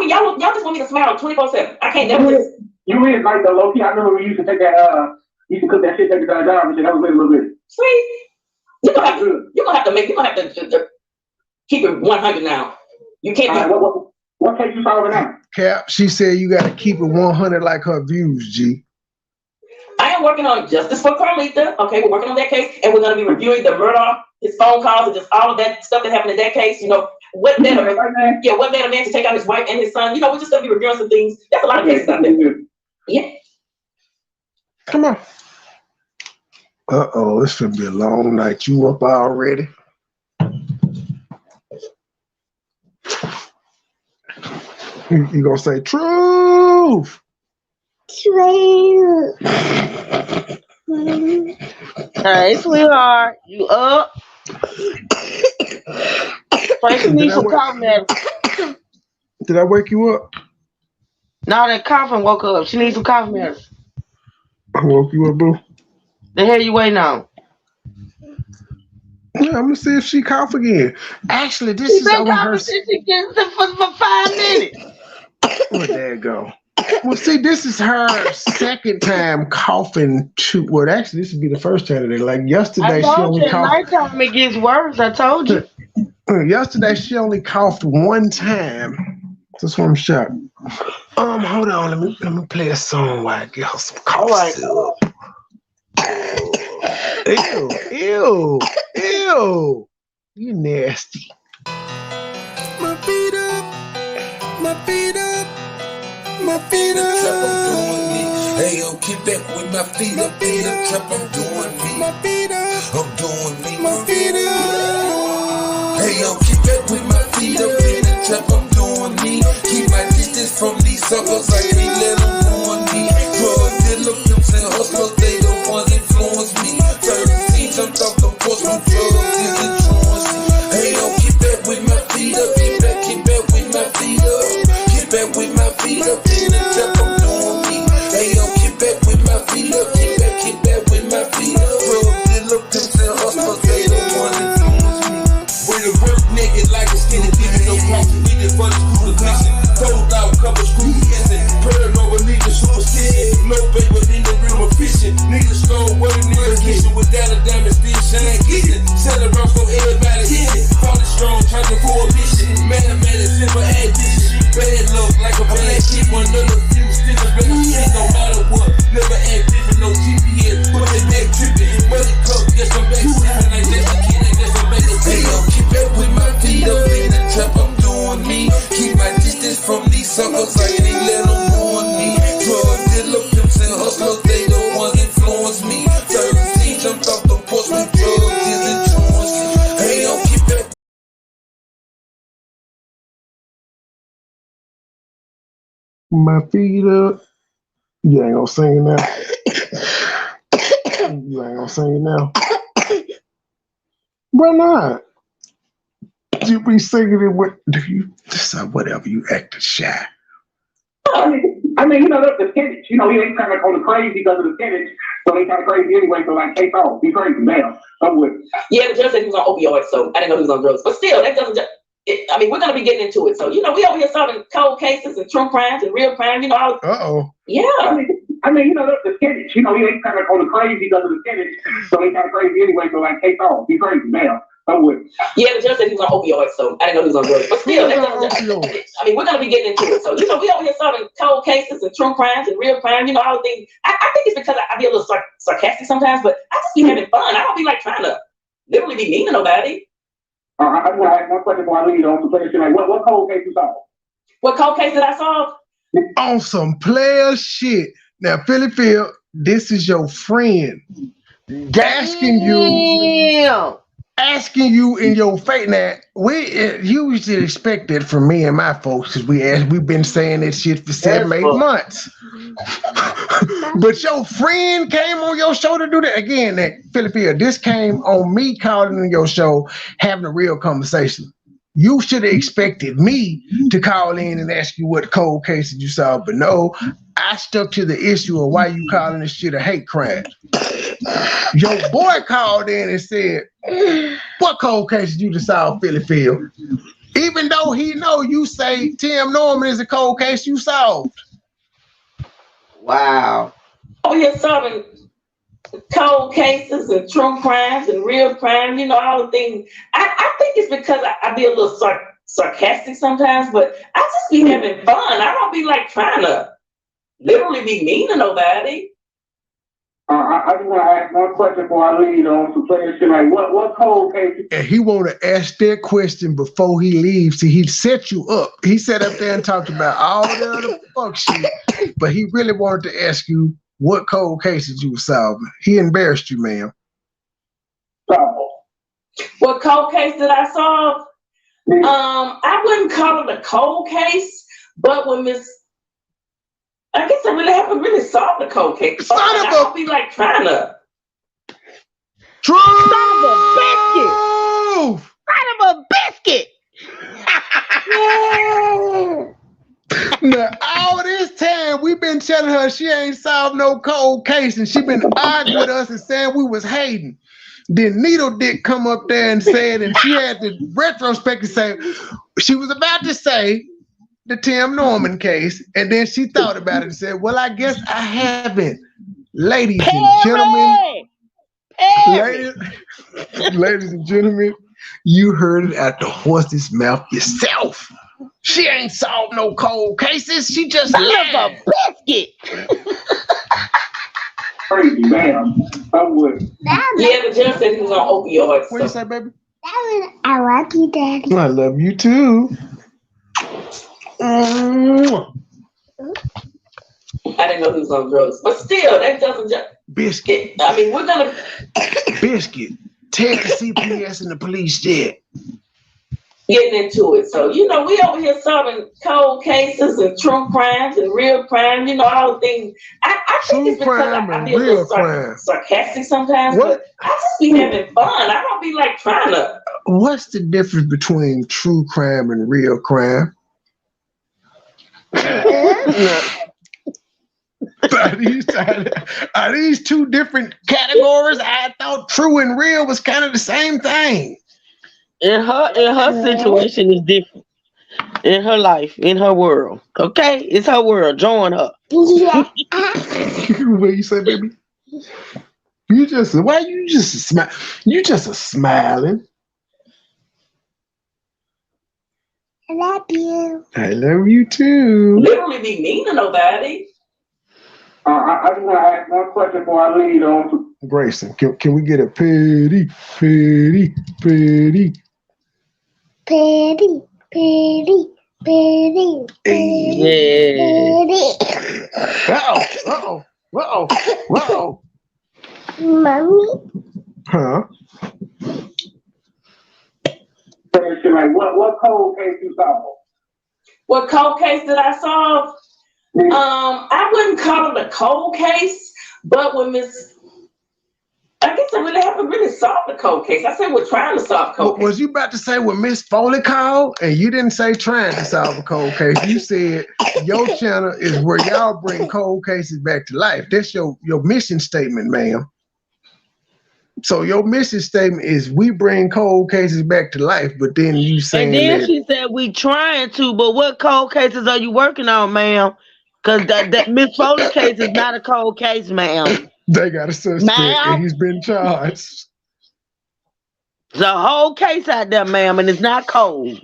S15: Y'all just want me to smile 24/7. I can't never just.
S1: You is like the low key. I remember we used to take that, used to cook that shit, take it to our job and shit. That was really a little bit.
S15: Sweet. You're gonna have to keep it 100 now. You can't.
S1: What case you solving now?
S3: Cap, she said you got to keep it 100 like her views, G.
S15: I am working on justice for Carlita. Okay, we're working on that case, and we're going to be reviewing the murder, his phone calls, and just all of that stuff that happened in that case. You know, what led a man to take out his wife and his son. You know, we're just going to be reviewing some things. That's a lot of cases out there. Yeah.
S3: Come on. Uh-oh, it's gonna be a long night. You up already? You gonna say truth?
S4: Truth. Hey, sweetheart, you up? Frank, you need some cough medicine.
S3: Did I wake you up?
S4: No, that coughing woke her up. She needs some cough medicine.
S3: I woke you up, boo.
S4: The hell you waiting on?
S3: Yeah, I'm gonna see if she cough again. Actually, this is over her.
S4: She gets it for 5 minutes.
S3: Where'd that go? Well, see, this is her second time coughing. Well, actually, this would be the first time today. Like yesterday, she only coughed.
S4: Nighttime it gets worse. I told you.
S3: Yesterday, she only coughed one time. That's why I'm shocked. Hold on. Let me play a song while I get her some cough syrup. Ew. You nasty.
S5: My feet up.
S2: Hey, yo, keep back with my feet up in the trap. I'm doing me. I'm doing me. Hey, yo, keep back with my feet up in the trap. I'm doing me. Keep my distance from these suckers. I can't let them ruin me. Drug dealer, pimps and hustlers, they the ones influence me. Certain scenes, I'm talking force from drugs is influence me. Hey, yo, keep back with my feet up. Keep back with my feet up. Keep back with my feet up in the trap. I'm doing me. Hey, yo, keep back with my feet up. Keep back with my feet up. Drug dealer, pimps and hustlers, they the ones influence me. When the work naked like a skinny bitch, no coffee needed for the school mission. Told out, couple screws missing. Paranoid, niggas superstition. No paper in the room of fishing. Niggas stole what a nigga kitchen without a diamond still shine glisten. Sell around so everybody hit it. Falling strong, trying to coalition. Mathematics, simple addition. Bad luck like a black sheep. One of the few stickers, better shit no matter what. Never act different, no GPS. Put it back tripping. Money cup, guess I'm back slipping. Like that's a kid, I guess I'm back to hey, yo, keep back with my feet up in the trap. I'm doing me. Keep my distance from these suckers. I can't let them ruin me. Drug dealer, pimps and hustlers, they the ones influence me.
S3: My feet up. You ain't gonna sing it now. You ain't gonna sing it now. Why not? You be singing it with you decide whatever you acting shy.
S1: I mean, you know, that's the tennis. You know, he ain't kind of on the crazy because of the tennis. So they kind of crazy anyway. So like, take off. Be crazy now. I'm with.
S15: Yeah, the judge said he was on opioids, so I didn't know he was on drugs. But still, that doesn't. I mean, we're gonna be getting into it. So you know, we over here solving cold cases and true crimes and real crime. You know, yeah.
S1: I mean, you know, that's the tennis. You know, he ain't kind of on the crazy because of the tennis. So they kind of crazy anyway. So like, take off. Be crazy now. I'm with.
S15: Yeah, the judge said he was on opioids, so I didn't know he was on drugs. But still, that doesn't. I mean, we're gonna be getting into it. So you know, we over here solving cold cases and true crimes and real crime. You know, all the things. I think it's because I be a little sarcastic sometimes, but I just be having fun. I don't be like trying to literally be mean to nobody.
S1: I just want to ask one question before I leave on some player shit. Like, what cold case you solved?
S15: What cold case did I solve?
S3: On some player shit. Now, Philly Phil, this is your friend asking you in your face. Now, you should expect that from me and my folks, because we've been saying this shit for 7-8 months. But your friend came on your show to do that again. That Philly Phil, this came on me calling on your show, having a real conversation. You should have expected me to call in and ask you what cold cases you solved, but no, I stuck to the issue of why you calling this shit a hate crime. Your boy called in and said, what cold cases you solved, Philly Phil? Even though he know you say Tim Norman is a cold case you solved.
S15: Wow. Oh, you're solving cold cases and true crimes and real crime, you know, all the things. I think it's because I be a little sarcastic sometimes, but I just be having fun. I don't be like trying to literally be mean to nobody.
S1: I just want to ask one question before I leave on some player shit. Like, what cold case?
S3: And he want to ask that question before he leaves. See, he set you up. He sat up there and talked about all the other fuck shit, but he really wanted to ask you what cold cases you were solving. He embarrassed you, ma'am.
S15: What cold case did I solve? I wouldn't call it a cold case, but when I guess I really haven't really solved the cold case. I don't be like trying to.
S4: Son of a biscuit! Son of a biscuit!
S3: Now, all this time we've been telling her she ain't solved no cold case, and she been arguing with us and saying we was hating. Then Needle Dick come up there and said, and she had the retrospective say, she was about to say the Tim Norman case, and then she thought about it and said, well, I guess I haven't. Ladies and gentlemen, ladies and gentlemen, you heard it at the horse's mouth yourself. She ain't solved no cold cases. She just
S4: lied. Biscuit.
S1: Crazy, man. I'm with.
S15: Yeah, the judge said he was on opioids.
S3: What you say, baby?
S16: I love you, Daddy.
S3: I love you too.
S15: I didn't know he was on drugs, but still, that doesn't just.
S3: Biscuit.
S15: I mean, we're gonna.
S3: Biscuit. Take the CPS and the police jet.
S15: Getting into it. So, you know, we over here solving cold cases and true crimes and real crime, you know, all the things. I think it's because I be a little sarcastic sometimes, but I just be having fun. I don't be like trying to.
S3: What's the difference between true crime and real crime? Are these two different categories? I thought true and real was kind of the same thing.
S4: In her situation is different. In her life, in her world. Okay? It's her world. Join her.
S3: Yeah. What you say, baby? Why you just smile? You just a smiling.
S16: I love you.
S3: I love you too.
S15: Literally be mean to nobody.
S1: I just want to ask one question before I leave on.
S3: Grayson, can we get a petty?
S4: Yeah.
S3: Uh-oh.
S16: Mommy?
S3: Huh?
S1: Like, what cold case you solved?
S15: What cold case did I solve? I wouldn't call it a cold case, but when I guess I really haven't really solved the cold case. I said we're trying to solve cold case.
S3: Was you about to say when Miss Foley called and you didn't say trying to solve a cold case? You said your channel is where y'all bring cold cases back to life. That's your mission statement, ma'am. So your mission statement is we bring cold cases back to life, but then you saying
S4: and then
S3: that
S4: she said we trying to, but what cold cases are you working on, ma'am? Because that Miss Foley case is not a cold case, ma'am.
S3: they got a suspect and he's been charged.
S4: There's a whole case out there, ma'am, and it's not cold.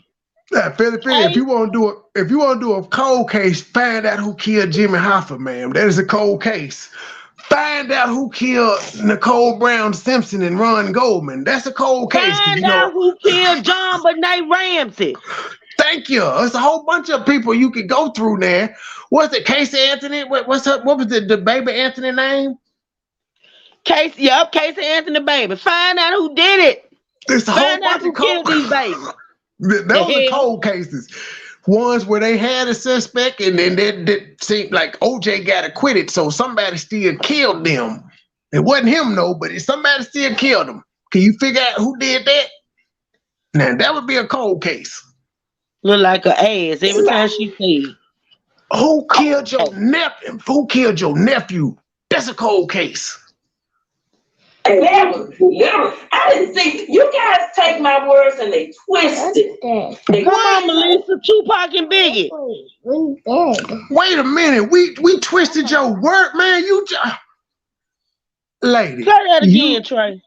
S3: Yeah, Philly, if you want to do a cold case, find out who killed Jimmy Hoffa, ma'am. That is a cold case. Find out who killed Nicole Brown Simpson and Ron Goldman. That's a cold case.
S4: Find out who killed John Benet Ramsey.
S3: Thank you. It's a whole bunch of people you could go through there. What's it, Casey Anthony? What was the baby Anthony name? Casey Anthony baby. Find out who did it.
S4: It's a whole bunch of killed these babies.
S3: Those are cold cases. Ones where they had a suspect and then that seemed like OJ got acquitted, so somebody still killed them. It wasn't him, no, but somebody still killed him. Can you figure out who did that? Now that would be a cold case.
S4: Look like an ass every time she said.
S3: Who killed your nephew? Who killed your nephew? That's a cold case.
S15: Literally, I didn't see you guys take my words and they twist it.
S4: Come on, Melissa, Tupac and Biggie.
S3: Wait a minute, we twisted your word, man. You lady.
S4: Say that again, Trey.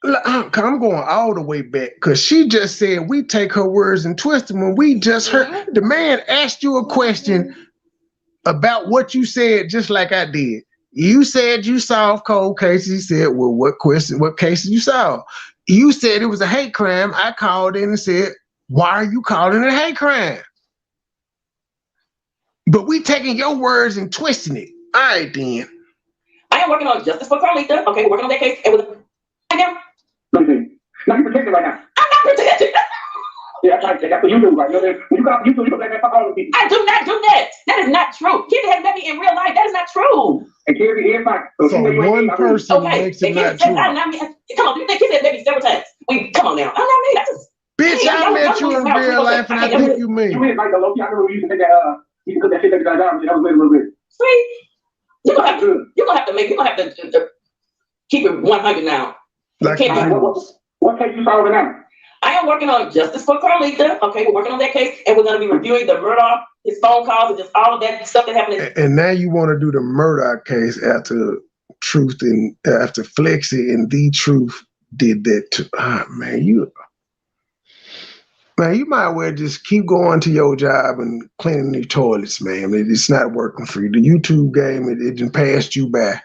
S3: I'm going all the way back because she just said we take her words and twist them when we just heard the man asked you a question about what you said, just like I did. You said you solved cold cases. He said, well, what cases you solved? You said it was a hate crime. I called in and said, why are you calling it a hate crime? But we taking your words and twisting it. All right, then.
S15: I am working on justice for Carlita. Okay, we're working on that case. And with
S1: let me see. Now you're protected right now.
S15: I'm not protected.
S1: Yeah, that's what you do, right? You black man, fuck all the people.
S15: I do not do that. That is not true. Kitty has met me in real life. That is not true.
S1: And Kitty is fine.
S3: So one person makes it not true.
S15: Come on, you think Kitty has met me several times? Come on now. I'm not me. That's just.
S3: Bitch, I met you in real life, and I think you mean.
S1: You is like the low key. I remember we used to make that. You used to put that shit that you got down. That was a little bit.
S15: See, you're gonna have to keep it 100 now.
S1: Like what case you solving now?
S15: I am working on justice for Carlita. Okay, we're working on that case, and we're going to be reviewing the Murdoch, his phone calls, and just all of that stuff that happened.
S3: And now you want to do the Murdoch case after Truth and after Flexi and The Truth did that too. Man, you might well just keep going to your job and cleaning your toilets, man. It's not working for you. The YouTube game, it just passed you by.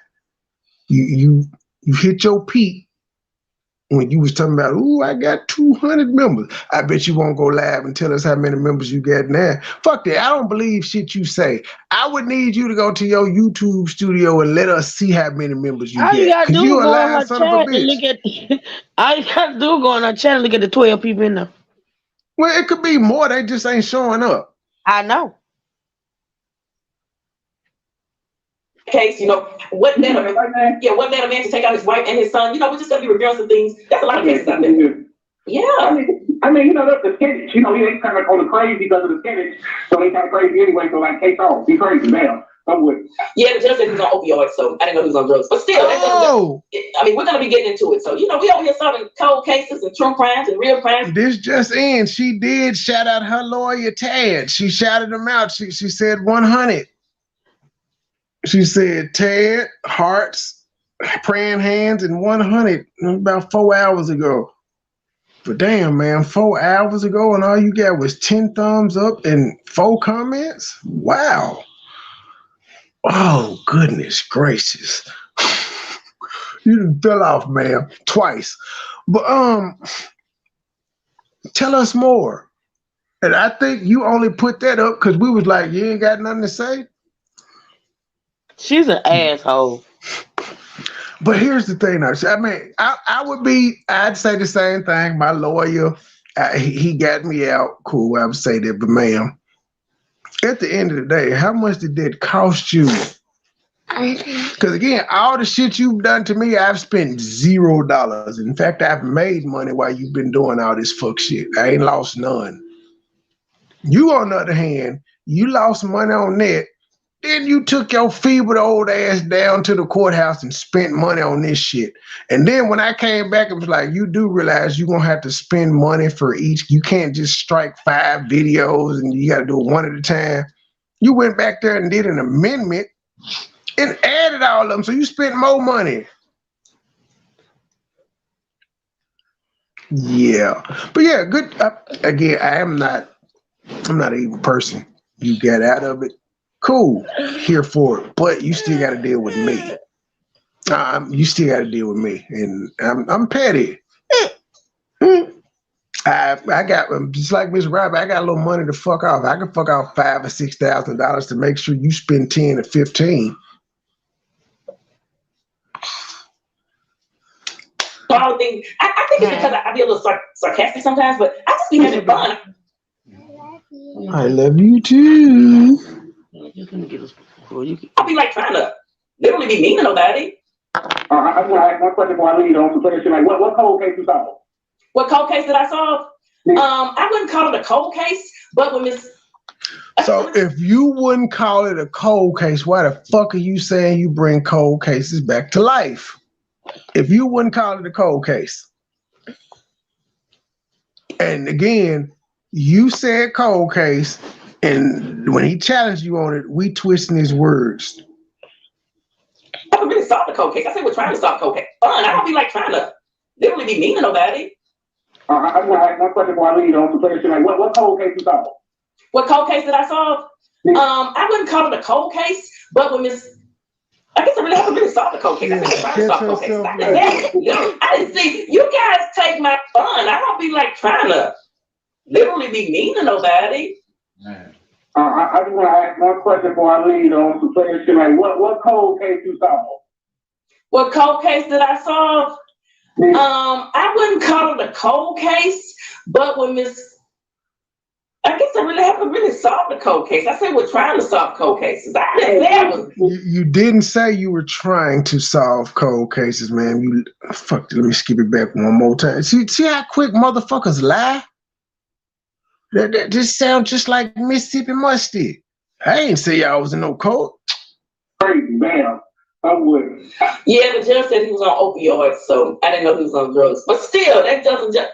S3: You hit your peak. When you was talking about, I got 200 members. I bet you won't go live and tell us how many members you got now. Fuck that. I don't believe shit you say. I would need you to go to your YouTube studio and let us see how many members you get.
S4: All you gotta do
S3: you
S4: go on her channel and look at. All you gotta do go on her channel and look at the 12 people in there.
S3: Well, it could be more. They just ain't showing up.
S4: I know.
S15: Case, what led a man to take out his wife and his son? We're just gonna be reviewing some things. That's a lot of cases out there. Yeah.
S1: I mean, the sketch, he ain't kind of on the crazy because of the sketch, so they kind of crazy anyway, so like, case off. Be crazy now.
S15: Yeah, the judge said he was on opioids, so I didn't know he was on drugs. But still, we're gonna be getting into it. So, we over here solving cold cases and true crimes and real crimes.
S3: This just in, she did shout out her lawyer, Tad. She shouted him out. She said 100. She said, Ted, hearts, praying hands, and 100 about 4 hours ago. But damn, man, 4 hours ago, and all you got was 10 thumbs up and 4 comments? Wow. Oh, goodness gracious. You done fell off, man, twice. But tell us more. And I think you only put that up because we was like, you ain't got nothing to say?
S4: She's an asshole.
S3: But here's the thing, though. I mean, I'd say the same thing. My lawyer, he got me out. Cool, I would say that. But ma'am, At the end of the day, how much did that cost you? Because again, all the shit you've done to me, I've spent $0. In fact, I've made money while you've been doing all this fuck shit. I ain't lost none. You, on the other hand, you lost money on that. Then you took your feeble old ass down to the courthouse and spent money on this shit. And then when I came back, it was like, you do realize you're going to have to spend money for each. You can't just strike 5 videos and you got to do it one at a time. You went back there and did an amendment and added all of them, so you spent more money. Yeah. But yeah, good. Again, I'm not an evil person. You get out of it. Cool, here for it, but you still got to deal with me. You still got to deal with me, and I'm petty. I got, just like Miss Robert, I got a little money to fuck off. I can fuck off $5,000 or $6,000 to make sure you spend 10 or 15.
S15: I think it's because I be a little sarcastic sometimes, but I just be having fun.
S3: I love you too.
S15: I'll be like trying to literally be mean to nobody.
S1: I just want to ask one question before I leave on some question. Like, what cold case you solved?
S15: What cold case did I solve? I wouldn't call it a cold case, but when Miss.
S3: So if you wouldn't call it a cold case, why the fuck are you saying you bring cold cases back to life? If you wouldn't call it a cold case, and again, you said cold case. And when he challenged you on it, we twisting his words.
S15: I don't really solve the cold case. I say we're trying to solve cold case. Fun. I don't be like trying to literally be mean to nobody.
S1: I just want to ask one question before I leave on some question. Like, what cold case you solved?
S15: What cold case did I solve? I wouldn't call it a cold case, but when Miss. I guess I really haven't really solved the cold case. I think we're trying to solve cold cases. I didn't see you guys take my fun. I don't be like trying to literally be mean to nobody.
S1: I just want to ask one question before I leave on some question. Like, what cold case you solved?
S15: What cold case did I solve? I wouldn't call it a cold case, but when Miss, I guess I really haven't really solved the cold case. I said we're trying to solve cold cases. I didn't say I was.
S3: You didn't say you were trying to solve cold cases, man. You fuck. Let me skip it back one more time. See how quick motherfuckers lie. That just sounds just like Mississippi Mustard. I ain't say y'all was in no cold.
S1: Crazy, man. I'm with it.
S15: Yeah, the judge said he was on opioids, so I didn't know he was on drugs. But still, that doesn't just.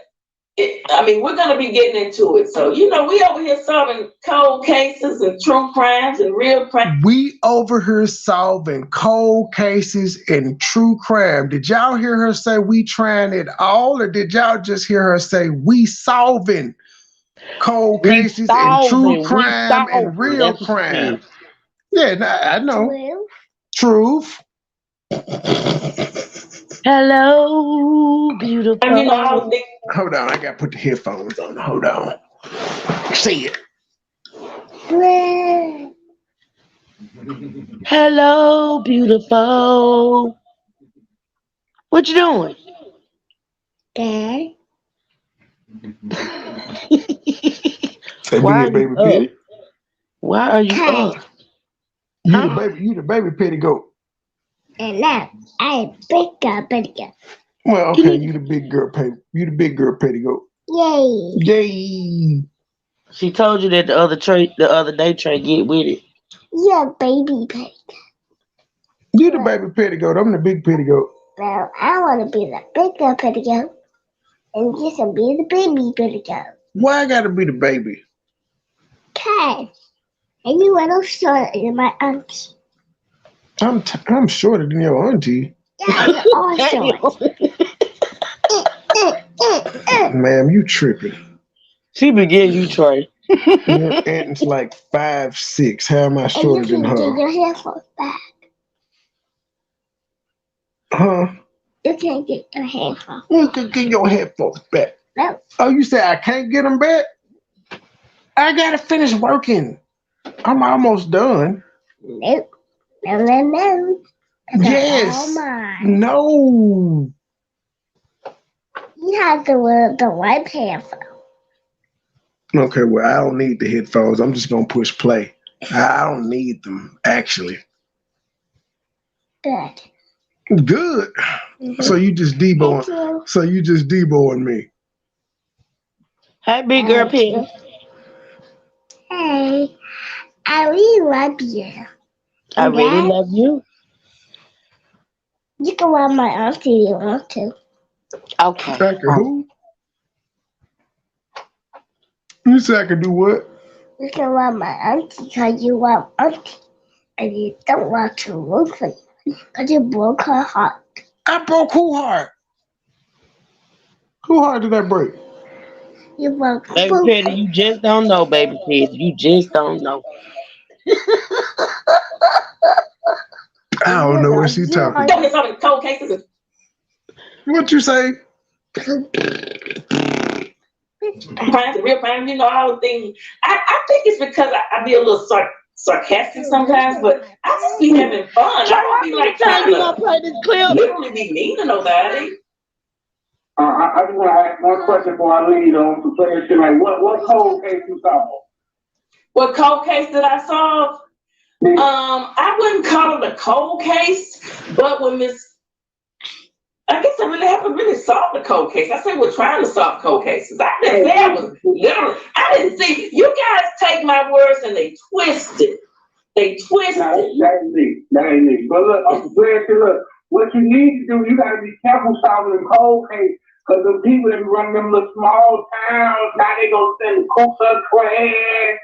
S15: I mean, we're gonna be getting into it. So we over here solving cold cases and true crimes and real crimes.
S3: We over here solving cold cases and true crime. Did y'all hear her say we trying it all, or did y'all just hear her say we solving cold cases and true crime and real crime? Yeah, I know. Truth.
S4: Hello, beautiful.
S3: Hold on, I gotta put the headphones on. Hold on. Say it.
S4: Hello, beautiful. What you doing?
S16: Dad.
S3: Why are you up?
S4: Why are you up?
S3: You the baby petticoat.
S16: And now I big girl petticoat.
S3: Well, okay, you the big girl petticoat.
S16: Yay.
S3: Yay.
S4: She told you that the other day, Trey, get with it.
S16: You're a baby petticoat.
S3: You the baby petticoat. I'm the big petticoat.
S16: Well, I want to be the big girl petticoat. And you can be the baby petticoat.
S3: Why I gotta be the baby?
S16: Okay. And you want to shorter than my auntie.
S3: I'm shorter than your auntie.
S16: Yeah, you're all short.
S3: Ma'am, you tripping.
S4: She be getting you, Trey.
S3: Your aunt's like 5'6". How am I shorter than her?
S16: And you can get your headphones back.
S3: Huh?
S16: You can't get your headphones.
S3: You can get your headphones back.
S16: No.
S3: Oh, you say I can't get them back? I gotta finish working. I'm almost done.
S16: Nope. No.
S3: Yes.
S16: All mine.
S3: Okay, well, I don't need the headphones. I'm just gonna push play. I don't need them, actually.
S16: Good.
S3: Good. So you just deboing. So you just deboing me.
S4: Hey, big girl, Pig.
S16: Hey, I really love you.
S4: I really love you.
S16: You can rub my auntie if you want to.
S4: Okay.
S3: I can who? You said I can do what?
S16: You can rub my auntie because you love auntie. And you don't want to work for you because you broke her heart.
S3: I broke who heart? Who heart did I break?
S16: You broke
S4: Baby Petty, you just don't know, baby Petty. You just don't know.
S3: I don't know what she's talking about.
S15: Don't get some of the cold cases.
S3: What you say?
S15: Real crime, you know, all the things. I think it's because I be a little sarcastic sometimes, but I just be having fun. I don't be like trying to
S4: play this clip.
S15: literally be mean to nobody.
S1: I just want to ask one question before I leave on to play shit. Like, what cold case you solved?
S15: What cold case did I solve? I wouldn't call it a cold case, but when I guess I really haven't really solved a cold case. I said we're trying to solve cold cases. I didn't say I was literally. I didn't see you guys take my words and they twist it. They twist it.
S1: That ain't me. That ain't me. But look, I'm glad to look. What you need to do, you got to be careful solving a cold case. Because the people that be running them little small towns, now they gonna send Kusa Clan.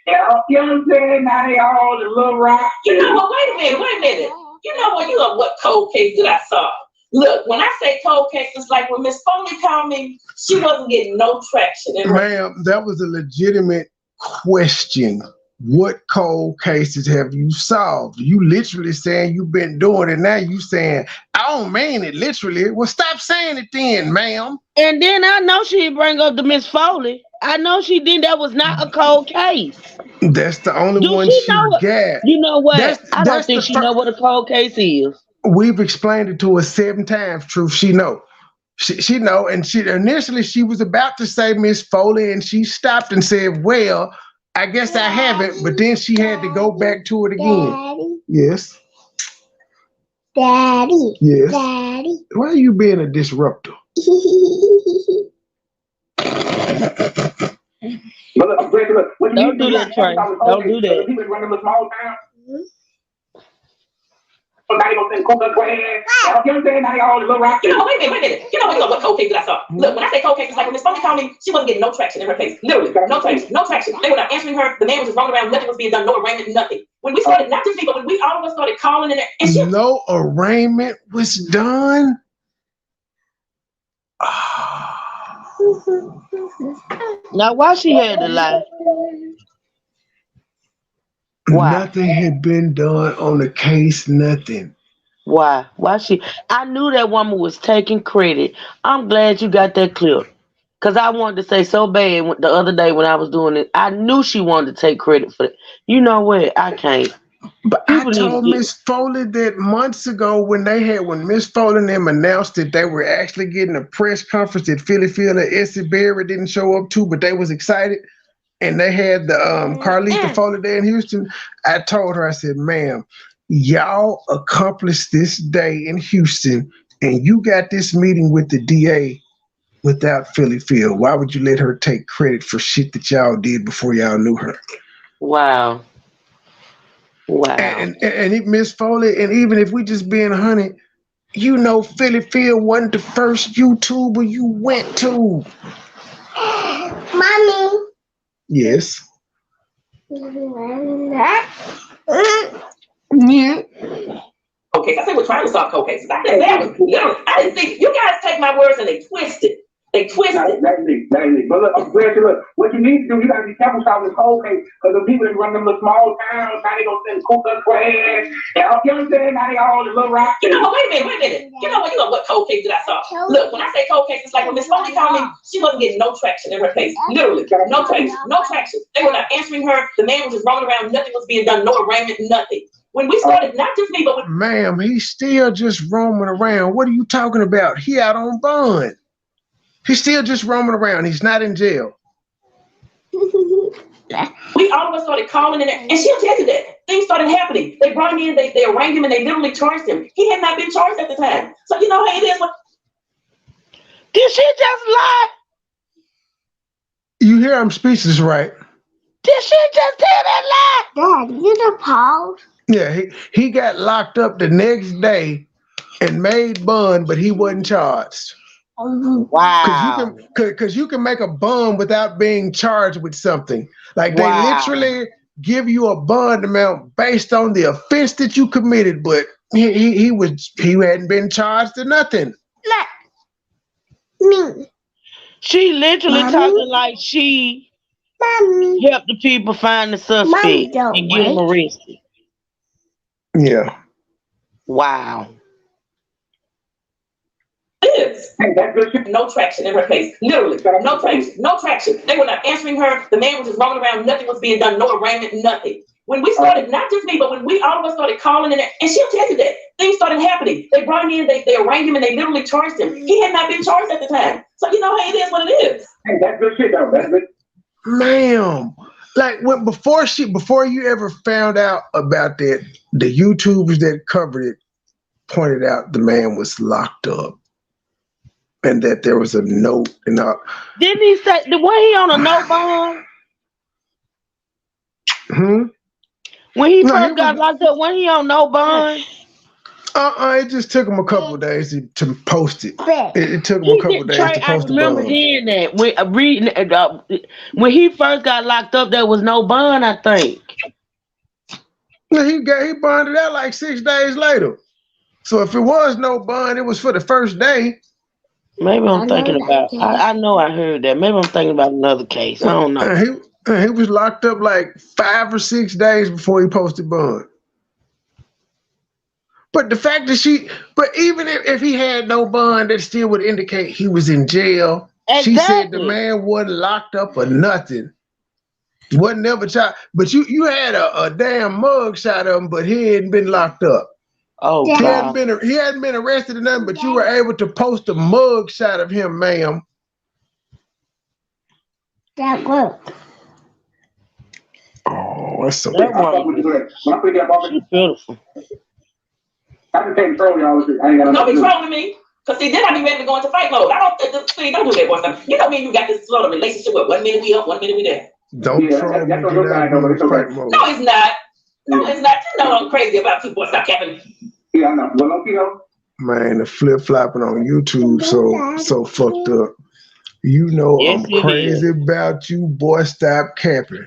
S1: You know what I'm saying? Now they all the little rock.
S15: You know what? Wait a minute. You know what cold case did I solve? Look, when I say cold case, it's like when Miss Foley called me, she wasn't getting no traction.
S3: Ma'am, that was a legitimate question. What cold cases have you solved? You literally saying you've been doing it. Now you saying, I don't mean it literally. Well, stop saying it then, ma'am.
S4: And then I know she bring up the Miss Foley. I know she did. That was not a cold case.
S3: That's the only one she got.
S4: You know what? I don't think she know what a cold case is.
S3: We've explained it to her 7 times, Truth. She know. She know. And she initially she was about to say Miss Foley, and she stopped and said, well, I guess I haven't, but then she had to go back to it again.
S16: Daddy.
S3: Yes.
S16: Daddy.
S3: Yes.
S16: Daddy.
S3: Why are you being a disruptor?
S4: Don't do that, Trey. Don't do that.
S1: People running the small town. Now they gonna send Kusa Clan. You know what I'm saying? Now they all the little rock.
S15: You know, wait a minute. You know what cold case did I solve? Look, when I say cold case, it's like when Miss Foley called me, she wasn't getting no traction in her case. Literally, no traction. They were not answering her. The man was just rolling around. Nothing was being done. No arraignment, nothing. When we started, not just me, but when we all of us started calling and she,
S3: no arraignment was done.
S4: Now, why she had to lie?
S3: Why? Nothing had been done on the case. Nothing.
S4: Why? Why she? I knew that woman was taking credit. I'm glad you got that clip. Because I wanted to say so bad the other day when I was doing it. I knew she wanted to take credit for it. You know what? I can't.
S3: But I told Miss Foley that months ago when Miss Foley and them announced that they were actually getting a press conference at Philly Field that Essie Berry didn't show up to, but they was excited. And they had the Carlita Foley there in Houston. I told her, I said, ma'am, y'all accomplished this day in Houston, and you got this meeting with the DA without Philly Field. Why would you let her take credit for shit that y'all did before y'all knew her?
S4: Wow.
S3: And Miss Foley, and even if we just being honey, you know Philly Field wasn't the first YouTuber you went to.
S16: Mommy.
S3: Yes.
S15: Yeah. Okay, I said we're trying to solve cold cases. I didn't think you guys take my words and they twist it. They twist it.
S1: That's me. But look, I'm glad to look. What you need to do, you gotta be careful solving this cold case. Because the people that run them little small towns, now they gonna send Kusa Clan. You know what I'm saying? Now they all the little rock.
S15: You know what? Wait a minute. You know what cold case did I solve? Look, when I say cold case, it's like when Miss Foley called me, she wasn't getting no traction in her case. Literally, no traction. They were not answering her. The man was just rolling around. Nothing was being done. No arraignment. Nothing. When we started, not just me, but
S3: ma'am, he's still just roaming around. What are you talking about? He out on bond. He's still just roaming around. He's not in jail.
S15: We all of us started calling in, and she'll tell you that things started happening. They brought him in, they arraigned him, and they literally charged him. He had not been charged at the time. So you know how it is.
S4: Did she just lie?
S3: You hear I'm speechless, right?
S4: Did she just tell that lie?
S16: Dad, you the pause.
S3: Yeah, he got locked up the next day and made bond, but he wasn't charged.
S4: Wow.
S3: Because you can make a bond without being charged with something. Like they literally give you a bond amount based on the offense that you committed, but he hadn't been charged or nothing.
S16: Look, me.
S4: She literally
S16: Mommy?
S4: talking like she helped the people find the suspect and get him arrested.
S3: Yeah.
S4: Wow.
S15: No traction in her case. Literally, no traction. No traction. They were not answering her. The man was just roaming around. Nothing was being done. No arraignment. Nothing. When we started, not just me, but when all of us started calling in, and she'll tell you that things started happening. They brought him in. They arraigned him, and they literally charged him. He had not been charged at the time. So you know how it is. What it is.
S1: Hey, that's good shit, though. That's good.
S3: Ma'am, like before you ever found out about that, the YouTubers that covered it pointed out the man was locked up. And that there was a note and
S4: didn't he say the way he on a no bond? When he first got locked up, when he on no bond?
S3: It just took him a couple of days to post it. It took him a couple of days to post the bond. I remember
S4: hearing that when he first got locked up, there was no bond, I think.
S3: He bonded out like 6 days later. So if it was no bond, it was for the first day.
S4: Maybe I'm thinking about. I know I heard that. Maybe I'm thinking about another case. I don't know.
S3: He was locked up like 5 or 6 days before he posted bond. But the fact that but even if he had no bond, that still would indicate he was in jail. Exactly. She said the man wasn't locked up or nothing. Wasn't never charged. But you had a damn mug shot of him, but he hadn't been locked up.
S4: Oh,
S3: he hadn't been arrested or nothing, but you were able to post a mug shot of him, ma'am.
S16: That worked.
S3: Oh, that's so
S4: beautiful.
S1: I can take control, y'all. I ain't got
S15: no controlling me. Because see, then I be ready to go into fight mode. Don't do that one time. You know me, you got this sort of relationship with 1 minute we up, 1 minute we there.
S3: Don't troll me.
S1: That's what fight mode.
S15: No, it's not. No, it's not. You know I'm crazy about people. Stop capping.
S1: Yeah, I know. Well, okay,
S3: man, the flip-flopping on YouTube so fucked up. You know I'm crazy about you, boy. Stop capping.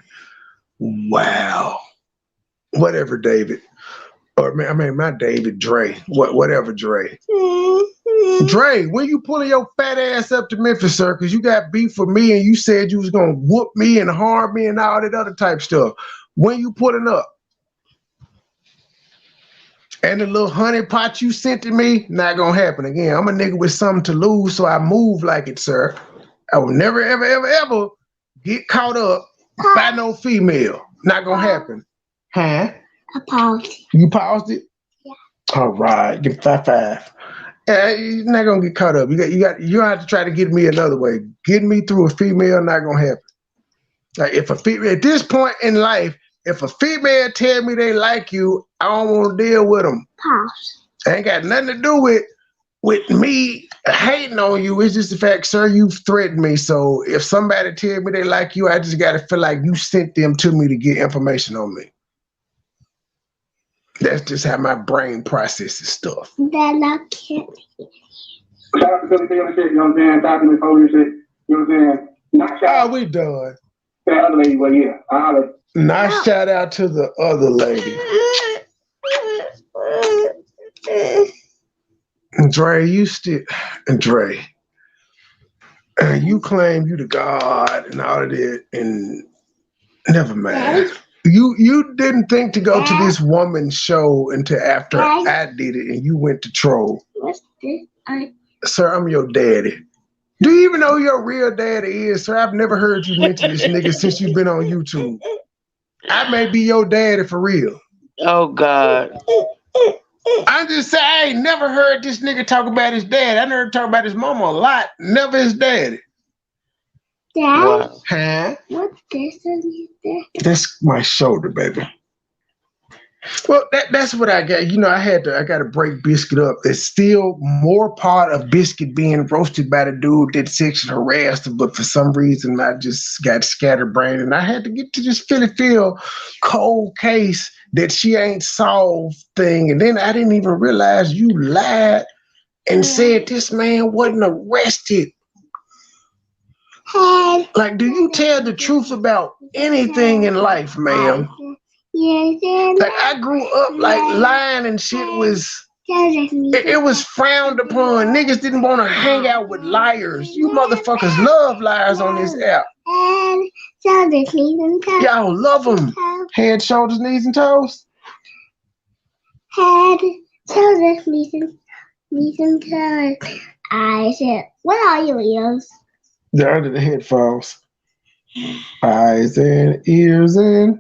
S3: Wow. Whatever, David. Or I mean, not David, Dre. Whatever, Dre. Dre, when you pulling your fat ass up to Memphis, sir, because you got beef with me and you said you was gonna whoop me and harm me and all that other type stuff. When you pulling up? And the little honey pot you sent to me, not gonna happen again. I'm a nigga with something to lose, so I move like it, sir. I will never, ever, ever, ever get caught up by no female. Not gonna happen. Huh?
S16: I paused.
S3: You paused it?
S16: Yeah.
S3: All right, give 5-5. You're not gonna get caught up. You have to try to get me another way. Get me through a female, not gonna happen. Like if a female at this point in life, if a female tell me they like you, I don't want to deal with them.
S16: Pause.
S3: Ain't got nothing to do with me hating on you. It's just the fact, sir, you've threatened me. So if somebody tell me they like you, I just got to feel like you sent them to me to get information on me. That's just how my brain processes stuff.
S16: That not kidding.
S1: Shout out to Billy Taylor shit, you know what I'm saying? Document phone shit, you know what I'm saying? Not shout out.
S3: We done.
S1: That other lady, well, yeah.
S3: Nice shout out to the other lady. Dre, you claim you the God and all of that, and never mind. You didn't think to go to this woman's show until after I did it, and you went to troll.
S16: What's this?
S3: Sir, I'm your daddy. Do you even know who your real daddy is, sir? I've never heard you mention this nigga since you've been on YouTube. I may be your daddy for real.
S4: Oh, God.
S3: I'm just saying, I ain't never heard this nigga talk about his dad. I never talk about his mama a lot. Never his daddy.
S16: Dad,
S4: Wow.
S3: Huh?
S16: what's this on there?
S3: That's my shoulder, baby. Well, that's what I got. You know, I got to break Biscuit up. It's still more part of Biscuit being roasted by the dude that sexually harassed her, but for some reason I just got scatterbrained and I had to get to this feel cold case that she ain't solved thing. And then I didn't even realize you lied and said this man wasn't arrested. Like, do you tell the truth about anything in life, ma'am? Like, I grew up like lying and shit was it was frowned upon. Niggas didn't want to hang out with liars. You motherfuckers love liars on this app.
S16: Shoulders, knees, and toes.
S3: Y'all love them. Head, shoulders, knees, and toes.
S16: Head, shoulders, knees, and toes. I said, what are your ears?
S3: They're under the headphones. Eyes and ears and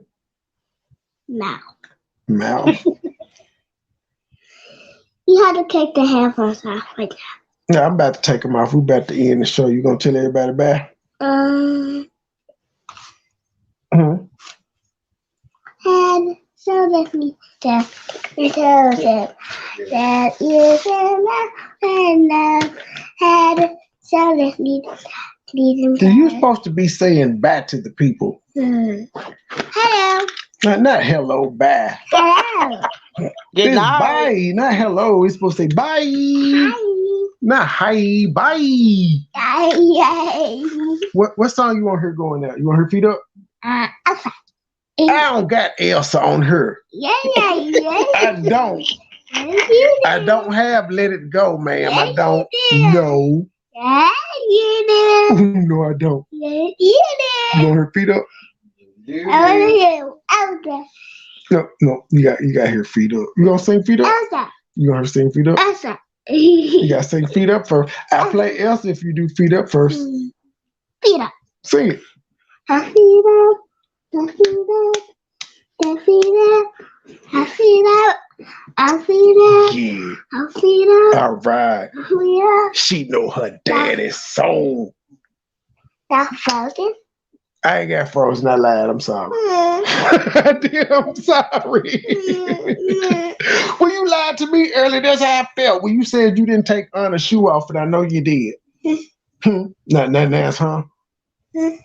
S3: mouth.
S16: You had to take the headphones off like that.
S3: Yeah, I'm about to take them off. We're about to end the show. You gonna tell everybody bye?
S16: Head, shoulders, knees, and toes. That ears and mouth. Head, shoulders, knees, and toes.
S3: You're supposed to be saying bye to the people.
S16: Hello.
S3: Not hello, bye.
S16: Hello.
S3: It's bye, not hello. It's supposed to say bye. Hi. Not hi, bye. What song you want her going out? You want her feet up?
S16: Elsa.
S3: I don't got Elsa on her.
S16: Yeah.
S3: I don't. I don't have Let It Go, ma'am. I don't. No.
S16: Yeah, you do.
S3: No, I don't.
S16: Yeah, you do.
S3: You want her feet up?
S16: I want to hear Elsa.
S3: No, you got her feet up. You gonna sing feet up?
S16: Elsa.
S3: You gonna sing feet up?
S16: Elsa.
S3: You gotta sing feet up first. I'll play Elsa if you do feet up first.
S16: Feet up.
S3: Sing it.
S16: Her feet up. Her feet up. Her feet up. Her feet up. Her feet up.
S3: Yeah.
S16: Her feet up.
S3: All right.
S16: Her feet up.
S3: She know her daddy's soul.
S16: That's frozen.
S3: I ain't got frozen. I lied. I'm sorry. I'm sorry. When you lied to me earlier, that's how I felt. When you said you didn't take Anna's shoe off, and I know you did. Not ass, huh?
S16: Elsa.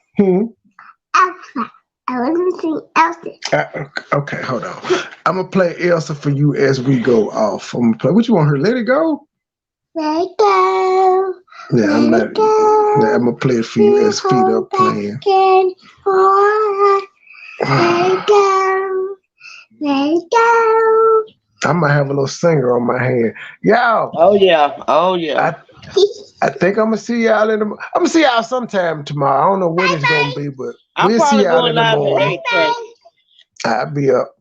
S16: I wasn't saying Elsa.
S3: Okay, hold on. I'm gonna play Elsa for you as we go off. I'm gonna play. What you want her? Let It Go.
S16: Let it go.
S3: Yeah, I'm not. Yeah, I'm gonna play it for you as feet up playing.
S16: Let it go. Let it go.
S3: I might have a little singer on my hand. Y'all.
S4: Oh yeah.
S3: I think I'm gonna see y'all I'm gonna see y'all sometime tomorrow. I don't know when it's gonna be, but we'll see y'all in the morning. I'll be up.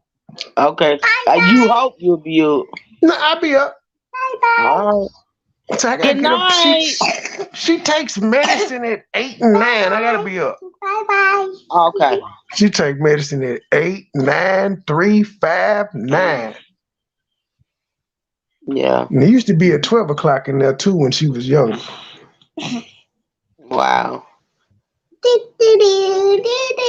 S4: Okay. You hope you'll be up.
S3: No, I'll be up.
S16: Bye.
S4: All right.
S3: So I gotta
S4: Good
S3: get
S4: night.
S3: up. She takes medicine at 8 and 9. I gotta be up.
S16: Bye.
S4: Okay.
S3: She take medicine at 8, 9, 3, 5, 9.
S4: Yeah.
S3: And it used to be at 12 o'clock in there too when she was young.
S4: Wow.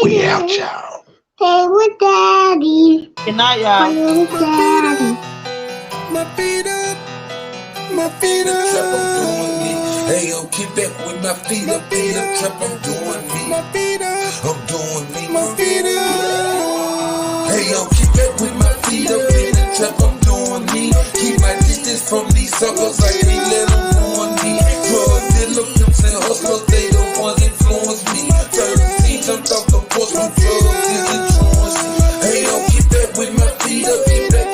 S3: We out, y'all.
S16: Hey, with daddy.
S4: Good night, y'all.
S5: My feet up. My feet up.
S2: Hey, yo, keep back with my feet up in the trap. I'm doing me.
S5: My feet up.
S2: I'm doing me.
S5: My feet up.
S2: Hey, yo, keep back with my feet up in the trap. I'm doing me. Keep my distance from these suckers. I can't let them ruin me. Drug dealer, pimps and hustlers, they the ones influence me. Certain scenes, I'm talking about some drugs is influencing. Hey, yo, keep back with my feet up. Keep back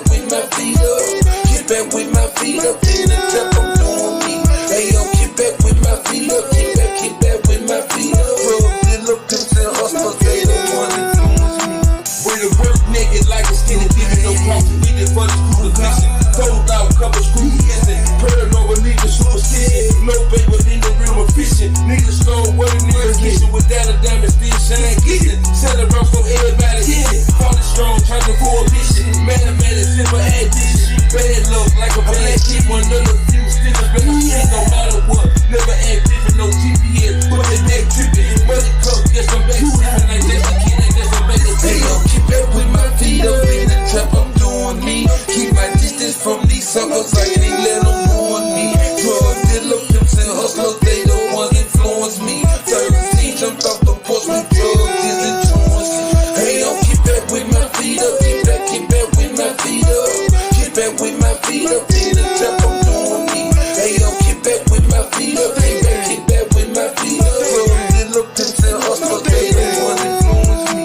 S2: with my feet up. Keep back with my feet up in the trap. I'm doing me. Hey, yo, keep back with my feet up. Keep back with my feet up. Drug dealer, pimps and hustlers, they the ones influence me. With a work naked like a skinny dick, no problem. We did for the school addiction. Sold out, couple school missing. Paranoid niggas, superstition. No paper in the real efficient. Niggas stole what a nigga mission. Without a diamond, still shine glisten. Sell around so everybody hit it. Party strong, trying to for a mission. Man, it's simple addition. Bad luck like a bad kid. One of the few still better shit no matter what. Never act different, no GPS. Put the next
S5: back tripping. Money coke, yes, I'm back sipping. Like that's the kid, like that's I'm back. Hey, yo, keep back with my feet up in the trap, I'm doing me. Keep my distance from these suckers, I ain't let them ruin me. Drug dealer, pimps and hustlers, they the ones influence me. 13 jumped off the porch with drugs, is insurance. Hey, yo, keep back with my feet up, keep back with my feet up. Keep back with my feet up in the trap, I'm doing me. Hey, yo, keep back with my feet up, keep back with my feet up. Drug dealer, pimps and hustlers, they the ones influence me.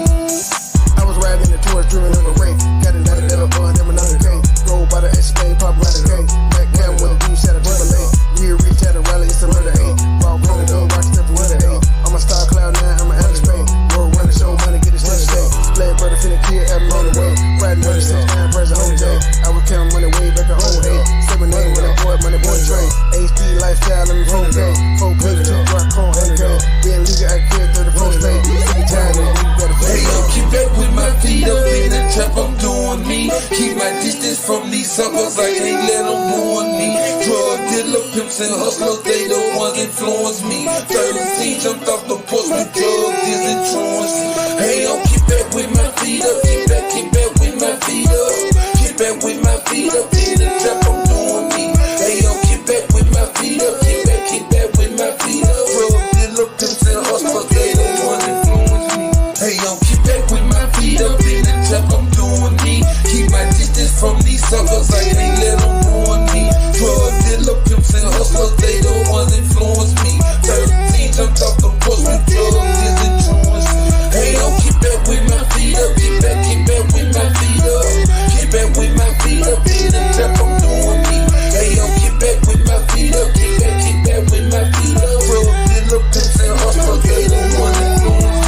S2: I was riding in the tourist, driven on the rain. Got it out of that bun, never another game. Roll by the escape, pop out the game. Back down with the dude, shot a triple A. Rear reach at a rally, it's another eight. Raw running up, watch step for another eight. I'm a star cloud 9, I'm an Alex Bay. Roll running, show money, get it straight stay. Blade brother, finna kid, out on the way. Riding with the 6-9, press a whole day. I was counting money way back a whole day. 7 8 with a boy, MoneyBoy trade. HD lifestyle, let me phone day. 4 clips, 2 rock, cone, 8K. Being legal, I can't do the post pay. Every time, you gotta pay.
S5: Hey, yo, keep back with my feet up in the trap, I'm doing me. Keep my distance from these suckers, I ain't let them ruin me. Drug dealer, pimps and hustlers, they the ones influence me. 13 jumped off the porch with drugs, is insurance. Hey, yo, keep back with my feet up, keep back with my feet up. Keep back with my feet up in the trap, I'm doing me. Hey, yo, keep back with my feet up, keep back with my feet up. Drug dealer, pimps and hustlers, they the ones influence me. Hey, yo, keep back with my feet up in the trap, I'm doing me. Keep my distance from these suckers, I ain't let them ruin me. Drug dealer, pimps and hustlers, they the ones influence me. 13 jumped off the porch with drugs, is insurance. Hey, yo, keep back with my feet up, keep back with my feet up. Keep back with my feet up in the trap, I'm doing me. Hey, yo, keep back with my feet up, keep back with my feet up. Drug dealer, pimps and hustlers, they the ones influence me.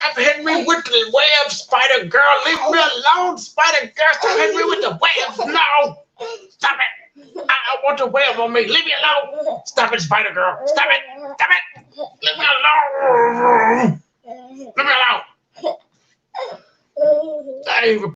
S7: Stop hitting me with the web, Spider Girl. Leave me alone, Spider Girl. Stop hitting me with the webs. No. Stop it. I want the web on me. Leave me alone. Stop it, Spider Girl. Stop it. Stop it. Leave me alone. Leave me alone. I ain't even